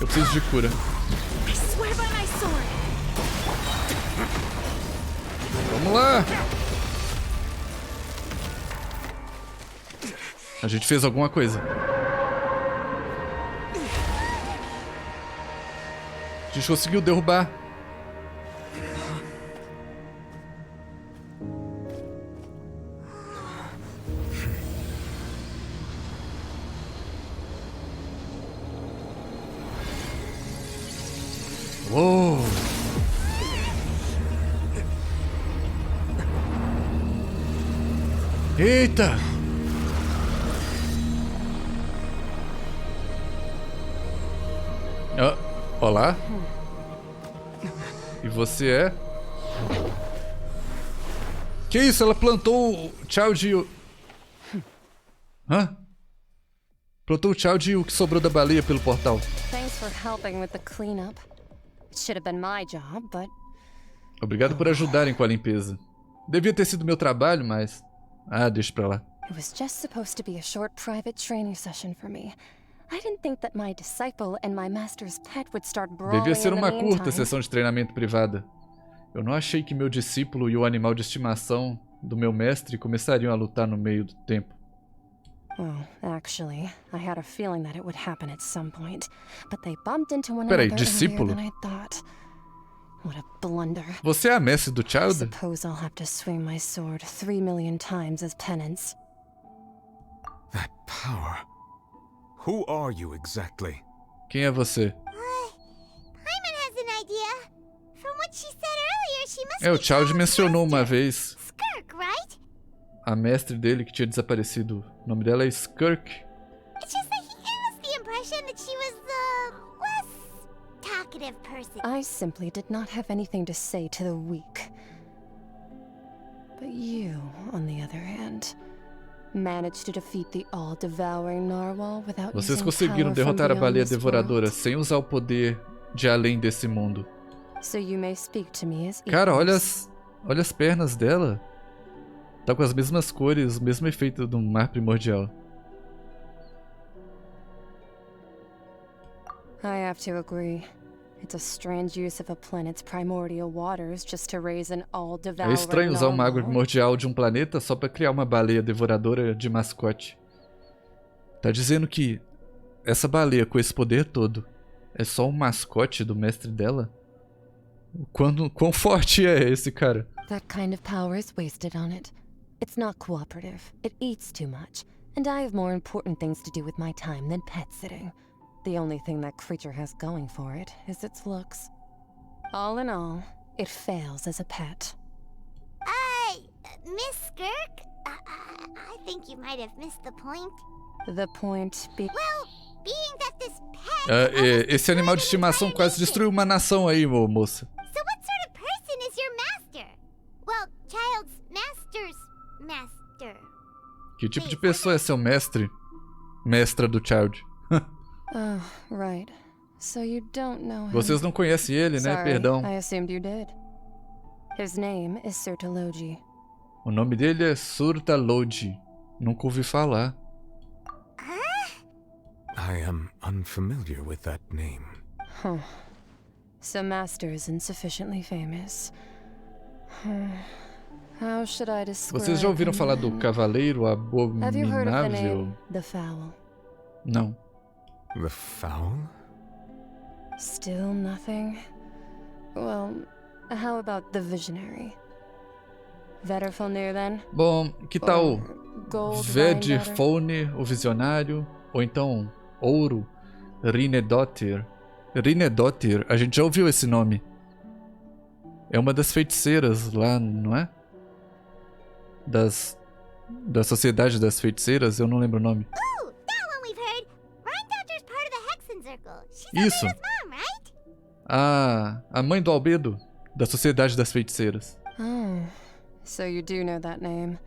Eu preciso de cura. Vamos lá! A gente fez alguma coisa. A gente conseguiu derrubar. Uou! Eita! Ah, olá? E você é? Que isso? Ela plantou o tchau de... Hã? Plantou o tchau de o que sobrou da baleia pelo portal. Thanks for helping with the cleanup. It should have been my job, but... Obrigado por ajudarem com a limpeza. Devia ter sido meu trabalho, mas... Ah, deixa pra lá. It was just supposed to be a short private training session for me. I didn't think that my disciple and my master's pet would start brawling. Devia ser uma in the curta meantime. sessão de treinamento privada. Eu não achei que meu discípulo e o animal de estimação do meu mestre começariam a lutar no meio do tempo. Well, actually, I had a feeling that it would happen at some point, but they bumped into one Peraí, another earlier discípulo? than I thought. What a blunder. Você é a mestre do I Child? suppose I'll have to swing my sword 3 million times as penance. That power. Who are you exactly? Quem é você? Paimon has an idea. From what she said earlier, she must É, o be Child Child's mencionou uma master. vez Skirk, right? a mestre dele que tinha desaparecido. O nome dela é Skirk. It's just that he gave us the impression that she was the less talkative person. I simply did not have anything to say to the weak. But you, on the other hand, managed to defeat the all-devouring narwhal without Vocês using conseguiram power from derrotar a beyond baleia this devoradora world. sem usar o poder de além desse mundo. So you may speak to me as Cara, equals. olha as pernas dela. Tá com as mesmas cores, o mesmo efeito do mar primordial. I have to agree. It's a strange use of a planet's primordial waters just to raise an all-devouring É estranho usar uma água narwhal. primordial de um planeta só pra criar uma baleia devoradora de mascote. Tá dizendo que essa baleia com esse poder todo é só um mascote do mestre dela? Quão forte é esse cara? That kind of power is wasted on it. It's not cooperative. It eats too much. And I have more important things to do with my time than pet sitting. The only thing that creature has going for it is its looks. All in all, it fails as a pet. Miss Skirk? I think you might have missed the point. The point being... Well, being that this pet... Esse animal de estimação quase destruiu uma nação aí, moça. So what sort of person is your master? Well, Child's master's master. Que tipo de pessoa é seu mestre? Mestra do Child. Oh, right. So you don't know him. Vocês não conhecem ele, né? Sorry, Perdão. I assumed you did. His name is Sertologi. O nome dele é Surtalogi. Nunca ouvi falar. I am unfamiliar with that name. Huh. So Master is insufficiently famous. How should I describe Vocês já ouviram him falar do then? Cavaleiro Have you heard of the Abominável? name The Fowl? Não. The Fowl? Still nothing? Well, how about the Visionary? Vetterfalnir then? Bom, que tal Gold Vedfone, o Visionário? Ou então Ouro, Rinedottir. Rinedottir, a gente já ouviu esse nome. É uma das feiticeiras lá, não é? Da Sociedade das Feiticeiras, eu não lembro o nome. Oh, that one we've heard. Rhindotter's part of the Hexen Circle. She's Isso. Albedo's mom, right? A mãe do Albedo, da Sociedade das Feiticeiras. Oh, so you do know that name.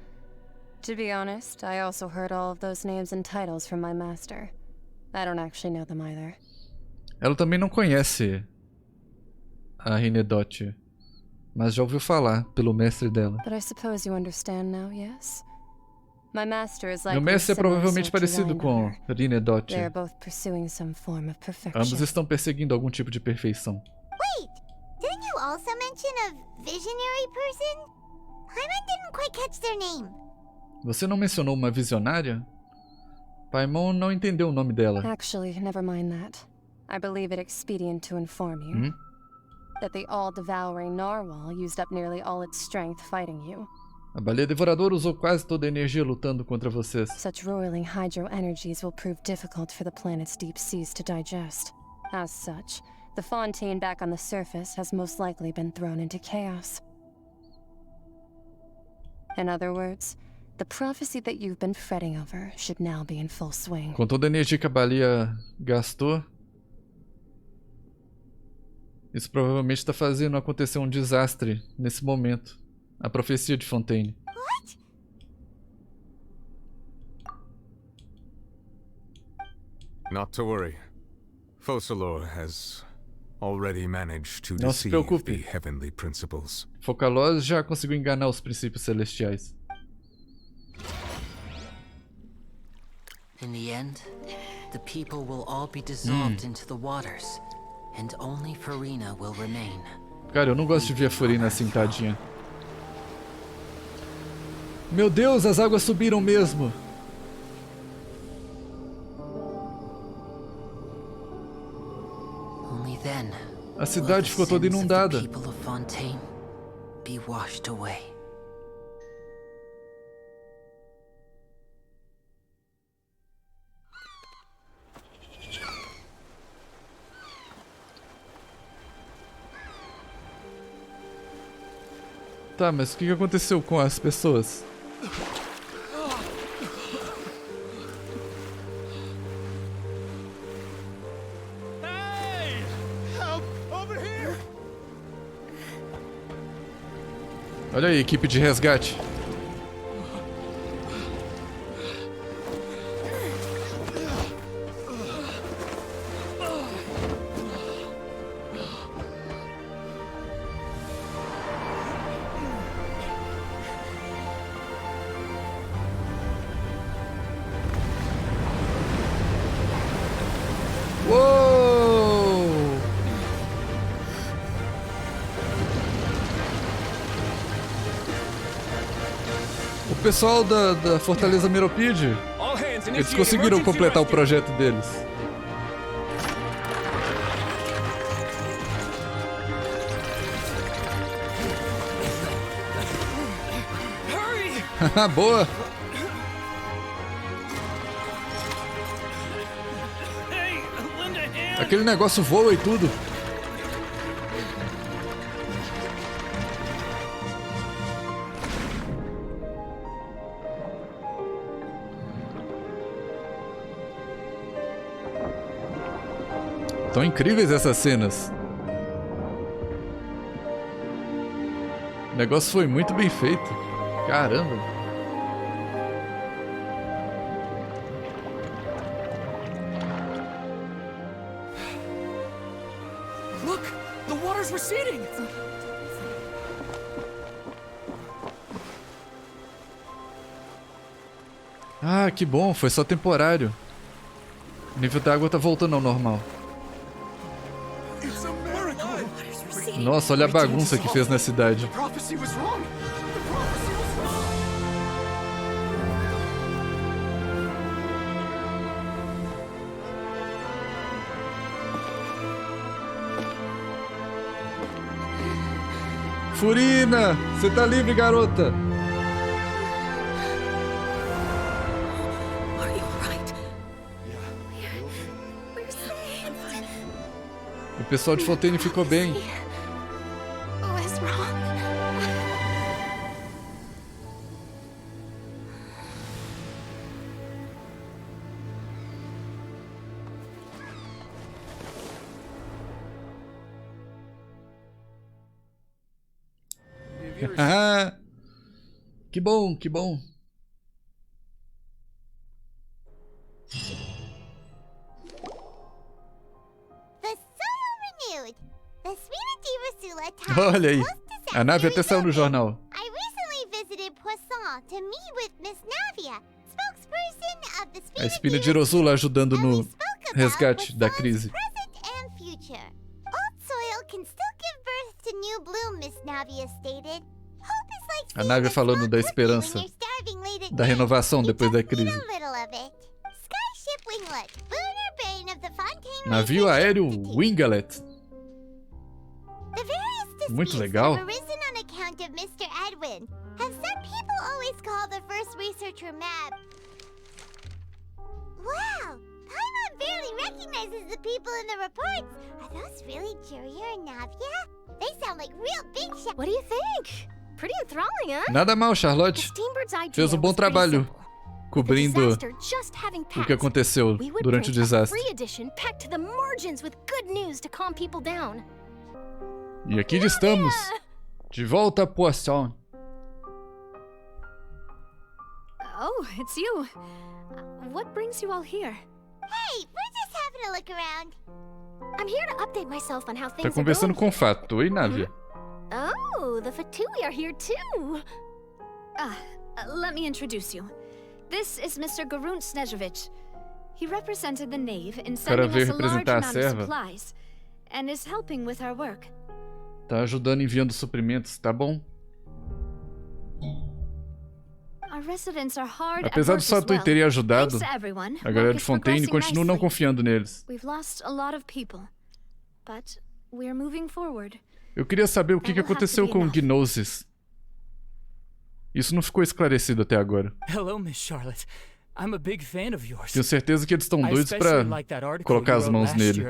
To be honest, I also heard all of those names and titles from my master. I don't actually know them either. Ela também não conhece a Rinedottir, mas já ouviu falar pelo mestre dela. But I suppose you understand now, yes? My master is like Meu mestre é provavelmente parecido com Rinedottir. They're both pursuing some form of perfection. Ambos estão perseguindo algum tipo de perfeição. Wait, didn't you also mention a visionary person? Paimon didn't quite catch their name. Você não mencionou uma visionária? Paimon não entendeu o nome dela. Actually, never mind that. I believe it expedient to inform you that the all-devouring narwhal used up nearly all its strength fighting you. A baleia devoradora usou quase toda a energia lutando contra vocês. Such roiling hydro energies will prove difficult for the planet's deep seas to digest. As such, the Fontaine back on the surface has most likely been thrown into chaos. In other words, the prophecy that you've been fretting over should now be in full swing. Com toda a energia que a baleia gastou, isso provavelmente está fazendo acontecer um desastre nesse momento. A profecia de Fontaine. What? Not to worry. Focalor has already managed to Não se deceive preocupe. the heavenly principles. Focaloz já conseguiu enganar os princípios celestiais. In the end, the people will all be dissolved into the waters, and only Farina will remain. Cara, eu não gosto de ver a Furina assim, tadinha. Meu Deus, as águas subiram mesmo. Only then A cidade ficou toda inundada. will the people of Fontaine be washed away. Tá, mas o que aconteceu com as pessoas? Olha aí, equipe de resgate. O pessoal da Fortaleza Meropide, eles conseguiram completar o projeto deles. Boa! Aquele negócio voa e tudo. Tão incríveis essas cenas. O negócio foi muito bem feito. Caramba. Look, the water's receding. Ah, que bom, foi só temporário. O nível da água tá voltando ao normal. Nossa, olha a bagunça que fez na cidade. Furina, você tá livre, garota. O pessoal de Fontaine ficou bem. Que bom, que bom. Olha aí, a nave até saiu no jornal. A espina de Rosula ajudando no resgate da crise. A nave falando da esperança, da renovação depois da crise. Navio aéreo Winglet. Muito legal. Wow! Paimon barely recognizes the people in the reports. Are those really Jurier and Navia? They sound like real big shots. What do you think? Pretty enthralling, huh? Nada mal, Charlotte. Fez um bom trabalho cobrindo o que aconteceu durante o desastre. E aqui estamos, de volta a Poisson. Oh, it's you. What brings you all here? Hey, we're just having a look around. I'm here to update myself on how things Tá conversando com o Fato. Oi, Navia. Oh, the Vtuber are here too. Let me introduce you. This is Mr. Garunt Snežević. He represented the Knave in sending us a large amount of supplies and is helping with our work. Tá ajudando enviando suprimentos, tá bom? Our residents are hard Apesar do Fato ter ajudado, a galera de Fontaine continua não confiando neles. We've lost a lot of people, but we're moving forward. Eu queria saber o que aconteceu com Gnosis. Isso não ficou esclarecido até agora. Hello, Miss Charlotte. I'm a big fan of yours. Tenho certeza que eles estão doidos pra colocar as mãos nele.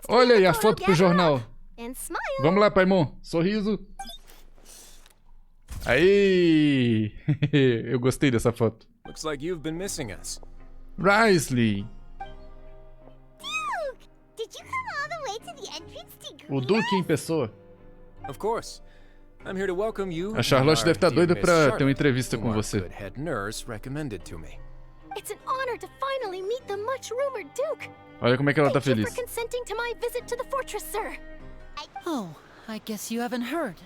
Olha aí a foto pro jornal. Vamos lá, Paimon. Sorriso. Aí! Eu gostei dessa foto. Looks like you've been missing us. Risley. Duke, did you come all the way to the entrance to greet O Duke em pessoa. Of course. I'm here to welcome you. A Charlotte deve estar doida pra ter uma entrevista com você. Head nurse recommended to me. It's an honor to finally meet the much-rumored Duke. Olha como é que ela tá feliz. Thank you for consenting to my visit to the fortress, sir. Oh, I guess you haven't heard.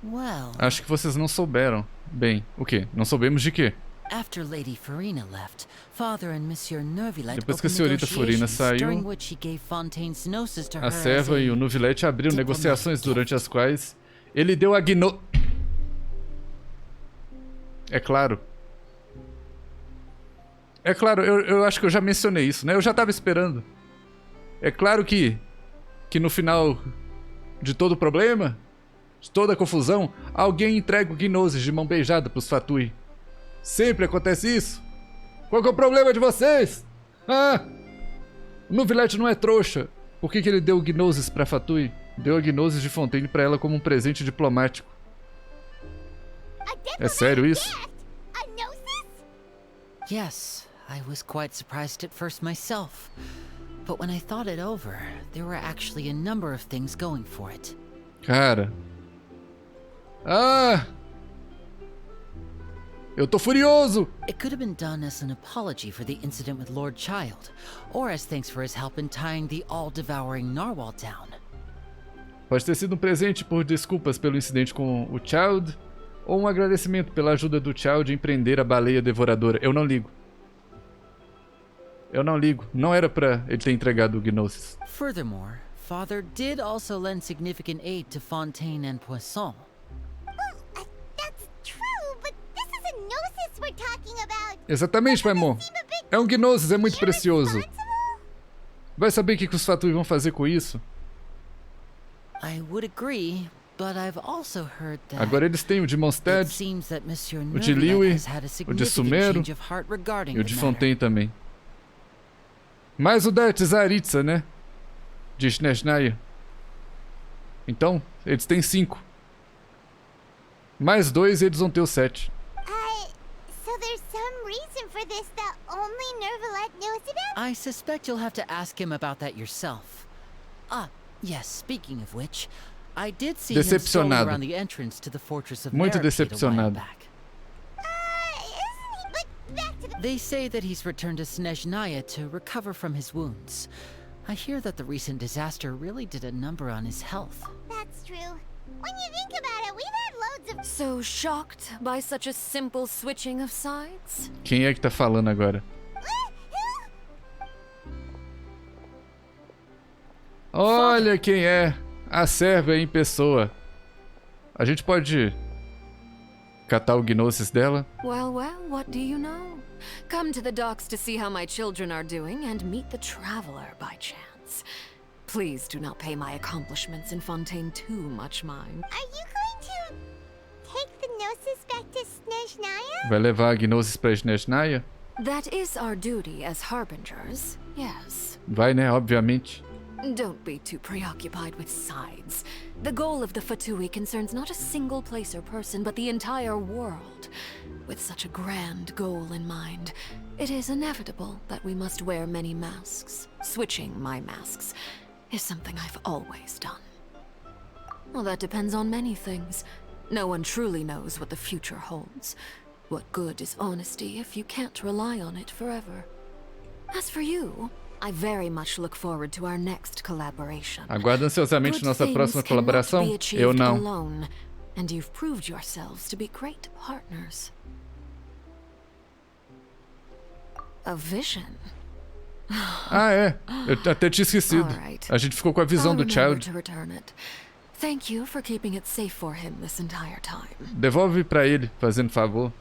Well. Acho que vocês não souberam. Bem, o quê? Não soubemos de quê? After Lady Farina left, Father and Monsieur Novilet Depois que a senhorita Farina saiu, a serva e o Novilet abriram negociações durante as quais ele deu a É claro. É claro, eu acho que eu já mencionei isso, né? Eu já tava esperando. É claro que no final de todo o problema, de toda a confusão, alguém entrega o Gnosis de mão beijada pros Fatui. Sempre acontece isso. Qual que é o problema de vocês? O Novilet não é trouxa. Por que ele deu o Gnosis pra Fatui? Deu a Gnosis de Fontaine pra ela como um presente diplomático. É sério isso? Yes, I was quite surprised at first myself. But when I thought it over, there were actually a number of things going for it. Cara. Eu tô furioso! It could have been done as an apology for the incident with Lord Child, or as thanks for his help in tying the all-devouring narwhal down. Pode ter sido um presente por desculpas pelo incidente com o Child, ou um agradecimento pela ajuda do Child em prender a baleia devoradora. Eu não ligo. Eu não ligo. Não era pra ele ter entregado o Gnosis. Furthermore, Father did also lend significant aid to Fontaine and Poisson. That's true, but this is a Gnosis we're talking about. Exatamente, Paimon. É um Gnosis, é muito precioso. Vai saber o que os Fatui vão fazer com isso? I would agree, but I've also heard that agora eles têm o de Mondstadt, o de Liyue, o de Sumero e o de Fontaine também. Mais o da Tsaritsa, né? De Snezhnaya. Então, eles têm 5. Mais 2 e eles vão ter o 7. So there's some reason for this that only Novilet knows about? I suspect you'll have to ask him about that yourself. Yes, speaking of which, I did see him strolling around the entrance to the fortress of Muito decepcionado. They say that he's returned to Snezhnaya to recover from his wounds. I hear that the recent disaster really did a number on his health. That's true. When you think about it, we've had loads of... So shocked by such a simple switching of sides? Quem é que tá falando agora? Olha quem é. A serva em pessoa. A gente pode catar o Gnosis dela? Well, what do you know? Come to the docks to see how my children are doing and meet the traveler by chance. Please do not pay my accomplishments in Fontaine too much mind. Are you going to take the Gnosis back to Snezhnaya? Vai levar a Gnosis pra Snezhnaya? That is our duty as harbingers, yes. Vai, né? Obviamente. Don't be too preoccupied with sides. The goal of the Fatui concerns not a single place or person, but the entire world. With such a grand goal in mind, it is inevitable that we must wear many masks. Switching my masks is something I've always done. Well, that depends on many things. No one truly knows what the future holds. What good is honesty if you can't rely on it forever? As for you, I very much look forward to our next collaboration. Aguardo ansiosamente nossa próxima colaboração. Eu não. Alone, and you've proved yourselves to be great partners. A vision. Ah, é. Eu até tinha esquecido. A gente ficou com a visão do Child. Thank you for keeping it safe for him this entire time. Devolve pra ele, fazendo favor.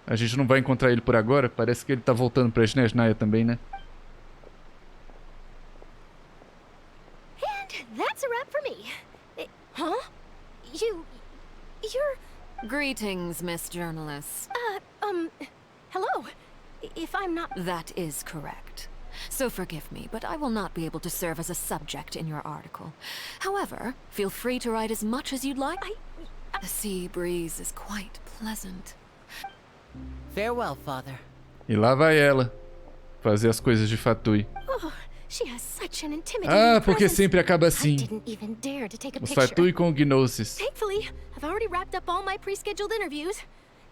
A gente não vai encontrar ele por agora. Parece que ele tá voltando pra Snezhnaya também, né? And that's a wrap for me. Huh? You're... Greetings, Miss Journalist. Hello. If I'm not... That is correct. So forgive me, but I will not be able to serve as a subject in your article. However, feel free to write as much as you'd like. The sea breeze is quite pleasant. Farewell, Father. E lá vai ela fazer as coisas de Fatui. Oh, she has such an intimidating Ah, porque presence. sempre acaba assim. I didn't even dare to take a Os picture. Fatui com o Gnosis. Thankfully, I've already wrapped up all my pre-scheduled interviews.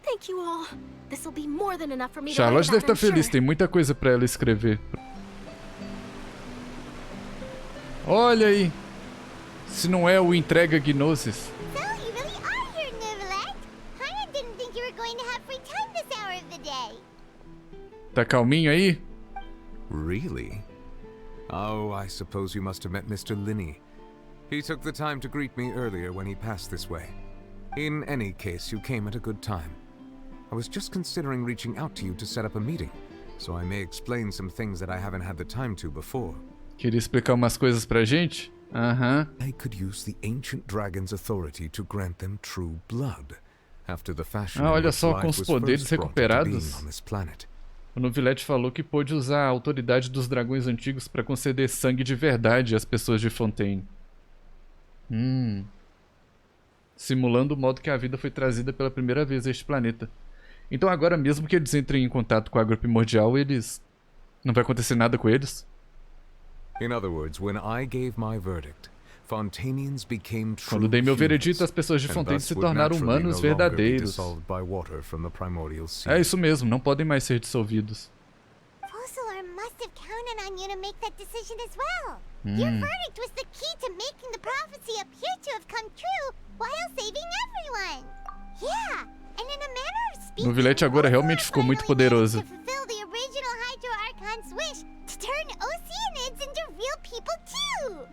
Thank you all. This will be more than enough for me to write Charlotte about, deve estar I'm feliz, sure. tem muita coisa pra ela escrever. Olha aí. Se não é o entrega Gnosis. So, you really are here, Neuvillette. I didn't think you were going to have free time this hour of the day. Tá calminho aí? Really? Oh, I suppose you must have met Mr. Linney. He took the time to greet me earlier when he passed this way. In any case, you came at a good time. I was just considering reaching out to you to set up a meeting, so I may explain some things that I haven't had the time to before. Queria explicar umas coisas pra gente? Aham. I could use the ancient dragon's authority to grant them true blood, after the fashion Ah, in olha which só, com life os was poderes first brought into being recuperados. on this planet. O Novilete falou que pôde usar a autoridade dos dragões antigos pra conceder sangue de verdade às pessoas de Fontaine. Simulando o modo que a vida foi trazida pela primeira vez a este planeta. Então agora mesmo que eles entrem em contato com a água primordial, eles... não vai acontecer nada com eles? In other words, when I gave my verdict, Fontainians became true Quando dei meu veredito, as pessoas de humans, Fontaine and se thus would tornaram naturally humanos no longer be verdadeiros. dissolved by water from the primordial sea. É isso mesmo, não podem mais ser dissolvidos. Fossilor must have counted on you to make that decision as well. Your verdict was the key to making the prophecy appear to have come true while saving everyone. Yeah, and in a manner of speaking, Novilete agora realmente ficou muito poderoso. to fulfill the original Hydro Archon's wish to turn Oceanids into real people too.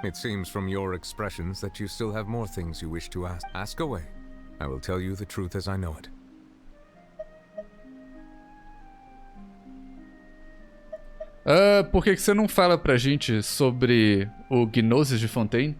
It seems from your expressions that you still have more things you wish to ask. Ask away. I will tell you the truth as I know it. Por que você não fala pra gente sobre o Gnosis de Fontaine?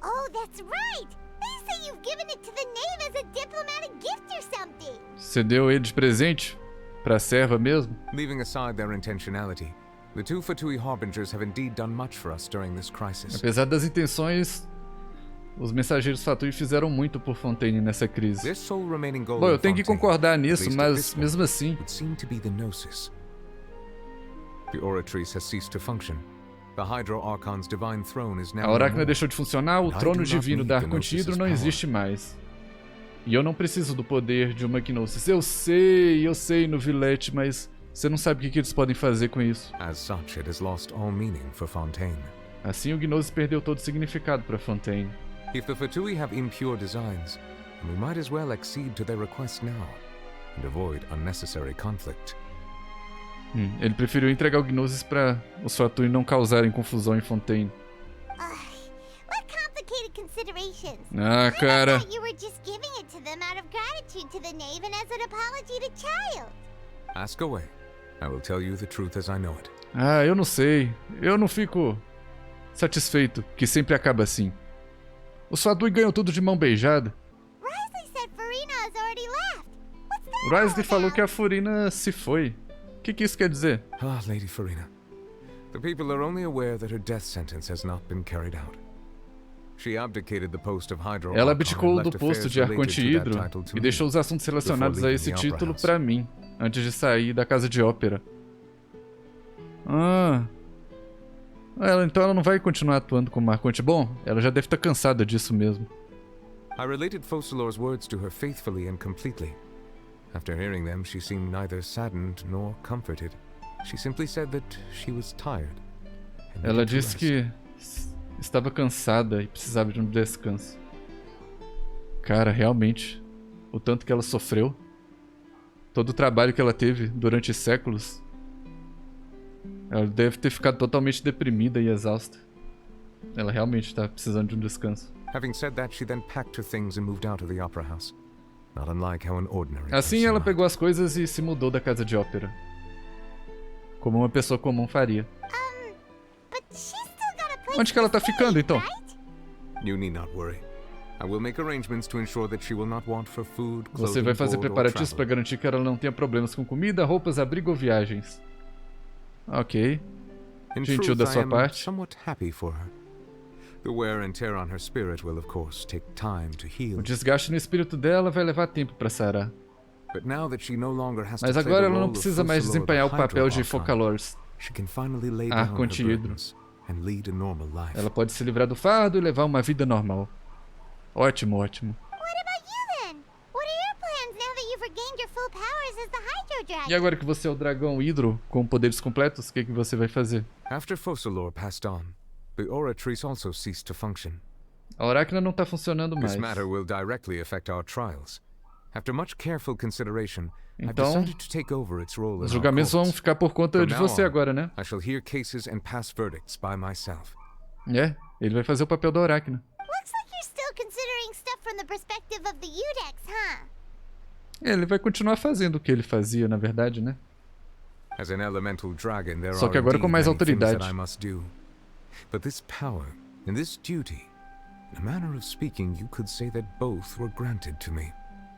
Oh, that's right. They say you've given it to the knave as a diplomatic gift or something. Você deu ele de presente? Pra serva mesmo? Leaving aside their intentionality, the two Fatui Harbingers have indeed done much for us during this crisis. Apesar das intenções, os mensageiros Fatui fizeram muito por Fontaine nessa crise. Their sole remaining goal Bom, eu in tenho que Fontaine, concordar at nisso, least at mas this mesmo point, assim... would seem to be the Gnosis. The Oratrice has ceased to function. The Hydro Archon's divine throne is now A no Orácula more. deixou de funcionar, o And I trono do not divino need da the Arconte Gnosis's Hidro não power. existe mais. E eu não preciso do poder de uma Gnosis. Eu sei, Novilete, mas você não sabe o que eles podem fazer com isso. As such, it has lost all meaning for Fontaine. Assim, o Gnosis perdeu todo o significado para Fontaine. If the Fatui have impure designs, we might as well accede to their request now and avoid unnecessary conflict. Ele preferiu entregar o Gnosis para os Fatui não causarem confusão em Fontaine. What complicated considerations. Ah, cara. I thought you were just giving it to them out of gratitude to the knave and as an apology to Child. Ask away. I will tell you the truth as I know it. Ah, eu não sei. Eu não fico satisfeito, que sempre acaba assim. Os Fatui ganham tudo de mão beijada. Risley said Farina has already left. What's that O Risley falou que a Furina se foi. O que isso quer dizer? Ah, Lady Farina. The people are only aware that her death sentence has not been carried out. She abdicated the post of Hydro Ela Archon abdicou and do left posto affairs de Arconte related to that Hidro title to e me deixou os assuntos relacionados a before esse leaving the Opera título House. pra mim, antes de sair da casa de ópera. Então ela não vai continuar atuando como Arconte. Bom, ela já deve estar cansada disso mesmo. I related Focalor's words to her faithfully and completely. After hearing them, she seemed neither saddened nor comforted. She simply said that she was tired. Ela disse que estava cansada e precisava de um descanso. Cara, realmente, o tanto que ela sofreu, todo o trabalho que ela teve durante séculos, ela deve ter ficado totalmente deprimida e exausta. Ela realmente está precisando de um descanso. Having said that, she then packed her things and moved out of the opera house. Not unlike how an ordinary Assim, ela pegou as coisas e se mudou da casa de ópera, como uma pessoa comum faria. Onde que ela tá ficando, então? You need not worry. I will make arrangements to ensure that she will not want for food, Você vai fazer preparativos para garantir que ela não tenha problemas com comida, roupas, abrigo ou viagens. Ok. Gentil da sua parte. O desgaste no espírito dela vai levar tempo para sarar. Mas agora ela não precisa mais desempenhar o papel de Focalors, arco anti-hidro. Ela pode se livrar do fardo e levar uma vida normal. Ótimo, ótimo. E agora que você é o dragão hidro com poderes completos, o que você vai fazer? After Focalor passed on, the Oratrice also ceased to function. A Oráquina não está funcionando mais. This matter will directly affect our trials. After much careful consideration, I've Então, decided to take over its role os in our julgamentos vão courts. ficar por conta de From now você on, agora, né? I shall hear cases and pass verdicts by myself. É, ele vai fazer o papel da Oráquina. Looks like you're still considering stuff from the perspective of the Udex, huh? Ele vai continuar fazendo o que ele fazia, na verdade, né? As an elemental dragon, there Só que are agora com indeed mais many things autoridade. that I must do. But this power and this duty, in a manner of speaking, you could say that both were granted to me.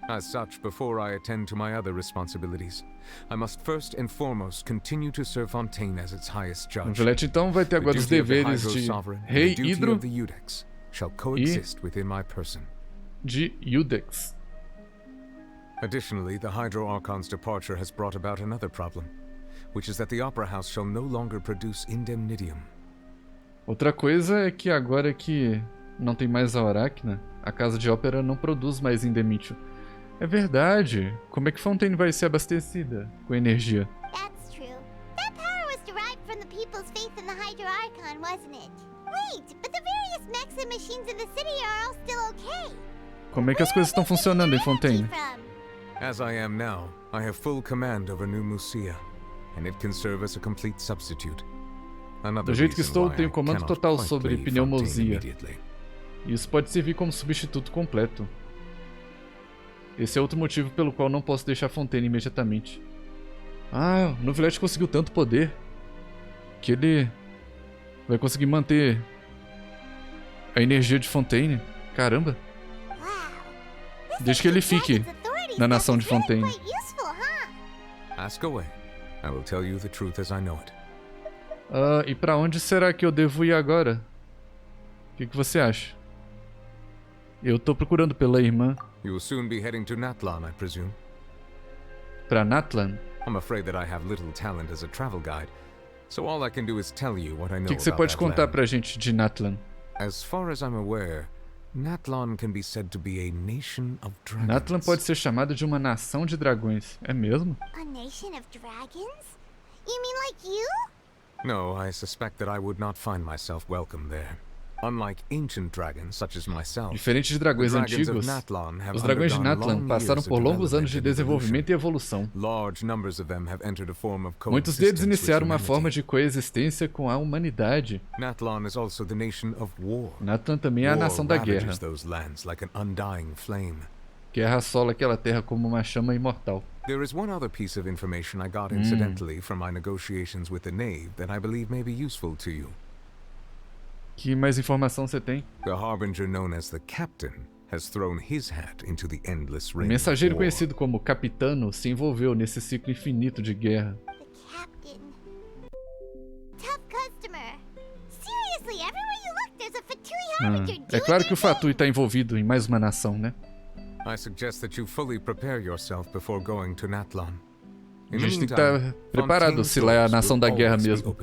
As such, before I attend to my other responsibilities, I must first and foremost continue to serve Fontaine as its highest O judge. Vilete então vai ter agora os deveres de Rei Hidro shall coexist within my person. de Udex. Additionally, the Hydro Archon's departure has brought about another problem, which is that the Opera House shall no longer produce indemnitium. Outra coisa é que agora que não tem mais a Oráquina, a casa de ópera não produz mais indemítio. É verdade. Como é que Fontaine vai ser abastecida com energia? That's true. That power was derived from the people's faith in the Hydro Archon, wasn't it? Wait, but the various mechs and machines in the city are all still okay. Como é que as coisas estão funcionando em Fontaine? As I am now, I have full command over New Musia, and it can serve as a complete substitute. Do jeito que estou, tenho comando total sobre pneumosia. Isso pode servir como substituto completo. Esse é outro motivo pelo qual não posso deixar Fontaine imediatamente. Ah, o Novilete conseguiu tanto poder que ele vai conseguir manter a energia de Fontaine. Caramba! Desde que ele fique na nação de Fontaine. Ask away. I will tell you the truth as I know it. E pra onde será que eu devo ir agora? O que você acha? Eu tô procurando pela irmã. You will soon be heading to Natlan, I presume. Pra Natlan? I'm afraid that I have little talent as a travel guide, so all I can do is tell you what I know O que você about pode that contar land. pra gente de Natlan? As far as I'm aware, Natlan can be said to be a nation of dragons. Natlan pode ser chamada de uma nação de dragões. É mesmo? A nation of dragons? You mean like you? No, I suspect that I would not find myself welcome there. Unlike ancient dragons such as myself, Diferente de dragões antigos, os dragões de Natlan passaram por longos anos de desenvolvimento e evolução. Muitos deles iniciaram uma forma de coexistência com a humanidade. Natlan também é a nação da guerra. Guerra assola aquela terra como uma chama imortal. There is one other piece of information I got incidentally from my negotiations with the Knave that I believe may be useful to you. Que mais informação você tem? The harbinger known as the Captain has thrown his hat into the endless O ring mensageiro of war. conhecido como Capitano se envolveu nesse ciclo infinito de guerra. Tough customer. Seriously, everywhere you look, there's a Fatui harbinger É claro que o Fatui está envolvido em mais uma nação, né? I suggest that you fully prepare yourself before going to Natlan. A gente tem que estar preparado se lá é a nação da guerra mesmo.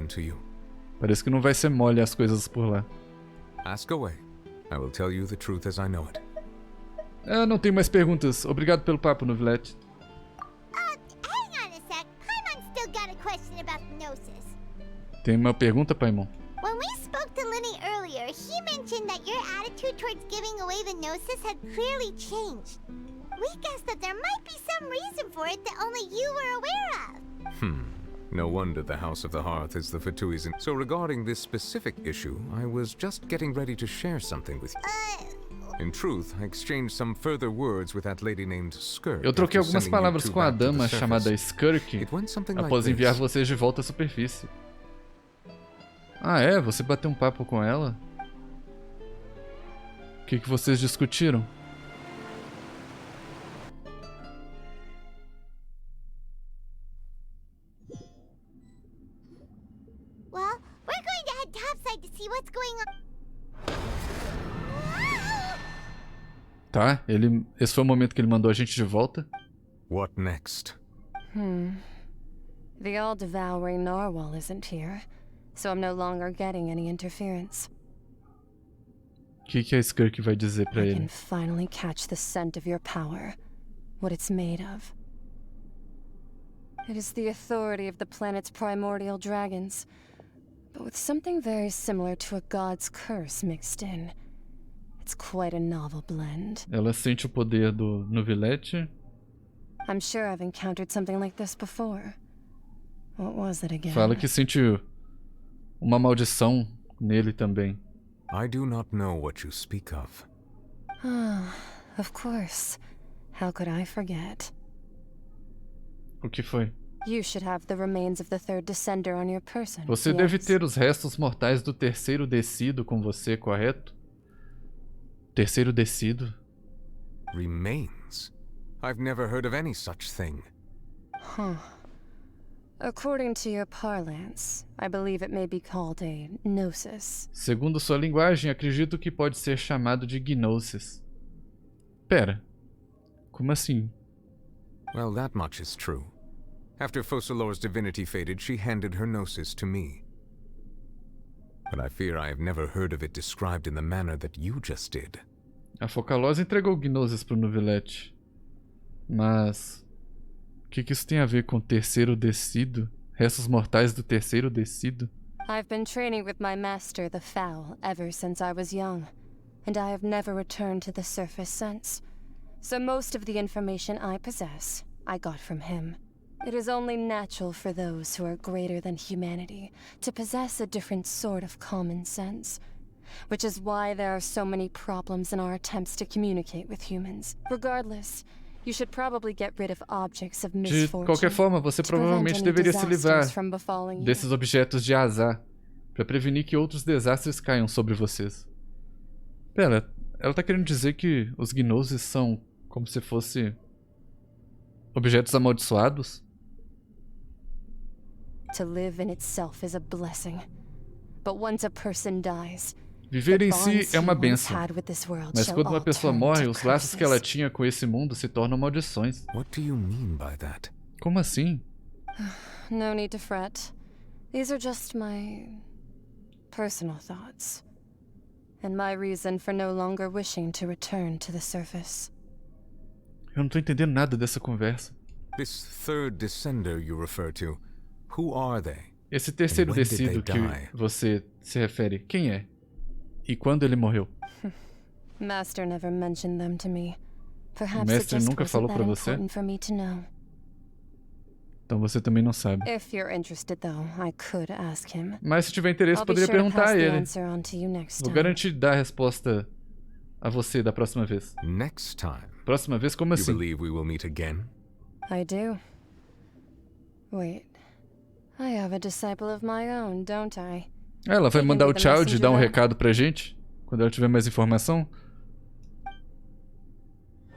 Parece que não vai ser mole as coisas por lá. Ask away. I will tell you the truth as I know it. Não tem mais perguntas. Obrigado pelo papo, Novilete. Tem uma pergunta, Paimon? When we spoke to Lenny earlier, he mentioned that your attitude towards giving away the Gnosis had clearly changed. We guessed that there might be some reason for it that only you were aware of. No wonder the House of the Hearth is the Fatui's. So regarding this specific issue, I was just getting ready to share something with you. In truth, I exchanged some further words with that lady named Skirk. Eu troquei algumas palavras com a dama chamada Skirk após enviar vocês de volta à superfície. Ah, é? Você bateu um papo com ela? O que vocês discutiram? Well, we're going to head topside to see what's going on. Tá, esse foi o momento que ele mandou a gente de volta. What next? The all-devouring narwhal isn't here, so I'm no longer getting any interference. O que a Skirk vai dizer pra I ele? can finally catch the scent of your power, what it's made of. It is the authority of the planet's primordial dragons, but with something very similar to a god's curse mixed in. It's quite a novel blend. Ela sente o poder do Novilete. I'm sure I've encountered something like this before. What was it again? Fala que sente uma maldição nele também. I do not know what you speak of. Ah, of course. How could I forget? O que foi? You should have the remains of the third descender on your person. Você deve ter os restos mortais do terceiro descido com você, correto? Terceiro descido? Remains? I've never heard of any such thing. Huh. According to your parlance, I believe it may be called a gnosis. Segundo sua linguagem, acredito que pode ser chamado de gnosis. Pera. Como assim? Well, that much is true. After Focalor's divinity faded, she handed her gnosis to me. But I fear I have never heard of it described in the manner that you just did. A Focalose entregou Gnosis pro Novilete. Mas... o que isso tem a ver com o terceiro descido? Restos mortais do terceiro descido? I've been training with my master, the Foul, ever since I was young. And I have never returned to the surface since. So most of the information I possess, I got from him. It is only natural for those who are greater than humanity to possess a different sort of common sense. Which is why there are so many problems in our attempts to communicate with humans. Regardless, you should probably get rid of objects of De misfortune. qualquer forma, você provavelmente deveria se livrar desses objetos de azar para prevenir que outros desastres caiam sobre vocês. Pera, ela tá querendo dizer que os Gnosis são como se fosse objetos amaldiçoados? To live in itself is a blessing. But once a person dies, viver em si é uma bênção, mas quando uma pessoa morre, os laços que ela tinha com esse mundo se tornam maldições. What do you mean by that? Como assim? No need to fret. These are just my personal thoughts. And my reason for no longer wishing to return to the surface. Eu não tô entendendo nada dessa conversa. This third descender you refer to, who are they? Esse terceiro descido que você se refere, quem é? E quando ele morreu? Master never mentioned them to me. O mestre nunca falou pra você? Então você também não sabe. If you're interested, though, I could ask him. Mas se tiver interesse, poderia perguntar a ele. Vou garantir dar a resposta a você da próxima vez. Next time. Próxima vez? Como assim? You believe we will meet again? I do. Wait. I have a disciple of my own, don't I? Ela vai mandar o tchau de dar um recado pra gente? Quando ela tiver mais informação?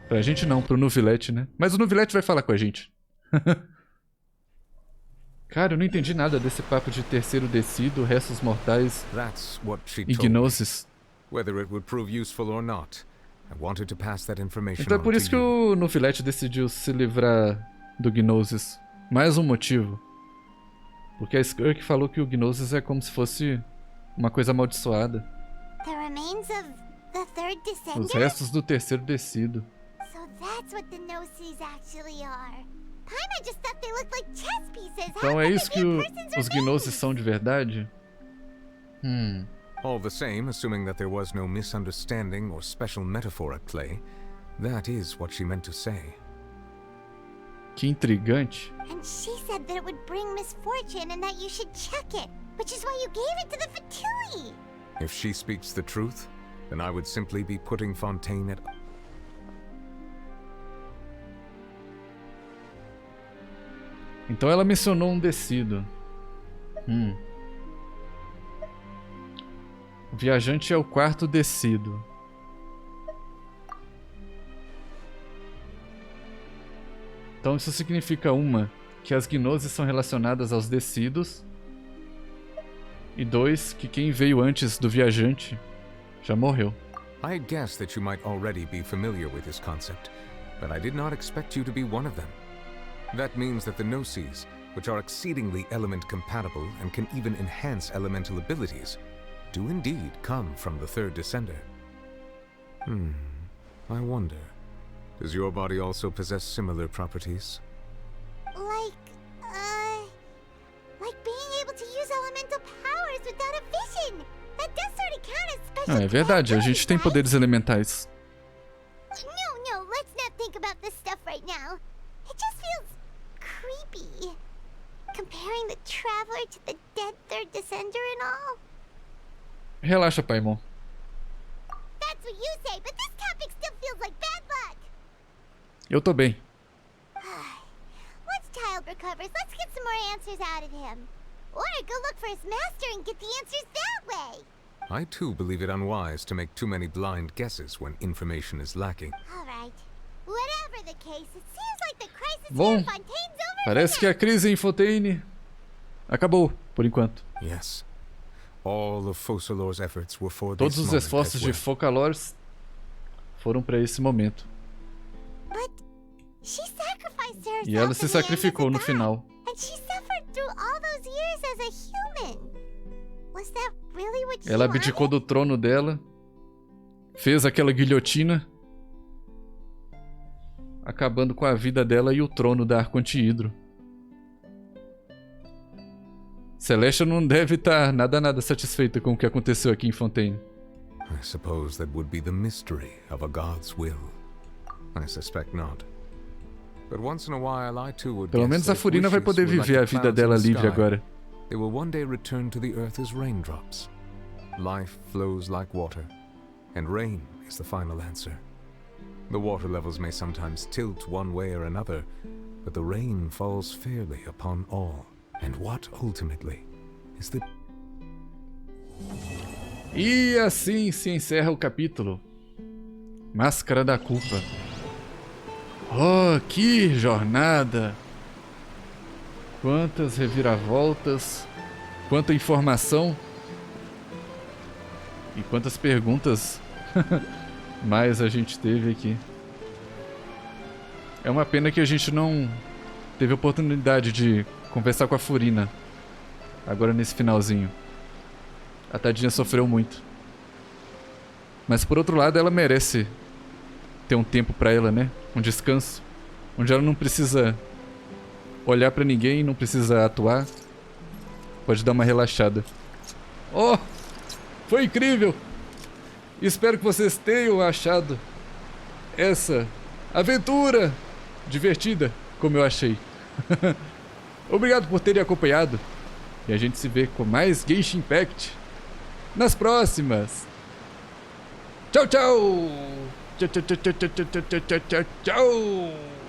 Pra gente não, pro Novilete, né? Mas o Novilete vai falar com a gente. Cara, eu não entendi nada desse papo de terceiro descido, restos mortais e gnosis. Então é por isso que o Novilete decidiu se livrar do gnosis. Mais um motivo. Porque a Skirk falou que o gnosis é como se fosse uma coisa amaldiçoada. The Os restos do terceiro descido. So that's what the Gnosis actually are. time I just thought they looked like chess pieces. Então é isso que os gnosis são de verdade? All the same, assuming that there was no misunderstanding or special metaphor at play, that is what she meant to say. Que intrigante. And she said that it would bring misfortune and that you should check it, which is why you gave it to the Fatui. If she speaks the truth, then I would simply be putting Fontaine at... Então ela mencionou um descido. O viajante é o quarto descido. Então isso significa que as gnosis são relacionadas aos descidos. E 2, que quem veio antes do viajante já morreu. I guess that you might already be familiar with this concept, but I did not expect you to be one of them. That means that the Gnosis, which are exceedingly element compatible and can even enhance elemental abilities, do indeed come from the third descender. I wonder, does your body also possess similar properties? Like being able to use elemental powers without a vision. That does sort of count as special. É verdade, a gente tem poderes elementais. No, let's not think about this stuff right now. It just feels creepy. Comparing the Traveler to the dead third descender and all. Relaxa, Paimon. That's what you say, but this topic still feels like bad luck. Eu tô bem. Once Child recovers, let's get some more answers out of him. Or go look for his master and get the answers that way. I too believe it unwise to make too many blind guesses when information is lacking. All right. Whatever the case, it seems like the crisis Bom, here in Fontaine's over. parece que a crise em Fontaine acabou, por enquanto. Yes. All of Focalor's efforts were for Todos this os moment esforços as de well. Focalor foram para esse momento. But she sacrificed herself E ela se in the end sacrificou as a no god, final. and she suffered through all those years as a human. Was that really what she Ela wanted? abdicou do trono dela, fez aquela guilhotina, acabando com a vida dela e o trono da Arconte-Hidro. Celestia não deve estar nada satisfeita com o que aconteceu aqui em Fontaine. I suppose that would be the mystery of a god's will. I suspect not. But once in a while I too would Pelo guess menos a that if Furina vai wishes poder were like viver the a vida clouds in dela the livre sky, agora. they will one day return to the earth as raindrops. Life flows like water, and rain is the final answer. The water levels may sometimes tilt one way or another, but the rain falls fairly upon all. And what ultimately is the... E assim se encerra o capítulo. Máscara da Culpa. Oh, que jornada! Quantas reviravoltas, quanta informação e quantas perguntas mais a gente teve aqui. É uma pena que a gente não teve oportunidade de conversar com a Furina agora nesse finalzinho. A tadinha sofreu muito. Mas por outro lado, ela merece ter um tempo pra ela, né? Um descanso. Onde ela não precisa olhar pra ninguém, não precisa atuar. Pode dar uma relaxada. Oh! Foi incrível! Espero que vocês tenham achado essa aventura divertida, como eu achei. Obrigado por terem acompanhado. E a gente se vê com mais Genshin Impact nas próximas. Tchau, tchau! Tchau, tchau, tchau, tchau, tchau, tchau, tchau, tchau!